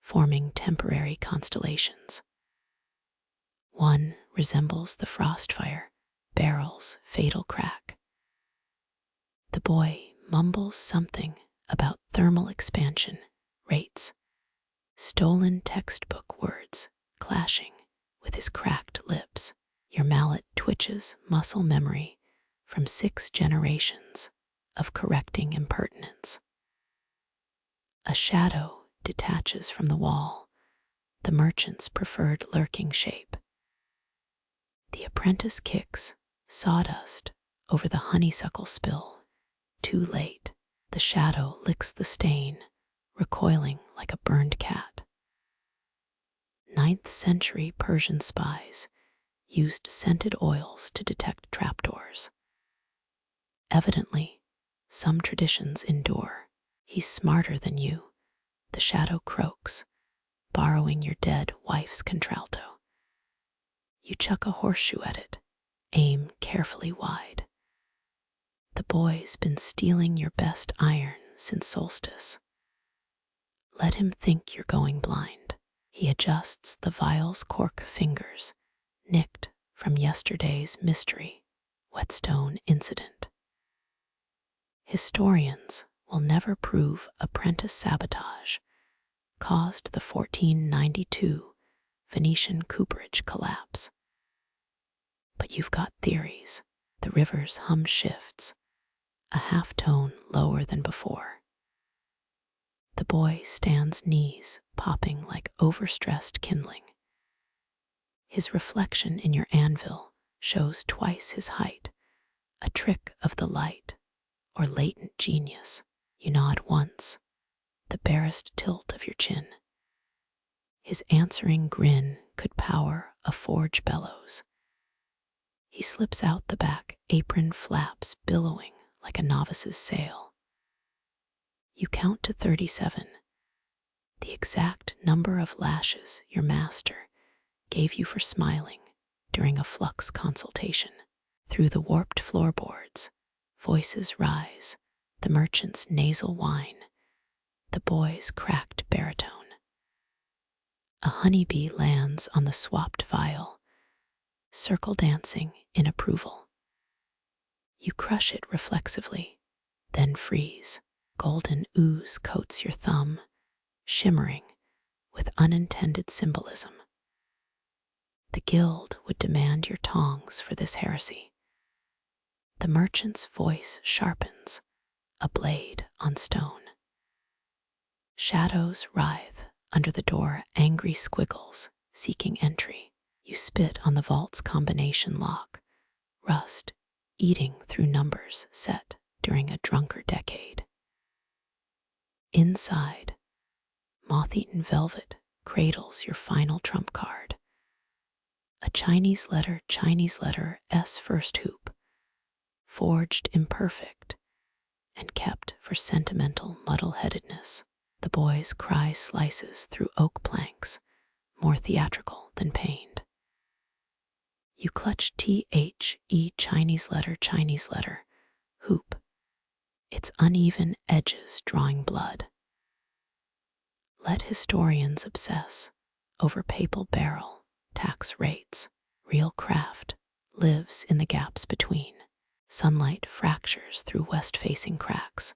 forming temporary constellations. One resembles the frostfire barrel's fatal crack. The boy mumbles something about thermal expansion, rates, stolen textbook words clashing with his cracked lips. Your mallet twitches muscle memory from 6 generations of correcting impertinence. A shadow detaches from the wall, the merchant's preferred lurking shape. The apprentice kicks sawdust over the honeysuckle spill. Too late, the shadow licks the stain, recoiling like a burned cat. 9th century Persian spies used scented oils to detect trapdoors. Evidently, some traditions endure. He's smarter than you, the shadow croaks, borrowing your dead wife's contralto. You chuck a horseshoe at it, aim carefully wide. The boy's been stealing your best iron since solstice. Let him think you're going blind. He adjusts the vial's cork fingers, nicked from yesterday's mystery whetstone incident. Historians will never prove apprentice sabotage caused the 1492 Venetian cooperage collapse. But you've got theories. The river's hum shifts, a half tone lower than before. The boy stands knees popping like overstressed kindling. His reflection in your anvil shows twice his height, a trick of the light or latent genius. You nod once, the barest tilt of your chin. His answering grin could power a forge bellows. He slips out the back apron flaps billowing like a novice's sail. You count to 37, the exact number of lashes your master gave you for smiling during a flux consultation. Through the warped floorboards, voices rise, the merchant's nasal whine, the boy's cracked baritone. A honeybee lands on the swapped vial, circle dancing in approval. You crush it reflexively, then freeze. Golden ooze coats your thumb, shimmering with unintended symbolism. The guild would demand your tongs for this heresy. The merchant's voice sharpens, a blade on stone. Shadows writhe under the door, angry squiggles seeking entry. You spit on the vault's combination lock, rust eating through numbers set during a drunker decade. Inside, moth-eaten velvet cradles your final trump card. A Chinese letter S first hoop, forged imperfect and kept for sentimental muddle-headedness. The boy's cry slices through oak planks, more theatrical than pained. You clutch THE Chinese letter, hoop, its uneven edges drawing blood. Let historians obsess over papal barrel tax rates. Real craft lives in the gaps between. Sunlight fractures through west-facing cracks,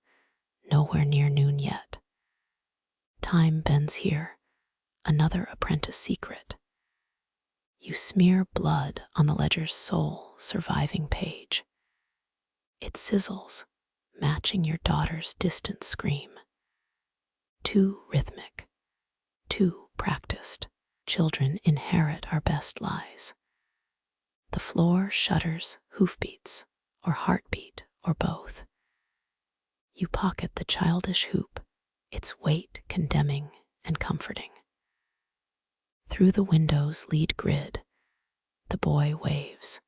nowhere near noon yet. Time bends here, another apprentice secret. You smear blood on the ledger's sole surviving page. It sizzles, matching your daughter's distant scream. Too rhythmic, too practiced. Children inherit our best lies. The floor shudders hoofbeats, or heartbeat, or both. You pocket the childish hoop, its weight condemning and comforting. Through the window's lead grid, the boy waves,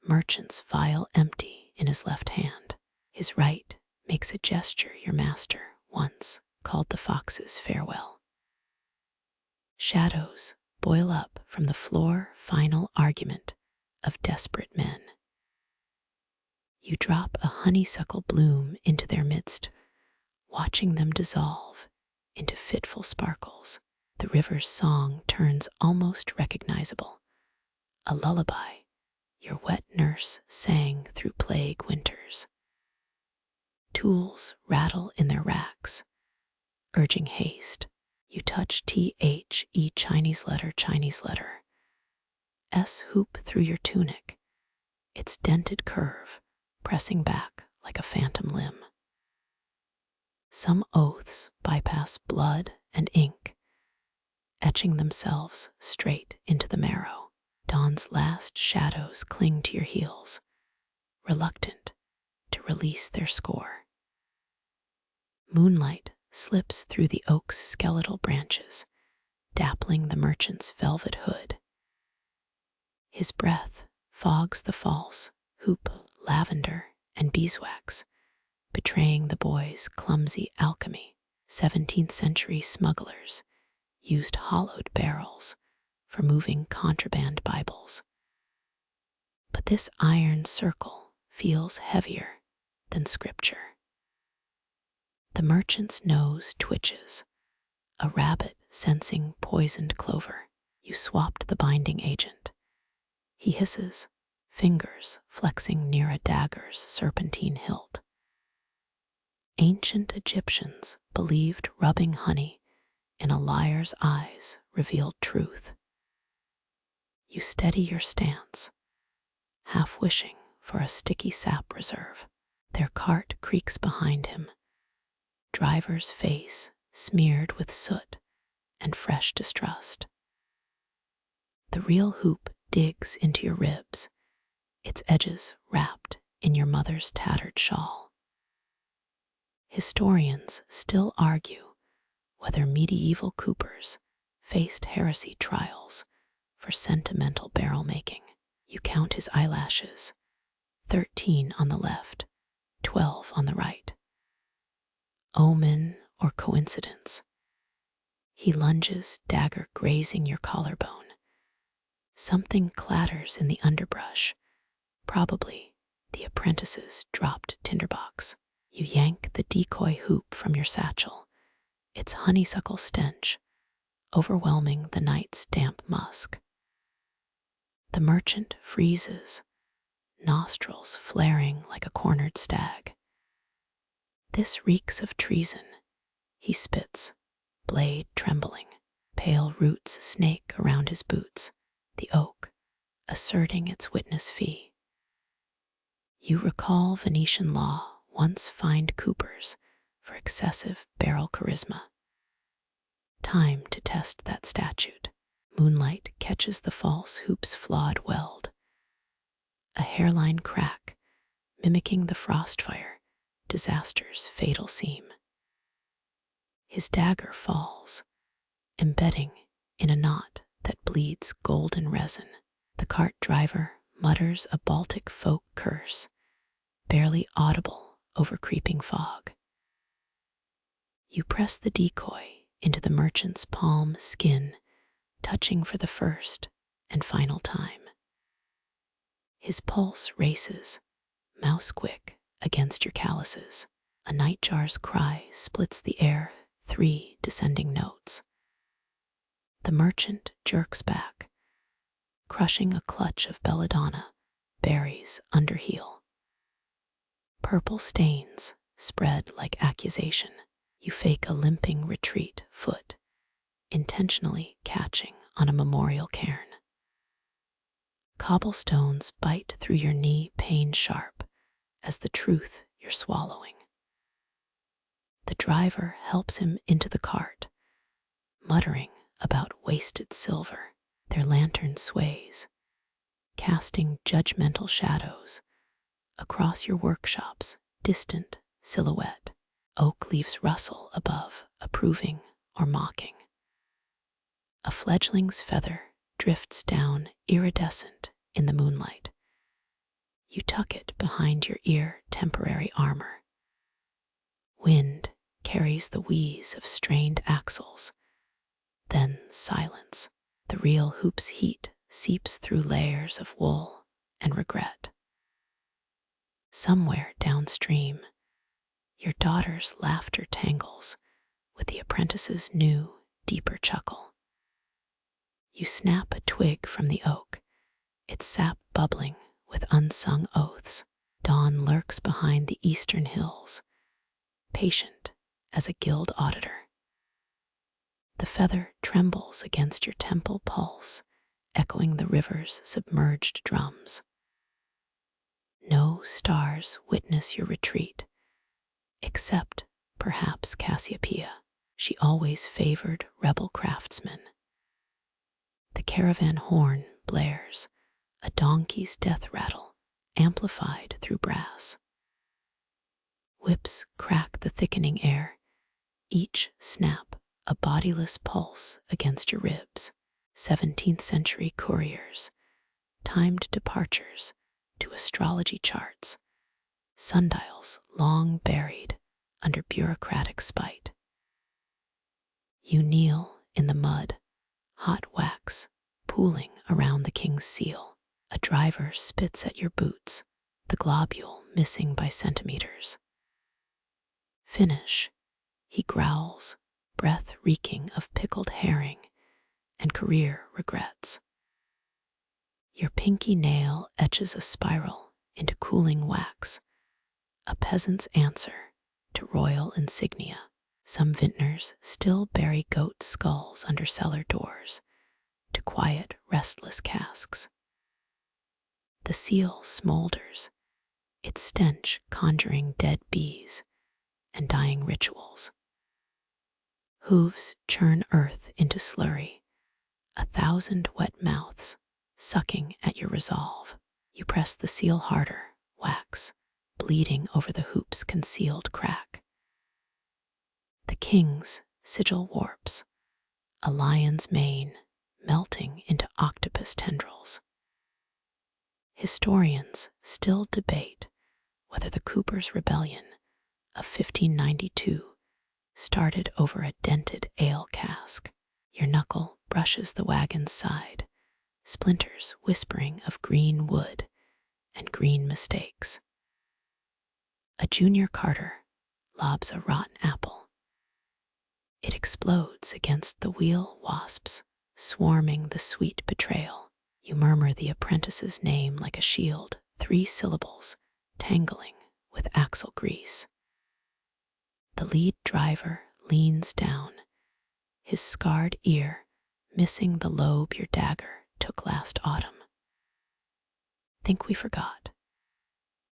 merchant's vial empty in his left hand. His right makes a gesture your master once called the fox's farewell. Shadows boil up from the floor final argument of desperate men. You drop a honeysuckle bloom into their midst, watching them dissolve into fitful sparkles. The river's song turns almost recognizable, a lullaby your wet nurse sang through plague winters. Tools rattle in their racks, urging haste. You touch THE Chinese letter, S hoop through your tunic, its dented curve pressing back like a phantom limb. Some oaths bypass blood and ink, etching themselves straight into the marrow. Dawn's last shadows cling to your heels, reluctant to release their score. Moonlight slips through the oak's skeletal branches, dappling the merchant's velvet hood. His breath fogs the false hoop, lavender, and beeswax, betraying the boy's clumsy alchemy. 17th century smugglers used hollowed barrels for moving contraband Bibles. But this iron circle feels heavier than scripture. The merchant's nose twitches, a rabbit sensing poisoned clover. You swapped the binding agent. He hisses, fingers flexing near a dagger's serpentine hilt. Ancient Egyptians believed rubbing honey in a liar's eyes revealed truth. You steady your stance, half wishing for a sticky sap reserve. Their cart creaks behind him, driver's face smeared with soot and fresh distrust. The real hoop digs into your ribs, its edges wrapped in your mother's tattered shawl. Historians still argue whether medieval coopers faced heresy trials for sentimental barrel making. You count his eyelashes, 13 on the left, 12 on the right. Omen or coincidence? He lunges, dagger grazing your collarbone. Something clatters in the underbrush, probably the apprentice's dropped tinderbox. You yank the decoy hoop from your satchel, its honeysuckle stench overwhelming the night's damp musk. The merchant freezes, nostrils flaring like a cornered stag. This reeks of treason, he spits, blade trembling. Pale roots snake around his boots, the oak asserting its witness fee. You recall Venetian law once fined coopers for excessive barrel charisma. Time to test that statute. Moonlight catches the false hoop's flawed weld. A hairline crack, mimicking the frostfire, disaster's fatal seam. His dagger falls, embedding in a knot that bleeds golden resin. The cart driver mutters a Baltic folk curse, barely audible over creeping fog. You press the decoy into the merchant's palm skin, touching for the first and final time. His pulse races, mouse quick against your calluses. A nightjar's cry splits the air, 3 descending notes. The merchant jerks back, crushing a clutch of belladonna, berries under heel. Purple stains spread like accusation. You fake a limping retreat foot, intentionally catching on a memorial cairn. Cobblestones bite through your knee, pain sharp as the truth you're swallowing. The driver helps him into the cart, muttering about wasted silver. Their lantern sways, casting judgmental shadows across your workshop's distant silhouette. Oak leaves rustle above, approving or mocking. A fledgling's feather drifts down iridescent in the moonlight. You tuck it behind your ear, temporary armor. Wind carries the wheeze of strained axles, then silence. The real hoop's heat seeps through layers of wool and regret. Somewhere downstream, your daughter's laughter tangles with the apprentice's new, deeper chuckle. You snap a twig from the oak, its sap bubbling with unsung oaths. Dawn lurks behind the eastern hills, patient as a guild auditor. The feather trembles against your temple pulse, echoing the river's submerged drums. No stars witness your retreat, except perhaps Cassiopeia. She always favored rebel craftsmen. The caravan horn blares, a donkey's death rattle amplified through brass. Whips crack the thickening air, each snap a bodiless pulse against your ribs. 17th century couriers, timed departures to astrology charts, sundials long buried under bureaucratic spite. You kneel in the mud, hot wax pooling around the king's seal. A driver spits at your boots, the globule missing by centimeters. Finish, he growls, breath reeking of pickled herring and career regrets. Your pinky nail etches a spiral into cooling wax, a peasant's answer to royal insignia. Some vintners still bury goat skulls under cellar doors to quiet restless casks. The seal smolders, its stench conjuring dead bees and dying rituals. Hooves churn earth into slurry, 1,000 wet mouths sucking at your resolve. You press the seal harder, wax bleeding over the hoop's concealed crack. The king's sigil warps, a lion's mane melting into octopus tendrils. Historians still debate whether the Cooper's Rebellion of 1592 started over a dented ale cask. Your knuckle brushes the wagon's side, splinters whispering of green wood and green mistakes. A junior carter lobs a rotten apple. It explodes against the wheel wasps, swarming the sweet betrayal. You murmur the apprentice's name like a shield, 3 syllables, tangling with axle grease. The lead driver leans down, his scarred ear missing the lobe your dagger took last autumn. Think we forgot.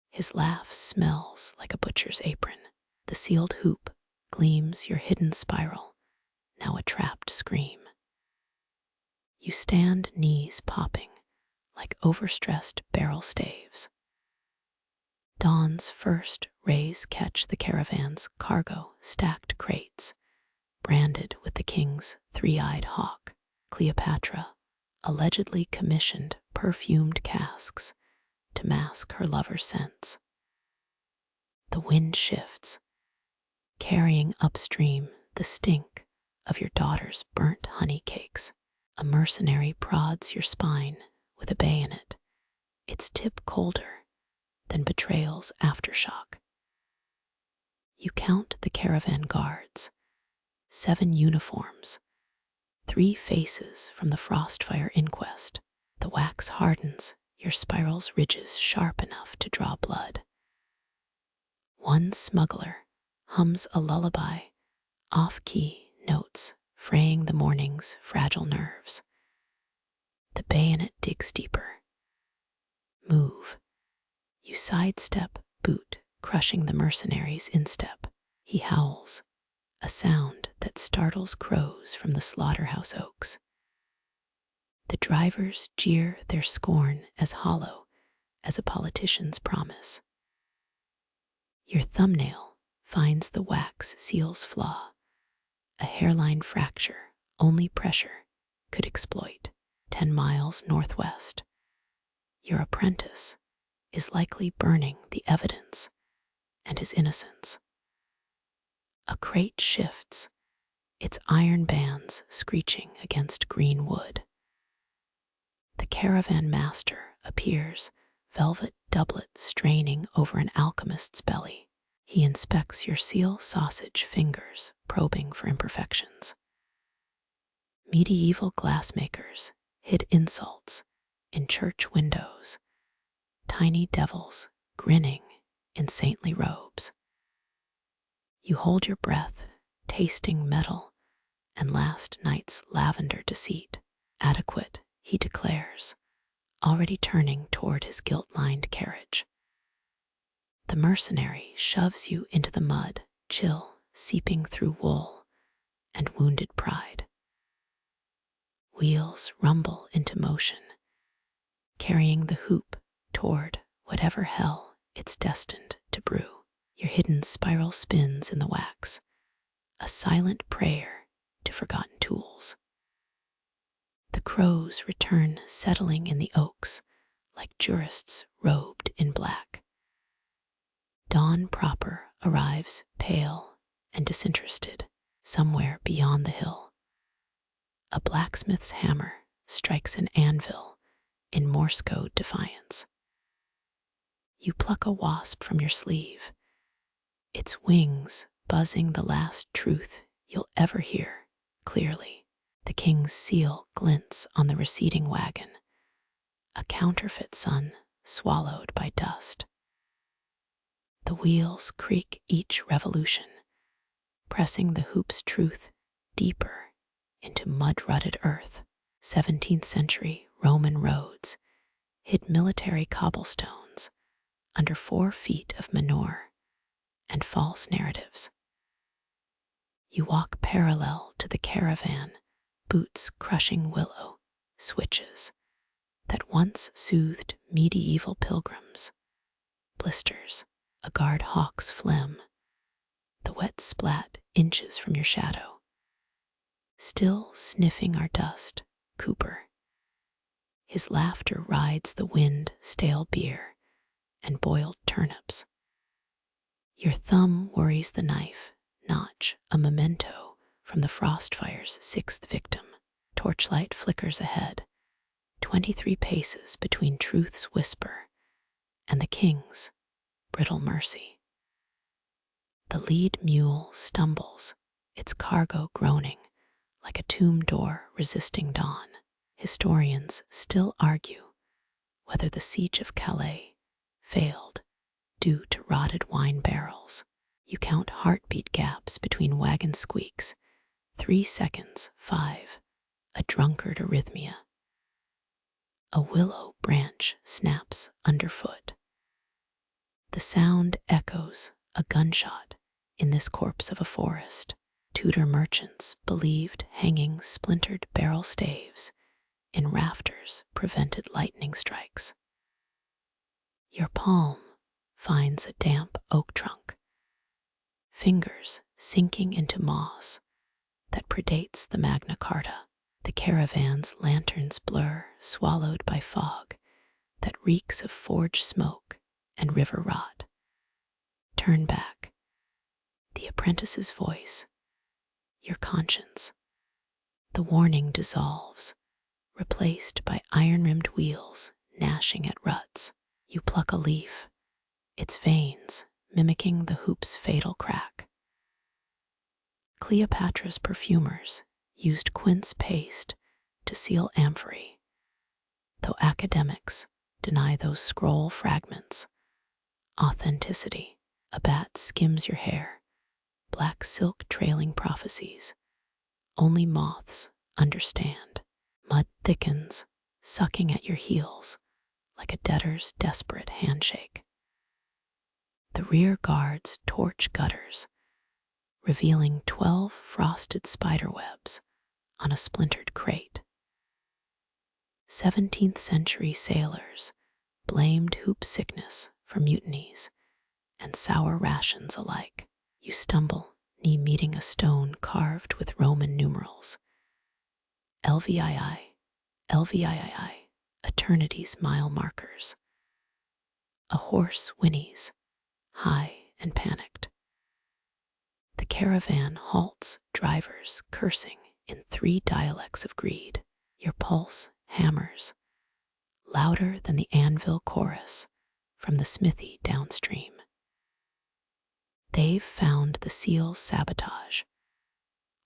His laugh smells like a butcher's apron. The sealed hoop gleams your hidden spiral, now a trapped scream. You stand knees popping like overstressed barrel staves. Dawn's first rays catch the caravan's cargo stacked crates, branded with the king's 3-eyed hawk. Cleopatra allegedly commissioned perfumed casks to mask her lover's scents. The wind shifts, carrying upstream the stink of your daughter's burnt honey cakes. A mercenary prods your spine with a bayonet, its tip colder than betrayal's aftershock. You count the caravan guards, 7 uniforms, 3 faces from the Frostfire inquest. The wax hardens, your spiral's ridges sharp enough to draw blood. One smuggler hums a lullaby, off-key notes fraying the morning's fragile nerves. The bayonet digs deeper. Move. You sidestep boot, crushing the mercenary's instep. He howls, a sound that startles crows from the slaughterhouse oaks. The drivers jeer their scorn as hollow as a politician's promise. Your thumbnail finds the wax seal's flaw, a hairline fracture only pressure could exploit. 10 miles northwest, your apprentice is likely burning the evidence and his innocence. A crate shifts, its iron bands screeching against green wood. caravan master appears, velvet doublet straining over an alchemist's belly. He inspects your seal sausage fingers, probing for imperfections. Medieval glassmakers hid insults in church windows, tiny devils grinning in saintly robes. You hold your breath, tasting metal and last night's lavender deceit. Adequate, he declares, already turning toward his gilt-lined carriage. The mercenary shoves you into the mud, chill seeping through wool and wounded pride. Wheels rumble into motion, carrying the hoop toward whatever hell it's destined to brew. Your hidden spiral spins in the wax, a silent prayer to forgotten tools. The crows return settling in the oaks like jurists robed in black. Dawn proper arrives pale and disinterested somewhere beyond the hill. A blacksmith's hammer strikes an anvil in Morse code defiance. You pluck a wasp from your sleeve, its wings buzzing the last truth you'll ever hear clearly. The king's seal glints on the receding wagon, a counterfeit sun swallowed by dust. The wheels creak each revolution, pressing the hoop's truth deeper into mud-rutted earth. 17th century Roman roads hid military cobblestones under 4 feet of manure and false narratives. You walk parallel to the caravan, boots crushing willow switches that once soothed medieval pilgrims. Blisters, a guard hawk's phlegm, the wet splat inches from your shadow. Still sniffing our dust, Cooper. His laughter rides the wind, stale beer, and boiled turnips. Your thumb worries the knife notch, a memento from the frost fire's 6th victim. Torchlight flickers ahead, 23 paces between truth's whisper and the king's brittle mercy. The lead mule stumbles, its cargo groaning like a tomb door resisting dawn. Historians still argue whether the siege of Calais failed due to rotted wine barrels. You count heartbeat gaps between wagon squeaks, 3 seconds, 5, a drunkard arrhythmia. A willow branch snaps underfoot. The sound echoes a gunshot in this corpse of a forest. Tudor merchants believed hanging splintered barrel staves in rafters prevented lightning strikes. Your palm finds a damp oak trunk, fingers sinking into moss that predates the Magna Carta. The caravan's lanterns blur, swallowed by fog that reeks of forge smoke and river rot. Turn back. The apprentice's voice, your conscience. The warning dissolves, replaced by iron-rimmed wheels gnashing at ruts. You pluck a leaf, its veins mimicking the hoop's fatal crack. Cleopatra's perfumers used quince paste to seal amphory, though academics deny those scroll fragments authenticity. A bat skims your hair, black silk trailing prophecies. Only moths understand. Mud thickens, sucking at your heels like a debtor's desperate handshake. The rear guards torch gutters, revealing 12 frosted spiderwebs on a splintered crate. 17th century sailors blamed hoop sickness for mutinies and sour rations alike. You stumble, knee meeting a stone carved with Roman numerals. LVII, LVII, eternity's mile markers. A horse whinnies, high and panicked. The caravan halts, drivers cursing in 3 dialects of greed. Your pulse hammers, louder than the anvil chorus from the smithy downstream. They've found the seal's sabotage,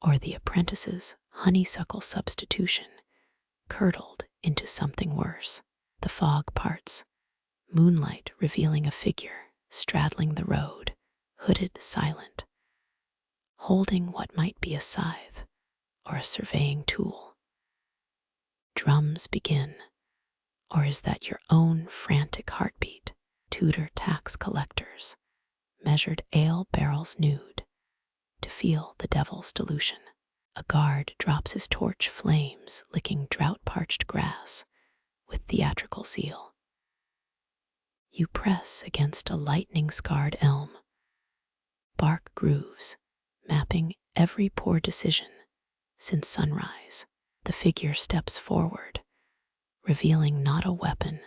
or the apprentice's honeysuckle substitution, curdled into something worse. The fog parts, moonlight revealing a figure straddling the road, hooded, silent, holding what might be a scythe or a surveying tool. Drums begin, or is that your own frantic heartbeat? Tudor tax collectors measured ale barrels nude to feel the devil's dilution. A guard drops his torch flames, licking drought-parched grass with theatrical zeal. You press against a lightning-scarred elm, bark grooves mapping every poor decision since sunrise. The figure steps forward, revealing not a weapon,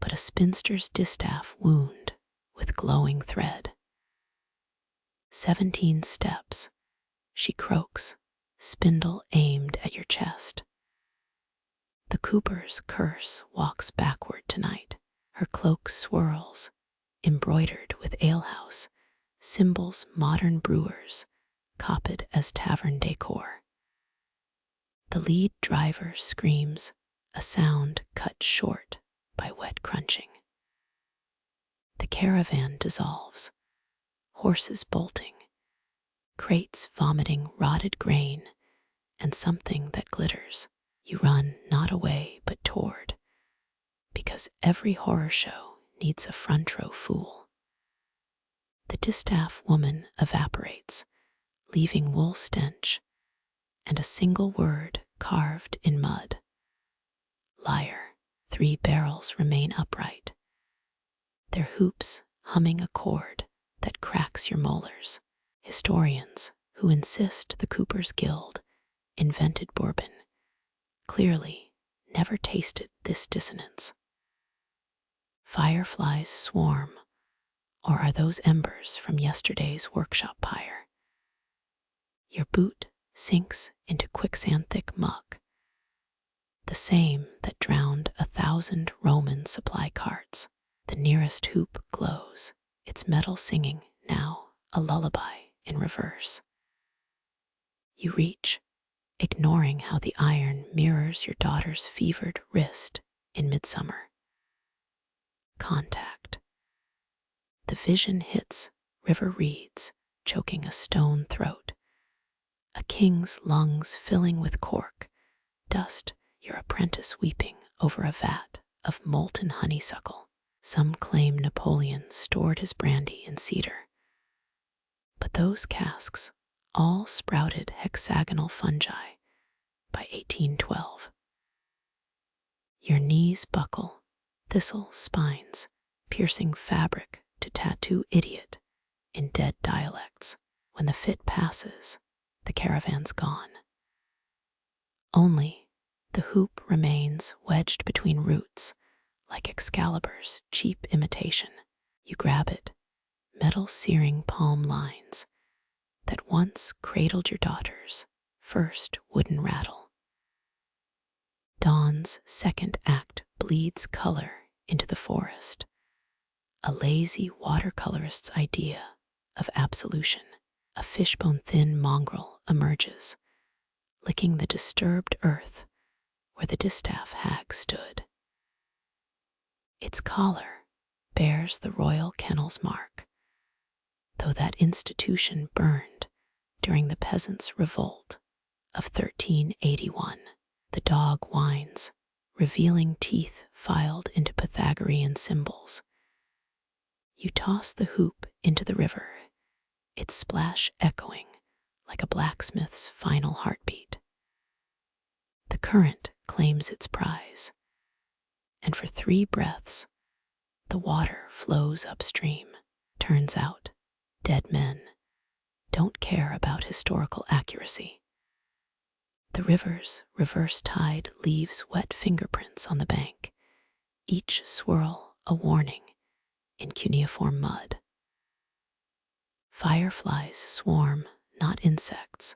but a spinster's distaff wound with glowing thread. 17 steps, she croaks, spindle aimed at your chest. The cooper's curse walks backward tonight. Her cloak swirls, embroidered with alehouse, symbols modern brewers, copied as tavern decor. The lead driver screams, a sound cut short by wet crunching. The caravan dissolves, horses bolting, crates vomiting rotted grain, and something that glitters. You run not away but toward, because every horror show needs a front row fool. The distaff woman evaporates, leaving wool stench and a single word carved in mud. Liar. 3 barrels remain upright, their hoops humming a chord that cracks your molars. Historians who insist the Cooper's Guild invented bourbon clearly never tasted this dissonance. Fireflies swarm, or are those embers from yesterday's workshop pyre? Your boot sinks into quicksand-thick muck, the same that drowned 1,000 Roman supply carts. The nearest hoop glows, its metal singing now a lullaby in reverse. You reach, ignoring how the iron mirrors your daughter's fevered wrist in midsummer. Contact. The vision hits river reeds, choking a stone throat. A king's lungs filling with cork, dust your apprentice weeping over a vat of molten honeysuckle. Some claim Napoleon stored his brandy in cedar, but those casks all sprouted hexagonal fungi by 1812. Your knees buckle, thistle spines, piercing fabric to tattoo idiot in dead dialects. When the fit passes, the caravan's gone. Only the hoop remains wedged between roots, like Excalibur's cheap imitation. You grab it, metal searing palm lines that once cradled your daughter's first wooden rattle. Dawn's second act bleeds color into the forest, a lazy watercolorist's idea of absolution. A fishbone-thin mongrel emerges, licking the disturbed earth where the distaff hag stood. Its collar bears the royal kennel's mark, though that institution burned during the peasants' revolt of 1381. The dog whines, revealing teeth filed into Pythagorean symbols. You toss the hoop into the river, its splash echoing like a blacksmith's final heartbeat. The current claims its prize, and for 3 breaths, the water flows upstream. Turns out, dead men don't care about historical accuracy. The river's reverse tide leaves wet fingerprints on the bank, each swirl a warning in cuneiform mud. Fireflies swarm, not insects,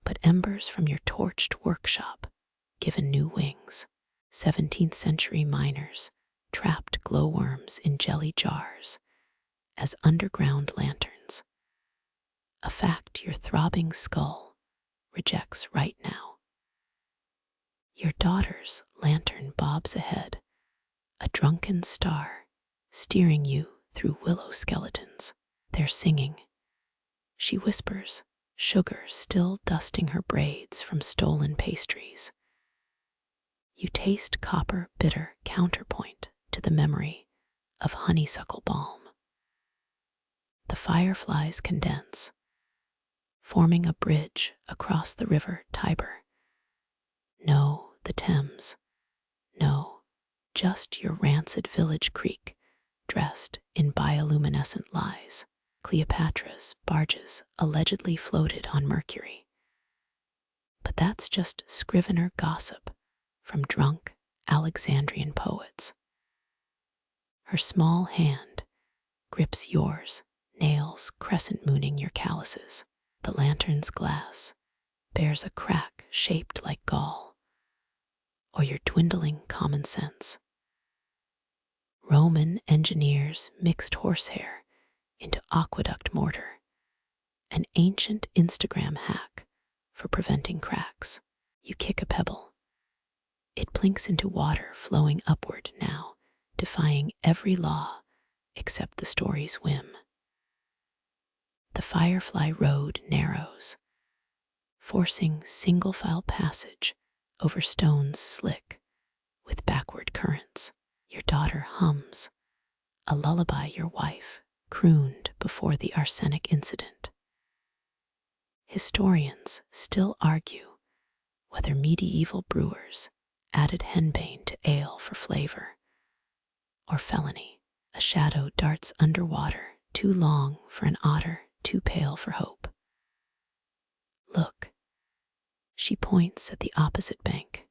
but embers from your torched workshop given new wings. 17th century miners trapped glowworms in jelly jars as underground lanterns, a fact your throbbing skull rejects right now. Your daughter's lantern bobs ahead, a drunken star steering you through willow skeletons. They're singing. She whispers, sugar still dusting her braids from stolen pastries. You taste copper bitter counterpoint to the memory of honeysuckle balm. The fireflies condense, forming a bridge across the river Tiber. No, the Thames. No, just your rancid village creek, dressed in bioluminescent lies. Cleopatra's barges allegedly floated on Mercury. But that's just scrivener gossip from drunk Alexandrian poets. Her small hand grips yours, nails crescent mooning your calluses. The lantern's glass bears a crack shaped like gall, or your dwindling common sense. Roman engineers mixed horsehair into aqueduct mortar, an ancient Instagram hack for preventing cracks. You kick a pebble. It plinks into water flowing upward now, defying every law except the story's whim. The Firefly Road narrows, forcing single-file passage over stones slick with backward currents. Your daughter hums, a lullaby your wife crooned before the arsenic incident. Historians still argue whether medieval brewers added henbane to ale for flavor or felony. A shadow darts underwater, too long for an otter, too pale for hope. Look, she points at the opposite bank,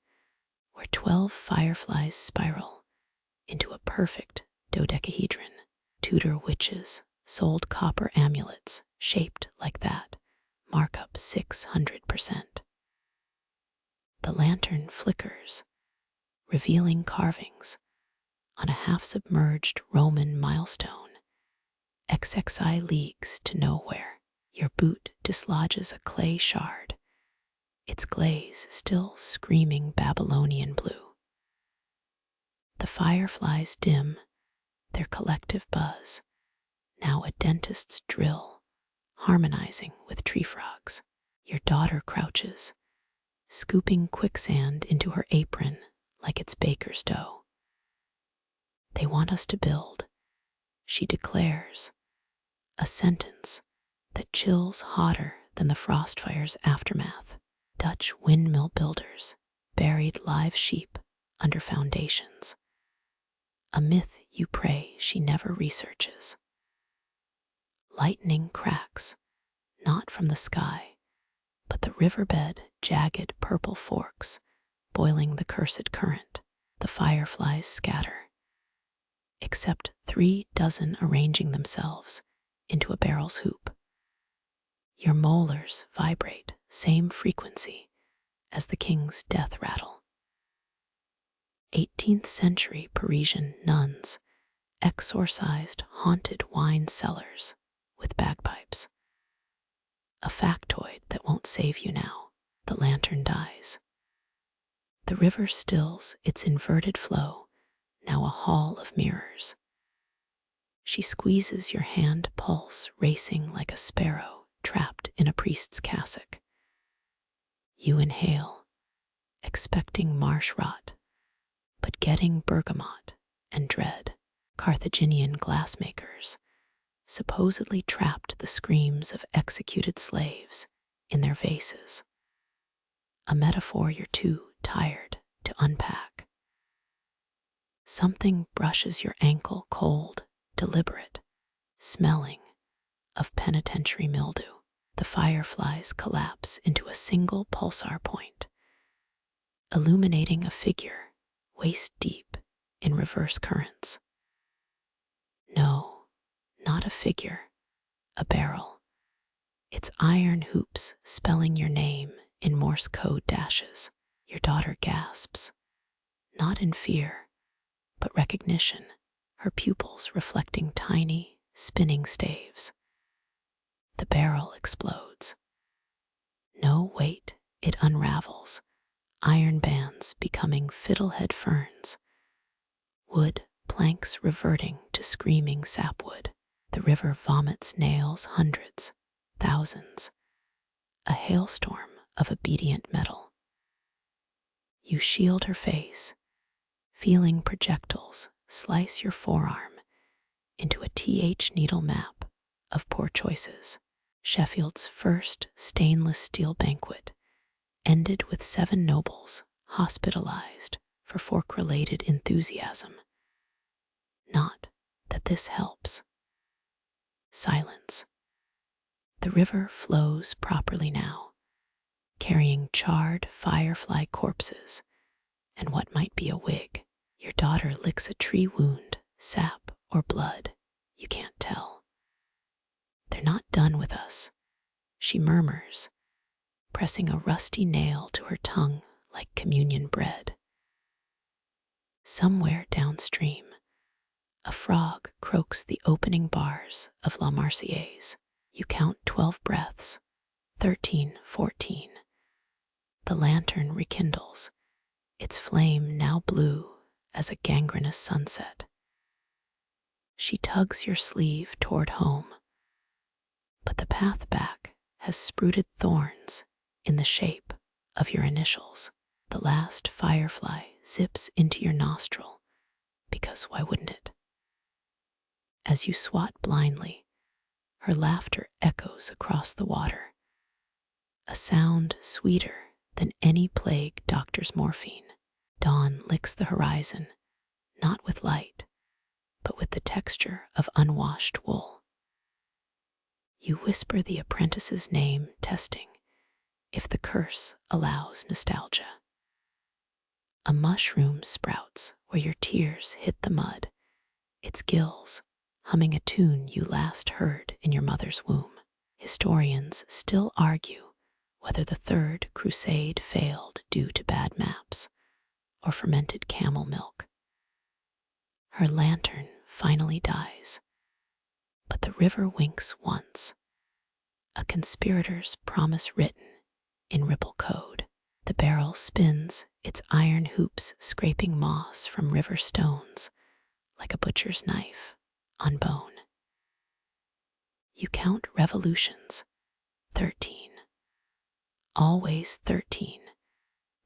where 12 fireflies spiral into a perfect dodecahedron. Tudor witches sold copper amulets shaped like that, markup 600%. The lantern flickers, revealing carvings on a half-submerged Roman milestone, XXI leagues to nowhere. Your boot dislodges a clay shard, its glaze still screaming Babylonian blue. The fireflies dim, their collective buzz, now a dentist's drill, harmonizing with tree frogs. Your daughter crouches, scooping quicksand into her apron like it's baker's dough. They want us to build, she declares, a sentence that chills hotter than the frost fire's aftermath. Dutch windmill builders buried live sheep under foundations, a myth you pray she never researches. Lightning cracks, not from the sky, but the riverbed jagged purple forks, boiling the cursed current. The fireflies scatter, except 3 dozen arranging themselves into a barrel's hoop. Your molars vibrate same frequency as the king's death rattle. 18th century Parisian nuns exorcised haunted wine cellars with bagpipes. A factoid that won't save you now. The lantern dies. The river stills its inverted flow, now a hall of mirrors. She squeezes your hand pulse, racing like a sparrow trapped in a priest's cassock. You inhale, expecting marsh rot, but getting bergamot and dread. Carthaginian glassmakers supposedly trapped the screams of executed slaves in their vases, a metaphor you're too tired to unpack. Something brushes your ankle cold, deliberate, smelling of penitentiary mildew. The fireflies collapse into a single pulsar point, illuminating a figure waist deep in reverse currents. No, not a figure, a barrel. Its iron hoops spelling your name in Morse code dashes. Your daughter gasps, not in fear, but recognition, her pupils reflecting tiny, spinning staves. The barrel explodes. No, wait, it unravels, iron bands becoming fiddlehead ferns, wood planks reverting to screaming sapwood. The river vomits nails, hundreds, thousands, a hailstorm of obedient metal. You shield her face, feeling projectiles slice your forearm into a needle map of poor choices. Sheffield's first stainless steel banquet ended with 7 nobles hospitalized for fork-related enthusiasm. Not that this helps. Silence. The river flows properly now, carrying charred firefly corpses and what might be a wig. Your daughter licks a tree wound, sap or blood, you can't tell. They're not done with us, she murmurs, pressing a rusty nail to her tongue like communion bread. Somewhere downstream, a frog croaks the opening bars of La Marseillaise. You count 12 breaths, 13, 14. The lantern rekindles, its flame now blue as a gangrenous sunset. She tugs your sleeve toward home, but the path back has sprouted thorns in the shape of your initials. The last firefly zips into your nostril, because why wouldn't it? As you swat blindly, her laughter echoes across the water, a sound sweeter than any plague doctor's morphine. Dawn licks the horizon, not with light, but with the texture of unwashed wool. You whisper the apprentice's name, testing if the curse allows nostalgia. A mushroom sprouts where your tears hit the mud, its gills humming a tune you last heard in your mother's womb. Historians still argue whether the Third Crusade failed due to bad maps or fermented camel milk. Her lantern finally dies, but the river winks once, a conspirator's promise written in ripple code. The barrel spins, its iron hoops scraping moss from river stones like a butcher's knife on bone. You count revolutions, 13. Always 13,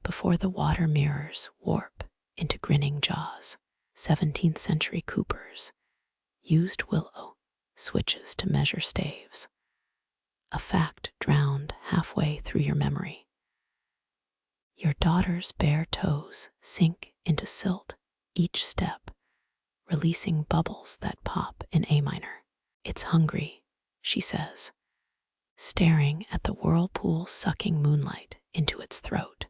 before the water mirrors warp into grinning jaws. 17th century coopers used willow switches to measure staves, a fact drowned halfway through your memory. Your daughter's bare toes sink into silt each step, releasing bubbles that pop in A minor. It's hungry, she says, staring at the whirlpool sucking moonlight into its throat.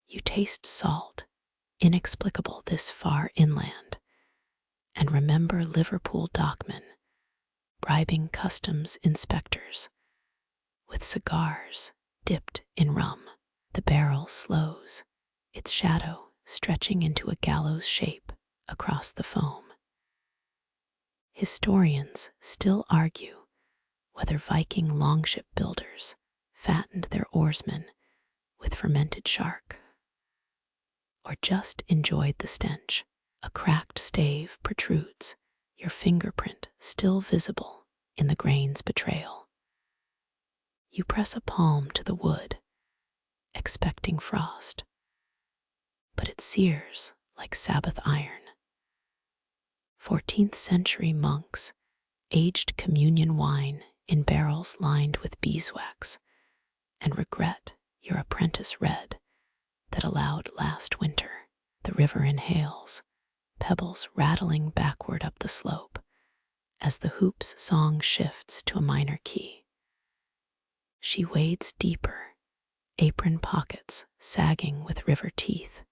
You taste salt, inexplicable this far inland, and remember Liverpool dockmen bribing customs inspectors with cigars dipped in rum. The barrel slows, its shadow stretching into a gallows shape across the foam. Historians still argue whether Viking longship builders fattened their oarsmen with fermented shark or just enjoyed the stench. A cracked stave protrudes, your fingerprint still visible in the grain's betrayal. You press a palm to the wood, expecting frost, but it sears like Sabbath iron. 14th century monks aged communion wine in barrels lined with beeswax, and regret your apprentice read that allowed last winter. The river inhales, pebbles rattling backward up the slope as the hoop's song shifts to a minor key. She wades deeper, apron pockets sagging with river teeth.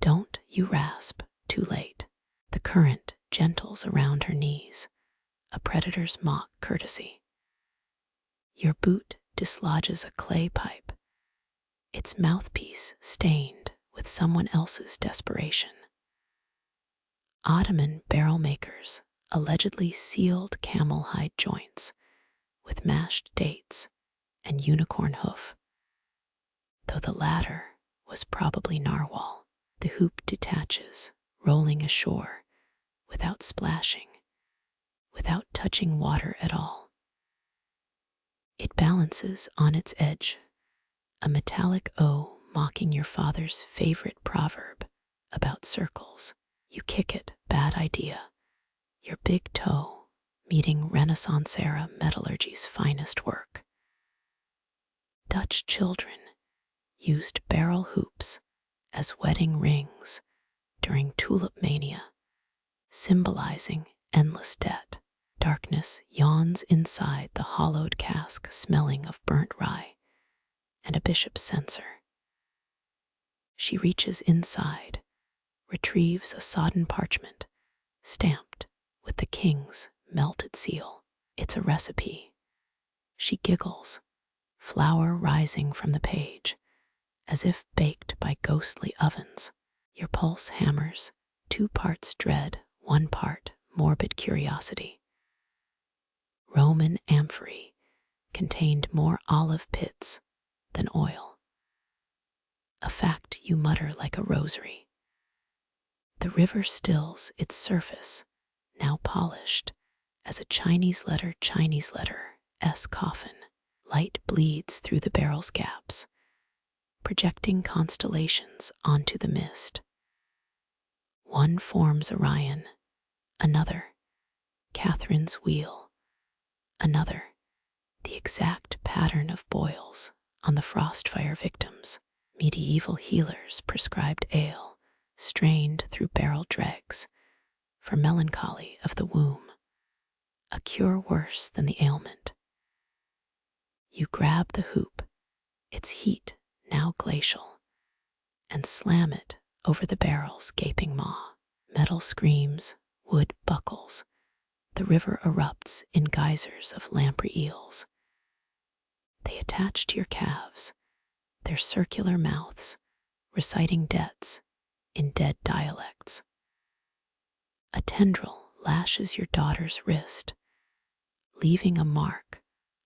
Don't you rasp too late. The current gentles around her knees, a predator's mock courtesy. Your boot dislodges a clay pipe, its mouthpiece stained with someone else's desperation. Ottoman barrel makers allegedly sealed camel hide joints with mashed dates and unicorn hoof, though the latter was probably narwhal. The hoop detaches, rolling ashore without splashing, without touching water at all. It balances on its edge, a metallic O mocking your father's favorite proverb about circles. You kick it, bad idea. Your big toe meeting Renaissance-era metallurgy's finest work. Dutch children used barrel hoops as wedding rings during tulip mania, symbolizing endless debt. Darkness yawns inside the hollowed cask, smelling of burnt rye and a bishop's censer. She reaches inside, retrieves a sodden parchment, stamped with the king's melted seal. It's a recipe. She giggles, flour rising from the page, as if baked by ghostly ovens. Your pulse hammers, 2 parts dread, 1 part morbid curiosity. Roman amphorae contained more olive pits than oil, a fact you mutter like a rosary. The river stills its surface, now polished as a Chinese letter S coffin. Light bleeds through the barrel's gaps, projecting constellations onto the mist. One forms Orion, another Catherine's wheel, another the exact pattern of boils on the frostfire victims. Medieval healers prescribed ale, strained through barrel dregs, for melancholy of the womb, a cure worse than the ailment. You grab the hoop, its heat now glacial, and slam it over the barrel's gaping maw. Metal screams, wood buckles. The river erupts in geysers of lamprey eels. They attach to your calves, their circular mouths reciting debts in dead dialects. A tendril lashes your daughter's wrist, leaving a mark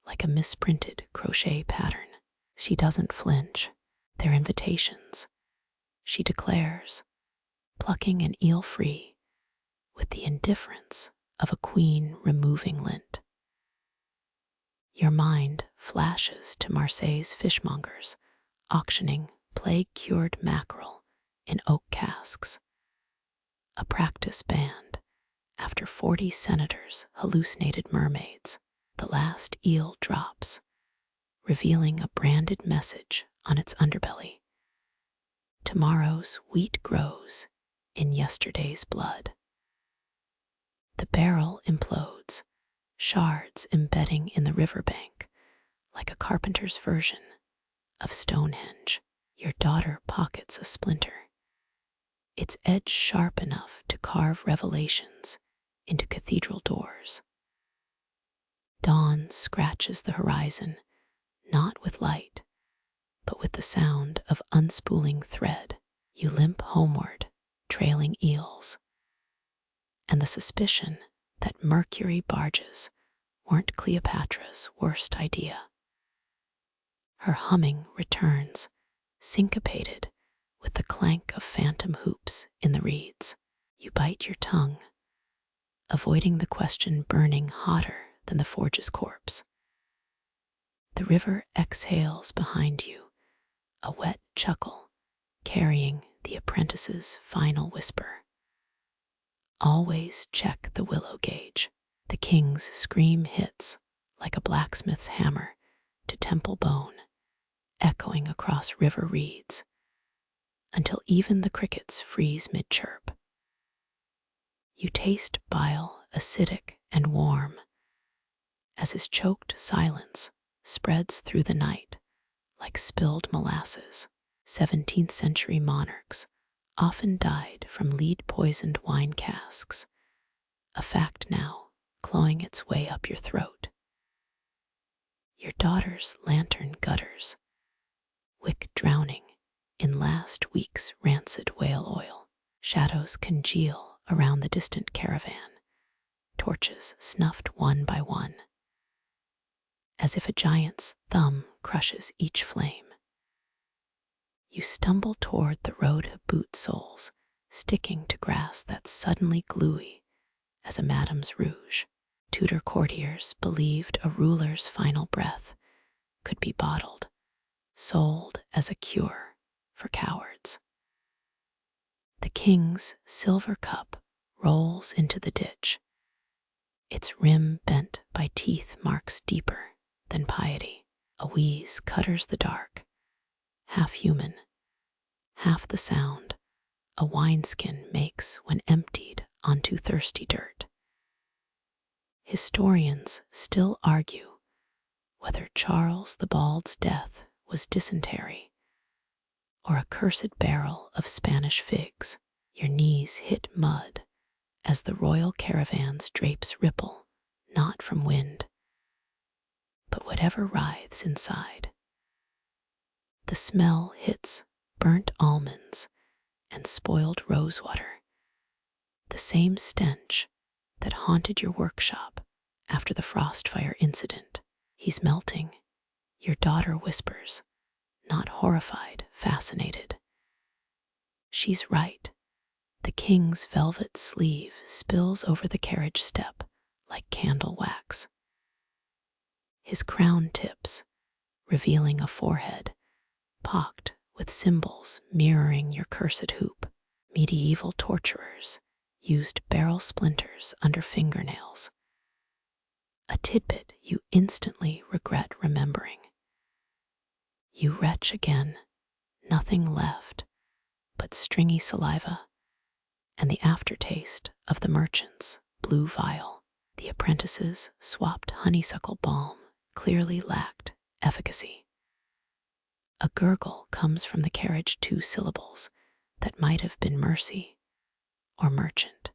like a misprinted crochet pattern. She doesn't flinch. They're invitations. She declares, plucking an eel free with the indifference of a queen removing lint. Your mind flashes to Marseille's fishmongers, auctioning plague-cured mackerel in oak casks. A practice band after 40 senators hallucinated mermaids. The last eel drops, revealing a branded message on its underbelly. Tomorrow's wheat grows in yesterday's blood. The barrel implodes, shards embedding in the riverbank like a carpenter's version of Stonehenge. Your daughter pockets a splinter, its edge sharp enough to carve revelations into cathedral doors. Dawn scratches the horizon, not with light, but with the sound of unspooling thread. You limp homeward, trailing eels, and the suspicion that Mercury barges weren't Cleopatra's worst idea. Her humming returns, syncopated with the clank of phantom hoops in the reeds. You bite your tongue, avoiding the question burning hotter than the forge's corpse. The river exhales behind you, a wet chuckle carrying the apprentice's final whisper. Always check the willow gauge. The king's scream hits like a blacksmith's hammer to temple bone, echoing across river reeds until even the crickets freeze mid-chirp. You taste bile, acidic and warm, as his choked silence spreads through the night like spilled molasses. 17th century monarchs often died from lead-poisoned wine casks, a fact now clawing its way up your throat. Your daughter's lantern gutters, wick drowning in last week's rancid whale oil. Shadows congeal around the distant caravan, torches snuffed one by one, as if a giant's thumb crushes each flame. You stumble toward the road of boot soles, sticking to grass that's suddenly gluey as a Madame's rouge. Tudor courtiers believed a ruler's final breath could be bottled, sold as a cure for cowards. The king's silver cup rolls into the ditch, its rim bent by teeth marks deeper than piety. A wheeze cutters the dark, half human, half the sound a wineskin makes when emptied onto thirsty dirt. Historians still argue whether Charles the Bald's death was dysentery or a cursed barrel of Spanish figs. Your knees hit mud as the royal caravan's drapes ripple, not from wind, but whatever writhes inside. The smell hits burnt almonds and spoiled rosewater, the same stench that haunted your workshop after the Frostfire incident. He's melting, your daughter whispers, not horrified, fascinated. She's right. The king's velvet sleeve spills over the carriage step like candle wax. His crown tips, revealing a forehead pocked with symbols mirroring your cursed hoop. Medieval torturers used barrel splinters under fingernails, a tidbit you instantly regret remembering. You retch again, nothing left but stringy saliva and the aftertaste of the merchant's blue vial. The apprentices swapped honeysuckle balm clearly lacked efficacy. A gurgle comes from the carriage, 2 syllables that might have been mercy or merchant.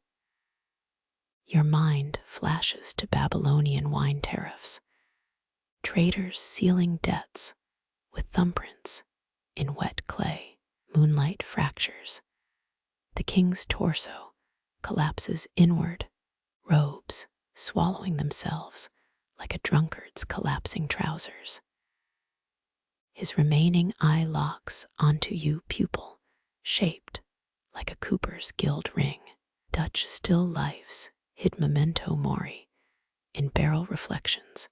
Your mind flashes to Babylonian wine tariffs, traders sealing debts with thumbprints in wet clay. Moonlight fractures. The king's torso collapses inward, robes swallowing themselves like a drunkard's collapsing trousers. His remaining eye locks onto you, pupil shaped like a cooper's gilt ring. Dutch still lifes hid memento mori in barrel reflections.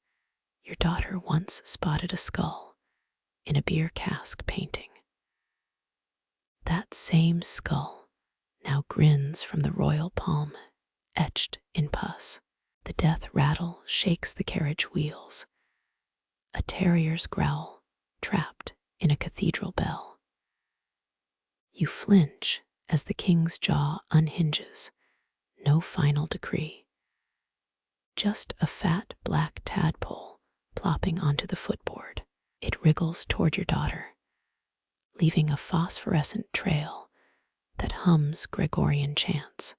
Your daughter once spotted a skull in a beer cask painting. That same skull now grins from the royal palm, etched in pus. The death rattle shakes the carriage wheels. A terrier's growl trapped in a cathedral bell. You flinch as the king's jaw unhinges. No final decree. Just a fat black tadpole plopping onto the footboard. It wriggles toward your daughter, leaving a phosphorescent trail that hums Gregorian chants.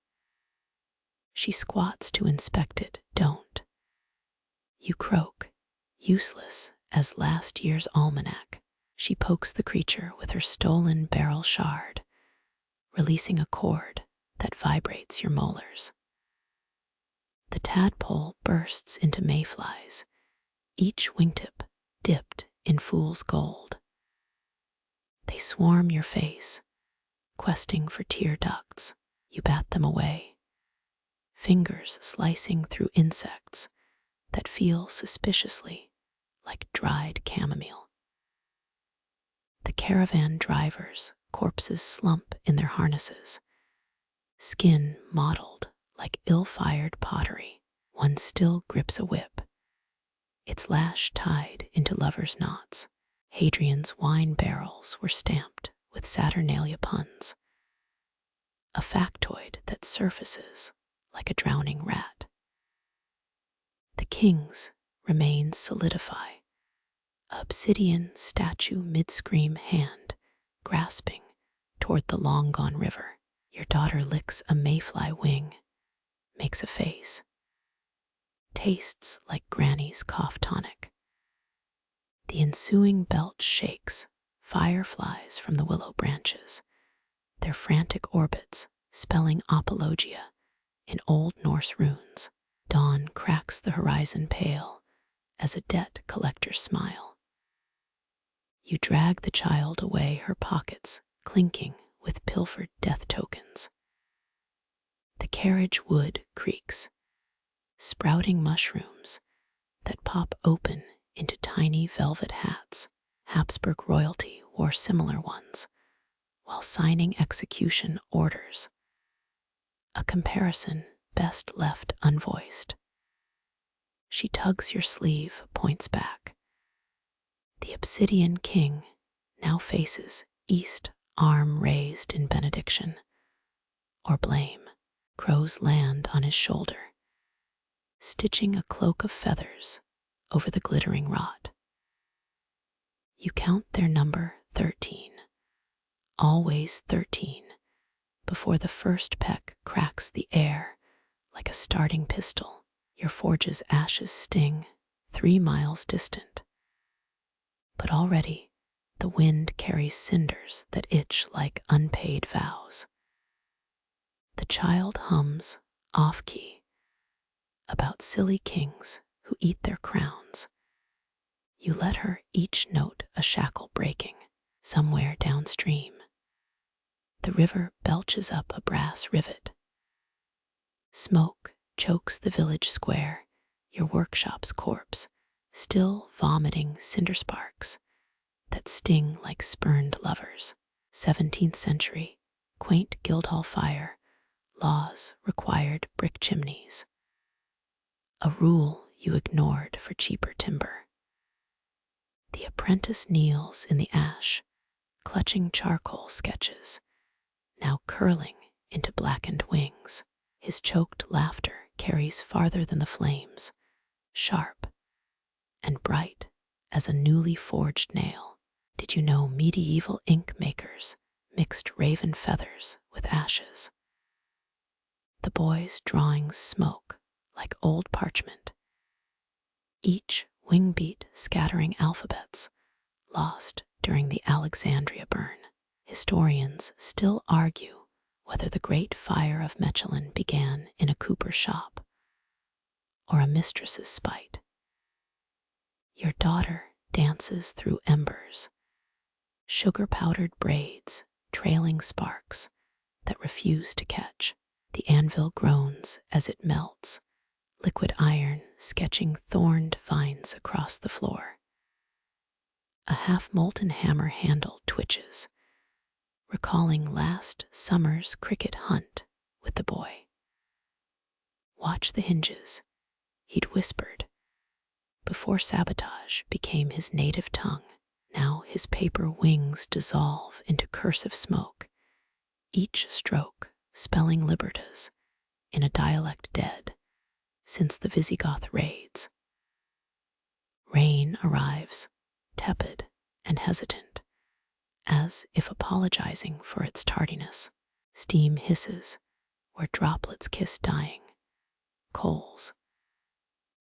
She squats to inspect it. Don't. You croak, useless as last year's almanac. She pokes the creature with her stolen barrel shard, releasing a cord that vibrates your molars. The tadpole bursts into mayflies, each wingtip dipped in fool's gold. They swarm your face, questing for tear ducts. You bat them away, fingers slicing through insects that feel suspiciously like dried chamomile. The caravan drivers' corpses slump in their harnesses, skin mottled like ill-fired pottery. One still grips a whip, its lash tied into lovers' knots. Hadrian's wine barrels were stamped with Saturnalia puns, a factoid that surfaces like a drowning rat. The king's remains solidify, a obsidian statue mid-scream hand grasping toward the long-gone river. Your daughter licks a mayfly wing, makes a face, tastes like Granny's cough tonic. The ensuing belch shakes fireflies from the willow branches, their frantic orbits spelling apologia in Old Norse runes. Dawn cracks the horizon pale as a debt collector's smile. You drag the child away, her pockets clinking with pilfered death tokens. The carriage wood creaks, sprouting mushrooms that pop open into tiny velvet hats. Habsburg royalty wore similar ones while signing execution orders, a comparison best left unvoiced. She tugs your sleeve, points back. The obsidian king now faces east, arm raised in benediction or blame. Crows land on his shoulder, stitching a cloak of feathers over the glittering rot. You count their number 13, always 13, before the first peck cracks the air like a starting pistol. Your forge's ashes sting 3 miles distant. But already the wind carries cinders that itch like unpaid vows. The child hums off-key about silly kings who eat their crowns. You let her, each note a shackle breaking. Somewhere downstream, the river belches up a brass rivet. Smoke chokes the village square, your workshop's corpse, still vomiting cinder sparks that sting like spurned lovers. 17th century, quaint Guildhall fire, laws required brick chimneys. A rule you ignored for cheaper timber. The apprentice kneels in the ash, clutching charcoal sketches, now curling into blackened wings. His choked laughter carries farther than the flames, sharp and bright as a newly forged nail. Did you know medieval ink makers mixed raven feathers with ashes? The boy's drawings smoke like old parchment, each wing beat scattering alphabets lost during the Alexandria burn. Historians still argue whether the great fire of Mechlin began in a cooper's shop or a mistress's spite. Your daughter dances through embers, sugar-powdered braids trailing sparks that refuse to catch. The anvil groans as it melts, liquid iron sketching thorned vines across the floor. A half-molten hammer handle twitches, recalling last summer's cricket hunt with the boy. Watch the hinges, he'd whispered, before sabotage became his native tongue. Now his paper wings dissolve into cursive smoke, each stroke spelling libertas in a dialect dead since the Visigoth raids. Rain arrives, tepid and hesitant, as if apologizing for its tardiness. Steam hisses where droplets kiss dying coals.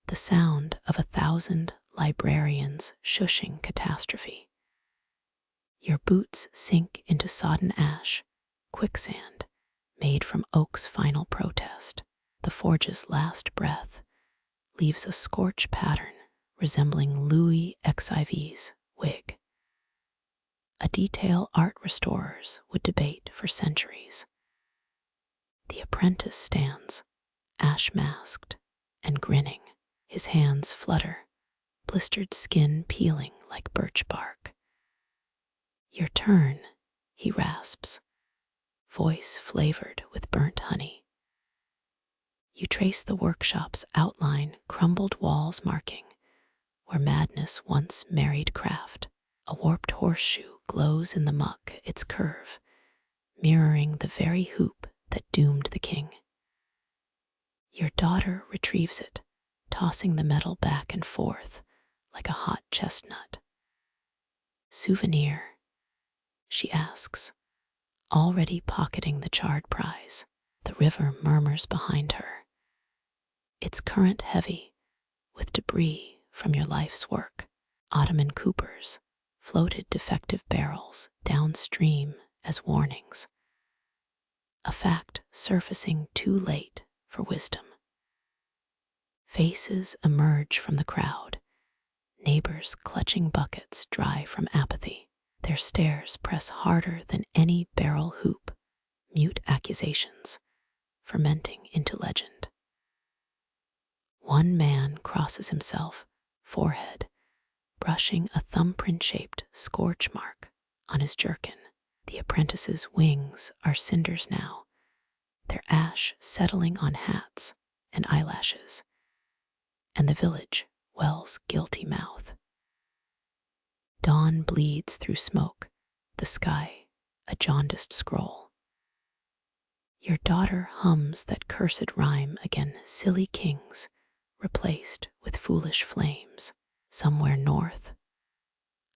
The sound of 1,000 librarians shushing catastrophe. Your boots sink into sodden ash, quicksand made from oak's final protest. The forge's last breath leaves a scorch pattern resembling Louis XIV's wig. A detail art restorers would debate for centuries. The apprentice stands, ash-masked and grinning. His hands flutter, blistered skin peeling like birch bark. Your turn, he rasps, voice flavored with burnt honey. You trace the workshop's outline, crumbled walls marking where madness once married craft. A warped horseshoe glows in the muck, its curve mirroring the very hoop that doomed the king. Your daughter retrieves it, tossing the metal back and forth like a hot chestnut. Souvenir, she asks, already pocketing the charred prize. The river murmurs behind her, its current heavy with debris from your life's work. Ottoman coopers floated defective barrels downstream as warnings, a fact surfacing too late for wisdom. Faces emerge from the crowd, neighbors clutching buckets dry from apathy. Their stares press harder than any barrel hoop, mute accusations, fermenting into legend. One man crosses himself, forehead, brushing a thumbprint-shaped scorch mark on his jerkin. The apprentice's wings are cinders now, their ash settling on hats and eyelashes, and the village wells guilty mouth. Dawn bleeds through smoke, the sky a jaundiced scroll. Your daughter hums that cursed rhyme again, silly kings, replaced with foolish flames. Somewhere north,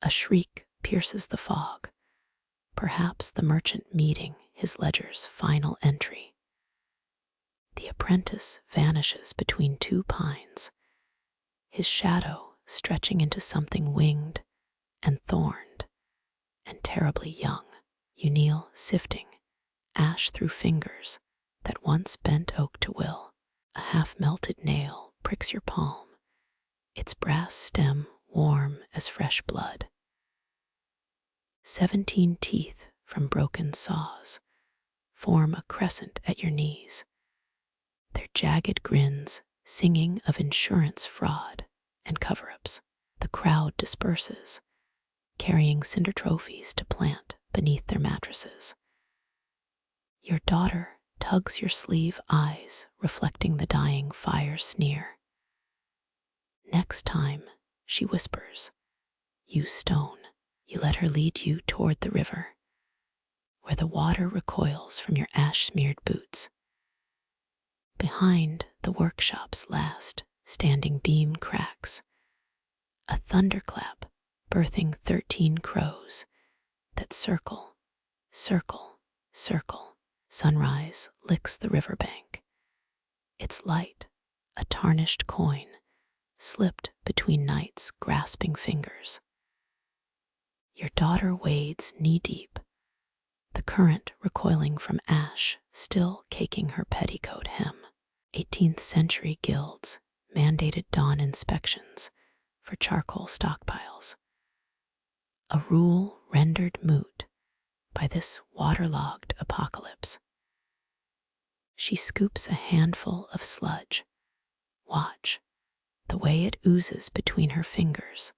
a shriek pierces the fog, perhaps the merchant meeting his ledger's final entry. The apprentice vanishes between two pines, his shadow stretching into something winged and thorned and terribly young. You kneel sifting, ash through fingers that once bent oak to will. A half-melted nail pricks your palm, its brass stem warm as fresh blood. 17 teeth from broken saws form a crescent at your knees, their jagged grins singing of insurance fraud and cover-ups. The crowd disperses, carrying cinder trophies to plant beneath their mattresses. Your daughter tugs your sleeve, eyes reflecting the dying fire's sneer. Next time, she whispers, you stone. You let her lead you toward the river, where the water recoils from your ash-smeared boots. Behind the workshop's last standing beam cracks, a thunderclap birthing 13 crows that circle, circle, circle. Sunrise licks the riverbank, its light a tarnished coin slipped between night's grasping fingers. Your daughter wades knee-deep, the current recoiling from ash still caking her petticoat hem. 18th century guilds mandated dawn inspections for charcoal stockpiles, a rule rendered moot by this waterlogged apocalypse. She scoops a handful of sludge. Watch the way it oozes between her fingers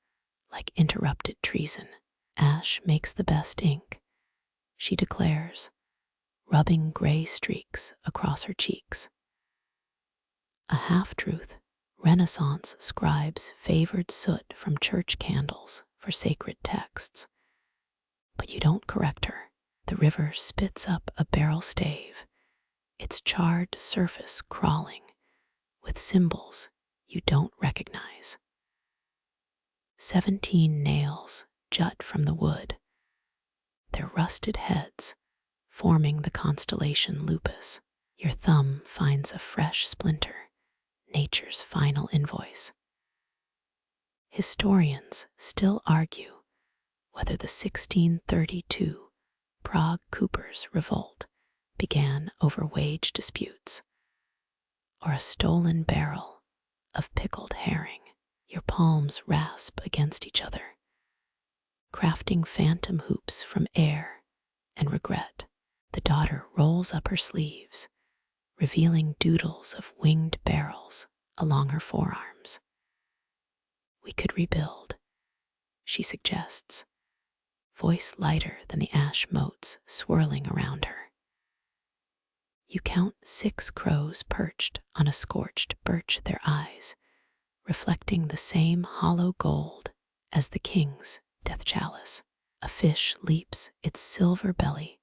like interrupted treason. Ash makes the best ink, she declares, rubbing gray streaks across her cheeks. A half-truth, Renaissance scribes favored soot from church candles for sacred texts. But you don't correct her. The river spits up a barrel stave, its charred surface crawling with symbols you don't recognize. 17 nails jut from the wood, their rusted heads forming the constellation Lupus. Your thumb finds a fresh splinter, nature's final invoice. Historians still argue whether the 1632 Prague coopers' revolt began over wage disputes or a stolen barrel of pickled herring. Your palms rasp against each other, crafting phantom hoops from air and regret. The daughter rolls up her sleeves, revealing doodles of winged barrels along her forearms. We could rebuild, she suggests, voice lighter than the ash motes swirling around her. You count 6 crows perched on a scorched birch, their eyes reflecting the same hollow gold as the king's death chalice. A fish leaps its silver belly,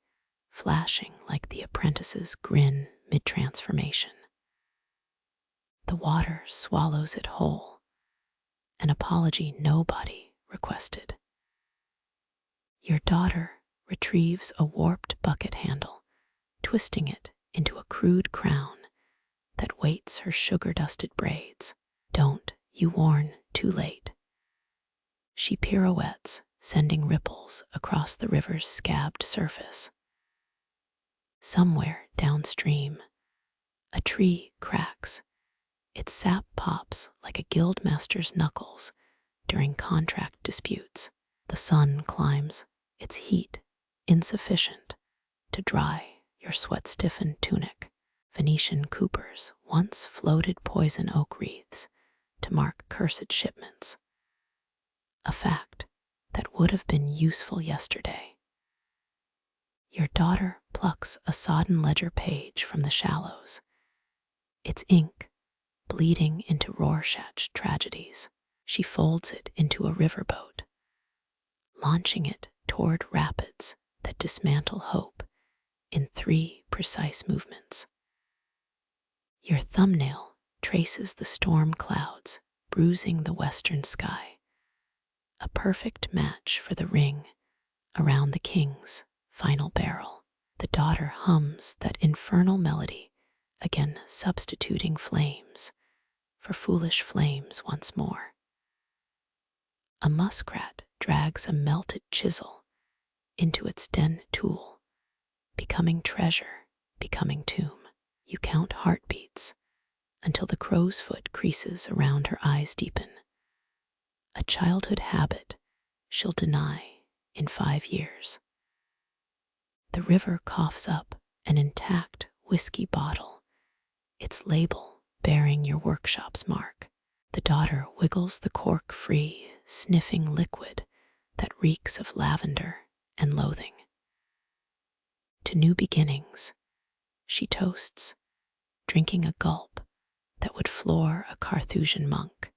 flashing like the apprentice's grin mid-transformation. The water swallows it whole, an apology nobody requested. Your daughter retrieves a warped bucket handle, twisting it into a crude crown that weights her sugar-dusted braids. Don't, you warn, too late. She pirouettes, sending ripples across the river's scabbed surface. Somewhere downstream, a tree cracks. Its sap pops like a guildmaster's knuckles during contract disputes. The sun climbs, its heat insufficient to dry your sweat-stiffened tunic. Venetian coopers once floated poison oak wreaths to mark cursed shipments, a fact that would have been useful yesterday. Your daughter plucks a sodden ledger page from the shallows, its ink bleeding into Rorschach tragedies. She folds it into a riverboat, launching it toward rapids that dismantle hope in 3 precise movements. Your thumbnail traces the storm clouds bruising the western sky, a perfect match for the ring around the king's final barrel. The daughter hums that infernal melody, again substituting flames for foolish flames once more. A muskrat drags a melted chisel into its den tool, becoming treasure, becoming tomb. You count heartbeats until the crow's foot creases around her eyes deepen. A childhood habit she'll deny in 5 years. The river coughs up an intact whiskey bottle, its label bearing your workshop's mark. The daughter wiggles the cork free, sniffing liquid that reeks of lavender and loathing. To new beginnings, she toasts, drinking a gulp that would floor a Carthusian monk.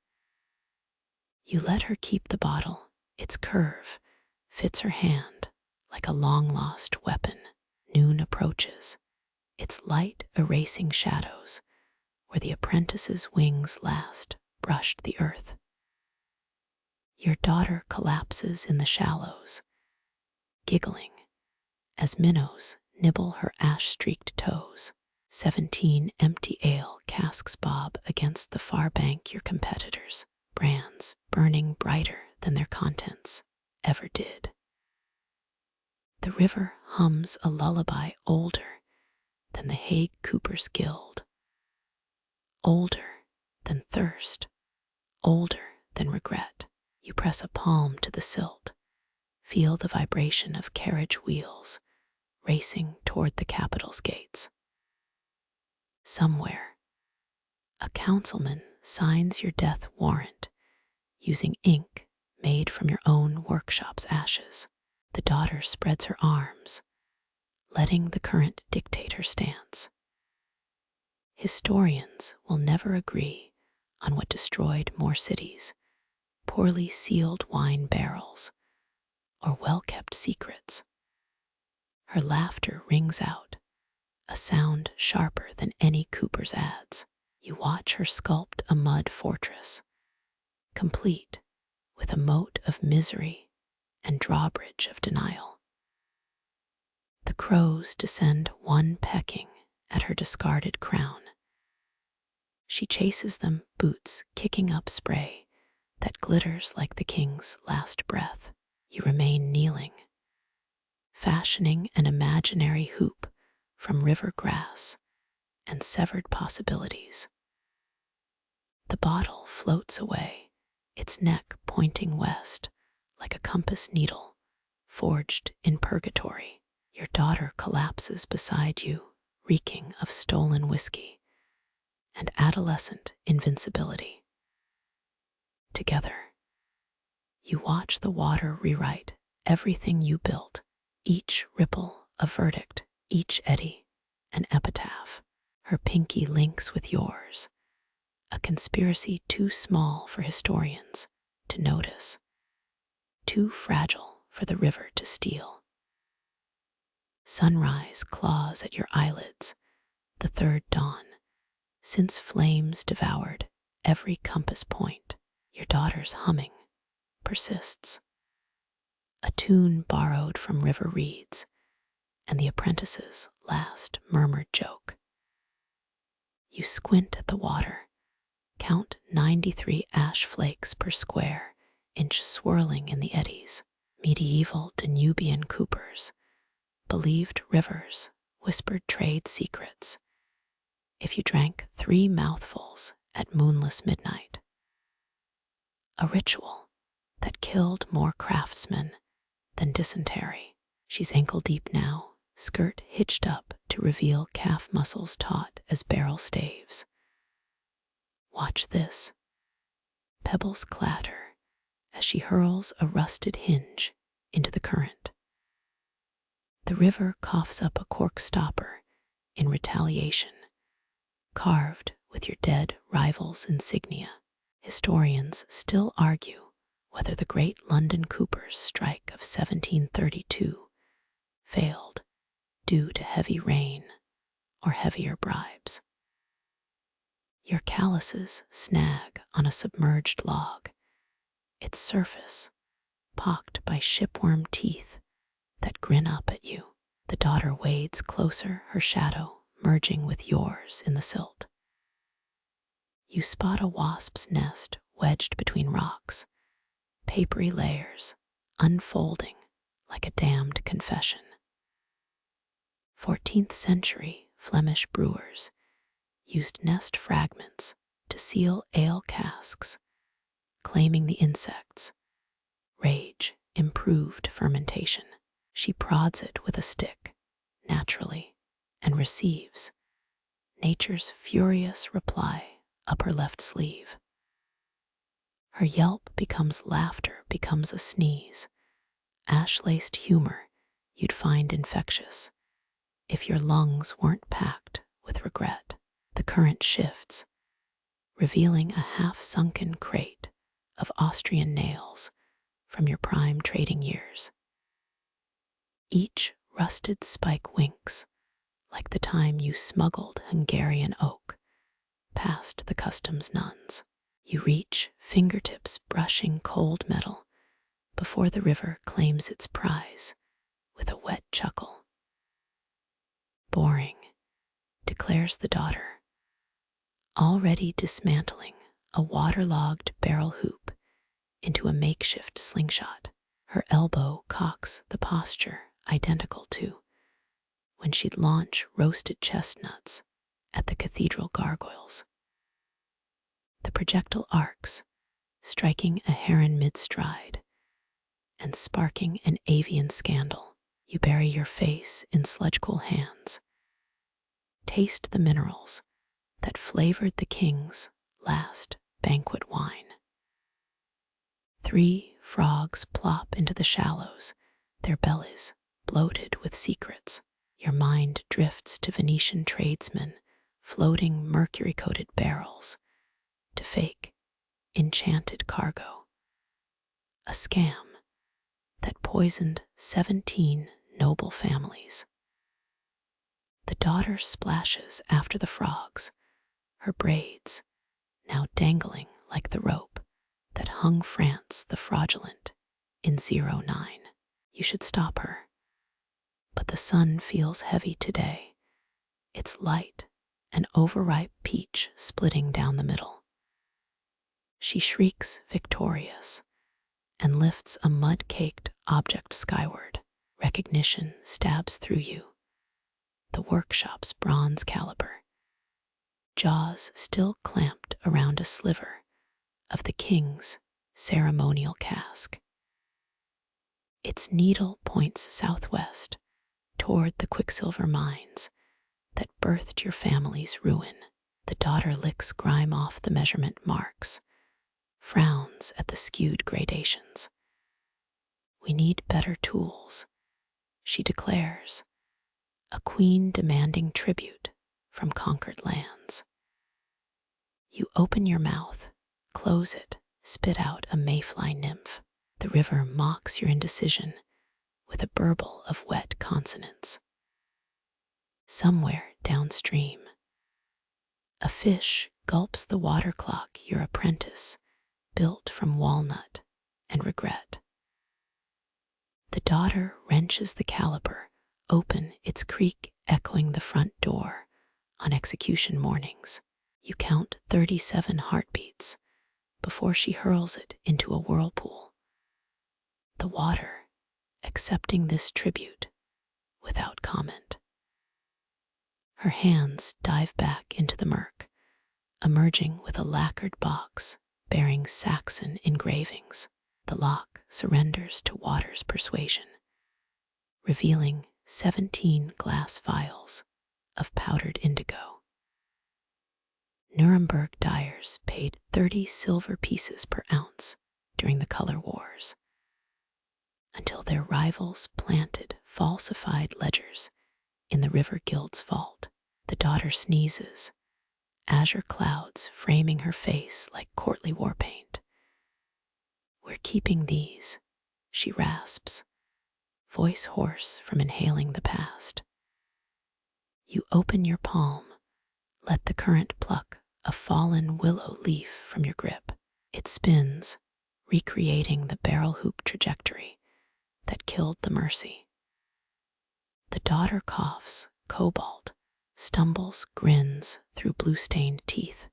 You let her keep the bottle. Its curve fits her hand like a long-lost weapon. Noon approaches, its light erasing shadows where the apprentice's wings last brushed the earth. Your daughter collapses in the shallows, giggling as minnows nibble her ash-streaked toes. 17 empty ale casks bob against the far bank. Your competitors' brands burning brighter than their contents ever did. The river hums a lullaby older than the Hague Coopers Guild, older than thirst, older than regret. You press a palm to the silt, feel the vibration of carriage wheels racing toward the capital's gates. Somewhere, a councilman signs your death warrant using ink made from your own workshop's ashes. The daughter spreads her arms, letting the current dictate her stance. Historians will never agree on what destroyed more cities, poorly sealed wine barrels, or well-kept secrets. Her laughter rings out, a sound sharper than any cooper's ads. You watch her sculpt a mud fortress, complete with a moat of misery and drawbridge of denial. The crows descend one pecking at her discarded crown. She chases them, boots kicking up spray that glitters like the king's last breath. You remain kneeling, fashioning an imaginary hoop from river grass and severed possibilities. The bottle floats away, its neck pointing west like a compass needle forged in purgatory. Your daughter collapses beside you, reeking of stolen whiskey and adolescent invincibility. Together, you watch the water rewrite everything you built, each ripple a verdict, each eddy an epitaph. Her pinky links with yours, a conspiracy too small for historians to notice, too fragile for the river to steal. Sunrise claws at your eyelids, the third dawn, since flames devoured every compass point. Your daughter's humming persists, a tune borrowed from river reeds and the apprentice's last murmured joke. You squint at the water, count 93 ash flakes per square inch swirling in the eddies. Medieval Danubian coopers believed rivers whispered trade secrets if you drank 3 mouthfuls at moonless midnight. A ritual that killed more craftsmen than dysentery. She's ankle deep now, skirt hitched up to reveal calf muscles taut as barrel staves. Watch this. Pebbles clatter as she hurls a rusted hinge into the current. The river coughs up a cork stopper in retaliation, carved with your dead rival's insignia. Historians still argue whether the great London coopers' strike of 1732 failed due to heavy rain or heavier bribes. Your calluses snag on a submerged log, its surface pocked by shipworm teeth that grin up at you. The daughter wades closer, her shadow merging with yours in the silt. You spot a wasp's nest wedged between rocks, papery layers unfolding like a damned confession. 14th century Flemish brewers used nest fragments to seal ale casks, claiming the insects. Rage improved fermentation. She prods it with a stick, naturally, and receives nature's furious reply up her left sleeve. Her yelp becomes laughter, becomes a sneeze, ash-laced humor you'd find infectious if your lungs weren't packed with regret. The current shifts, revealing a half-sunken crate of Austrian nails from your prime trading years. Each rusted spike winks like the time you smuggled Hungarian oak past the customs nuns. You reach, fingertips brushing cold metal before the river claims its prize with a wet chuckle. Boring, declares the daughter, already dismantling a waterlogged barrel hoop into a makeshift slingshot. Her elbow cocks the posture identical to when she'd launch roasted chestnuts at the cathedral gargoyles. The projectile arcs, striking a heron mid-stride and sparking an avian scandal. You bury your face in sludge-cool hands. Taste the minerals that flavored the king's last banquet wine. 3 frogs plop into the shallows, their bellies bloated with secrets. Your mind drifts to Venetian tradesmen floating mercury-coated barrels to fake enchanted cargo. A scam that poisoned 17 noble families. The daughter splashes after the frogs, her braids now dangling like the rope that hung France the fraudulent in 09. You should stop her. But the sun feels heavy today. It's light, an overripe peach splitting down the middle. She shrieks victorious and lifts a mud-caked object skyward. Recognition stabs through you. The workshop's bronze caliper, jaws still clamped around a sliver of the king's ceremonial cask. Its needle points southwest toward the quicksilver mines that birthed your family's ruin. The daughter licks grime off the measurement marks, frowns at the skewed gradations. We need better tools, she declares, a queen demanding tribute from conquered lands. You open your mouth, close it, spit out a mayfly nymph. The river mocks your indecision with a burble of wet consonants. Somewhere downstream, a fish gulps the water clock your apprentice built from walnut and regret. The daughter wrenches the caliper open, its creak echoing the front door on execution mornings. You count 37 heartbeats before she hurls it into a whirlpool. The water accepting this tribute without comment. Her hands dive back into the murk, emerging with a lacquered box bearing Saxon engravings. The lock surrenders to water's persuasion, revealing 17 glass vials of powdered indigo. Nuremberg dyers paid 30 silver pieces per ounce during the color wars, until their rivals planted falsified ledgers in the river guild's vault. The daughter sneezes, azure clouds framing her face like courtly war paint. "We're keeping these," she rasps, voice hoarse from inhaling the past. You open your palm, let the current pluck a fallen willow leaf from your grip. It spins, recreating the barrel hoop trajectory that killed the Mercy. The daughter coughs, cobalt, stumbles, grins through blue-stained teeth.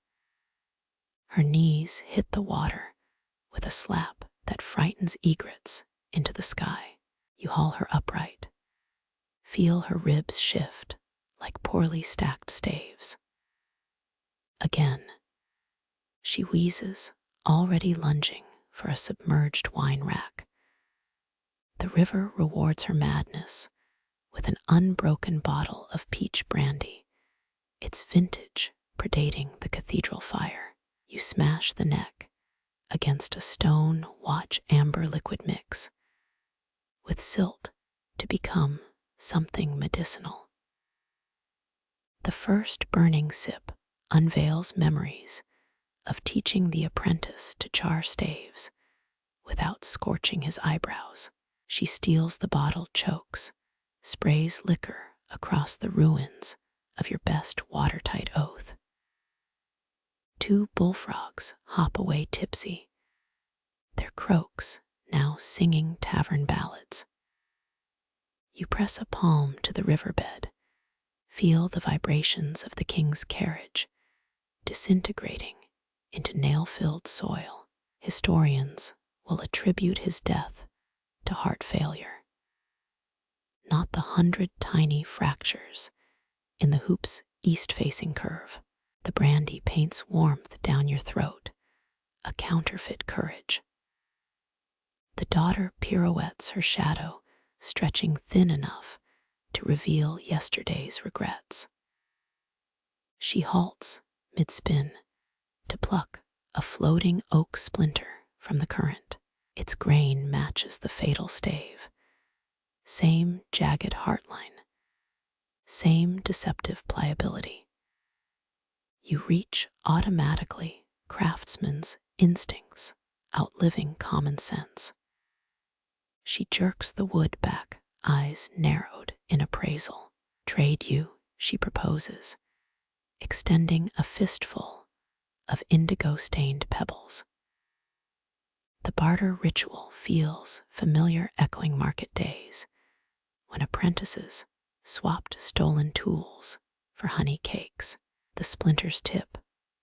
Her knees hit the water with a slap that frightens egrets into the sky. You haul her upright, feel her ribs shift like poorly stacked staves. Again, she wheezes, already lunging for a submerged wine rack. The river rewards her madness with an unbroken bottle of peach brandy, its vintage predating the cathedral fire. You smash the neck against a stone watch amber liquid mix, with silt to become something medicinal. The first burning sip unveils memories of teaching the apprentice to char staves without scorching his eyebrows. She steals the bottle, chokes, sprays liquor across the ruins of your best watertight oath. 2 bullfrogs hop away tipsy, their croaks now singing tavern ballads. You press a palm to the riverbed, feel the vibrations of the king's carriage disintegrating into nail-filled soil. Historians will attribute his death to heart failure, not the 100 tiny fractures in the hoop's east-facing curve. The brandy paints warmth down your throat, a counterfeit courage. The daughter pirouettes her shadow, stretching thin enough to reveal yesterday's regrets. She halts mid-spin to pluck a floating oak splinter from the current. Its grain matches the fatal stave. Same jagged heartline, same deceptive pliability. You reach automatically, craftsman's instincts outliving common sense. She jerks the wood back, eyes narrowed in appraisal. "Trade you," she proposes, extending a fistful of indigo-stained pebbles. The barter ritual feels familiar, echoing market days when apprentices swapped stolen tools for honey cakes. The splinter's tip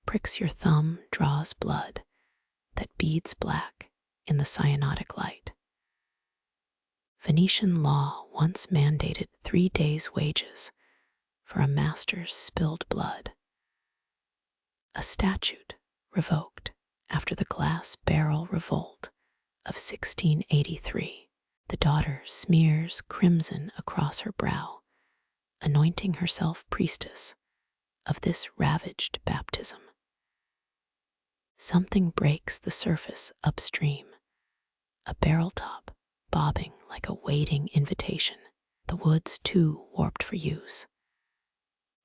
pricks your thumb, draws blood that beads black in the cyanotic light. Venetian law once mandated 3 days' wages for a master's spilled blood. A statute revoked after the glass barrel revolt of 1683. The daughter smears crimson across her brow, anointing herself priestess of this ravaged baptism. Something breaks the surface upstream, a barrel top bobbing like a waiting invitation. The wood's too warped for use,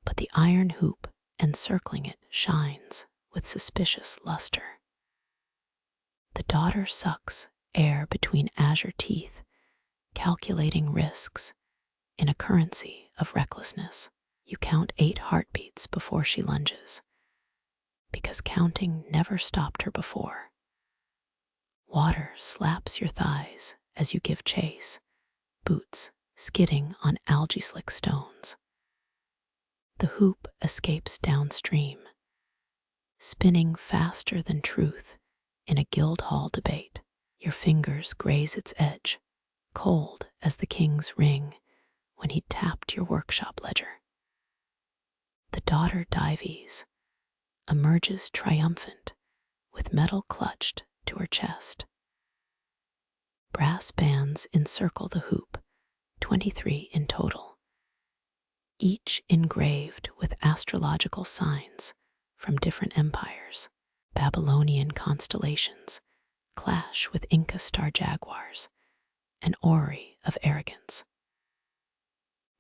but the iron hoop encircling it shines with suspicious luster. The daughter sucks air between azure teeth, calculating risks in a currency of recklessness. You count 8 heartbeats before she lunges, because counting never stopped her before. Water slaps your thighs as you give chase, boots skidding on algae-slick stones. The hoop escapes downstream, spinning faster than truth in a Guildhall debate. Your fingers graze its edge, cold as the king's ring when he tapped your workshop ledger. The daughter Dives emerges triumphant with metal clutched to her chest. Brass bands encircle the hoop, 23 in total, each engraved with astrological signs from different empires. Babylonian constellations clash with Inca star jaguars, an orrery of arrogance.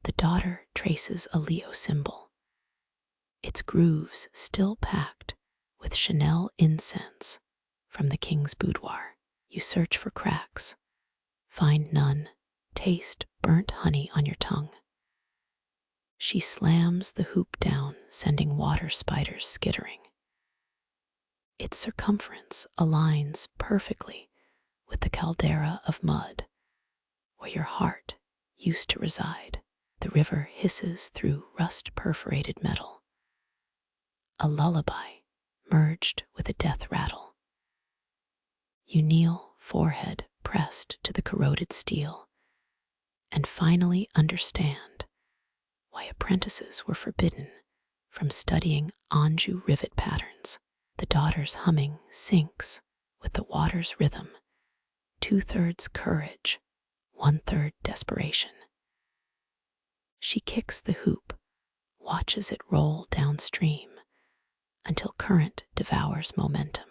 The daughter traces a Leo symbol, its grooves still packed with Chanel incense from the king's boudoir. You search for cracks, find none, taste burnt honey on your tongue. She slams the hoop down, sending water spiders skittering. Its circumference aligns perfectly with the caldera of mud where your heart used to reside. The river hisses through rust-perforated metal, a lullaby merged with a death rattle. You kneel, forehead pressed to the corroded steel, and finally understand why apprentices were forbidden from studying Anjou rivet patterns. The daughter's humming syncs with the water's rhythm, 2/3 courage, 1/3 desperation. She kicks the hoop, watches it roll downstream until current devours momentum.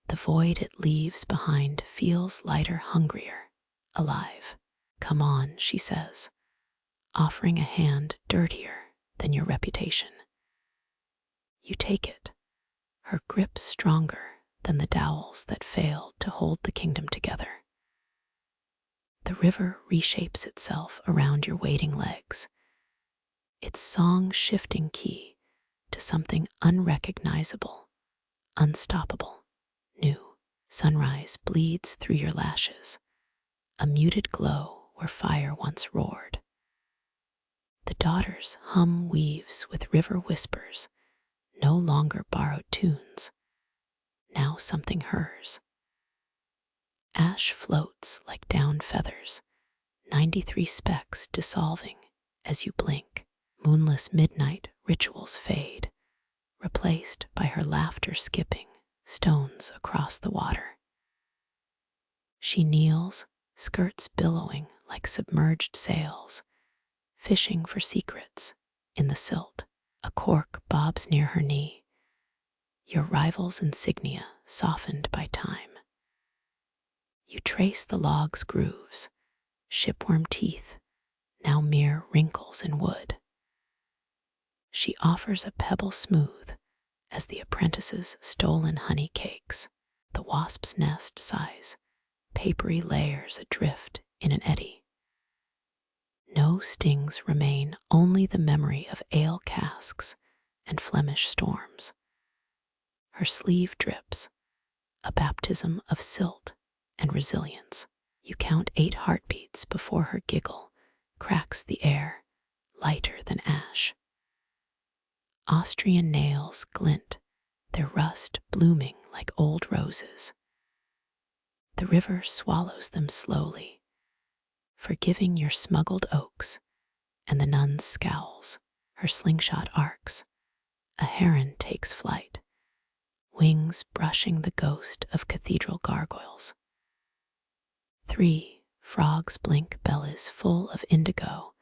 The void it leaves behind feels lighter, hungrier, alive. Come on, she says, offering a hand dirtier than your reputation. You take it, her grip stronger than the dowels that failed to hold the kingdom together. The river reshapes itself around your waiting legs, its song shifting key to something unrecognizable, unstoppable, new. Sunrise bleeds through your lashes, a muted glow where fire once roared. The daughter's hum weaves with river whispers, no longer borrowed tunes, now something hers. Ash floats like down feathers, 93 specks dissolving as you blink. Moonless midnight rituals fade, replaced by her laughter skipping stones across the water. She kneels, skirts billowing like submerged sails, fishing for secrets in the silt. A cork bobs near her knee, your rival's insignia softened by time. You trace the log's grooves, shipworm teeth, now mere wrinkles in wood. She offers a pebble smooth as the apprentice's stolen honey cakes. The wasp's nest sighs, papery layers adrift in an eddy. No stings remain, only the memory of ale casks and Flemish storms. Her sleeve drips, a baptism of silt and resilience. You count 8 heartbeats before her giggle cracks the air, lighter than ash. Austrian nails glint, their rust blooming like old roses. The river swallows them slowly, forgiving your smuggled oaks, and the nun's scowls, her slingshot arcs. A heron takes flight, wings brushing the ghost of cathedral gargoyles. 3 frogs blink bellies full of indigo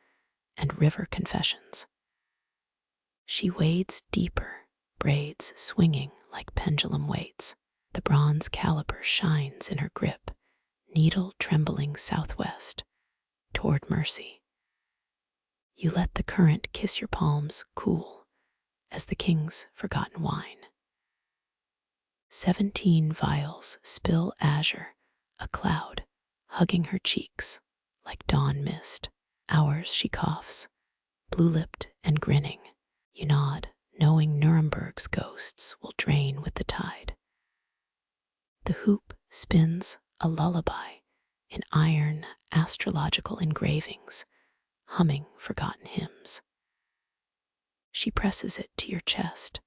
and river confessions. She wades deeper, braids swinging like pendulum weights. The bronze caliber shines in her grip, needle trembling southwest toward mercy. You let the current kiss your palms, cool as the king's forgotten wine. 17 vials spill azure, a cloud hugging her cheeks like dawn mist. Hours she coughs, blue-lipped and grinning. You nod, knowing Nuremberg's ghosts will drain with the tide. The hoop spins a lullaby in iron astrological engravings, humming forgotten hymns. She presses it to your chest,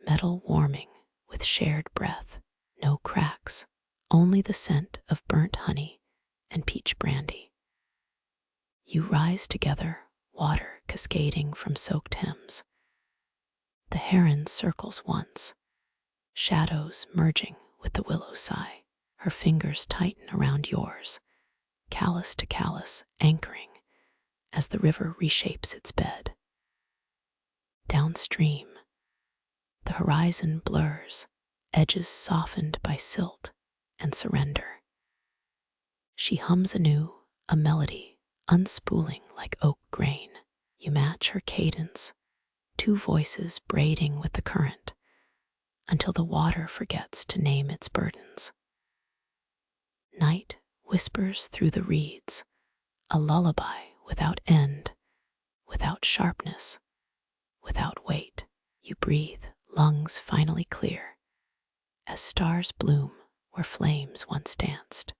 metal warming with shared breath. No cracks, only the scent of burnt honey and peach brandy. You rise together, water cascading from soaked hems. The heron circles once, shadows merging with the willow sigh. Her fingers tighten around yours, callus to callus, anchoring as the river reshapes its bed. Downstream, the horizon blurs, edges softened by silt and surrender. She hums anew, a melody unspooling like oak grain. You match her cadence, two voices braiding with the current, until the water forgets to name its burdens. Night whispers through the reeds, a lullaby without end, without sharpness, without weight. You breathe, lungs finally clear, as stars bloom where flames once danced.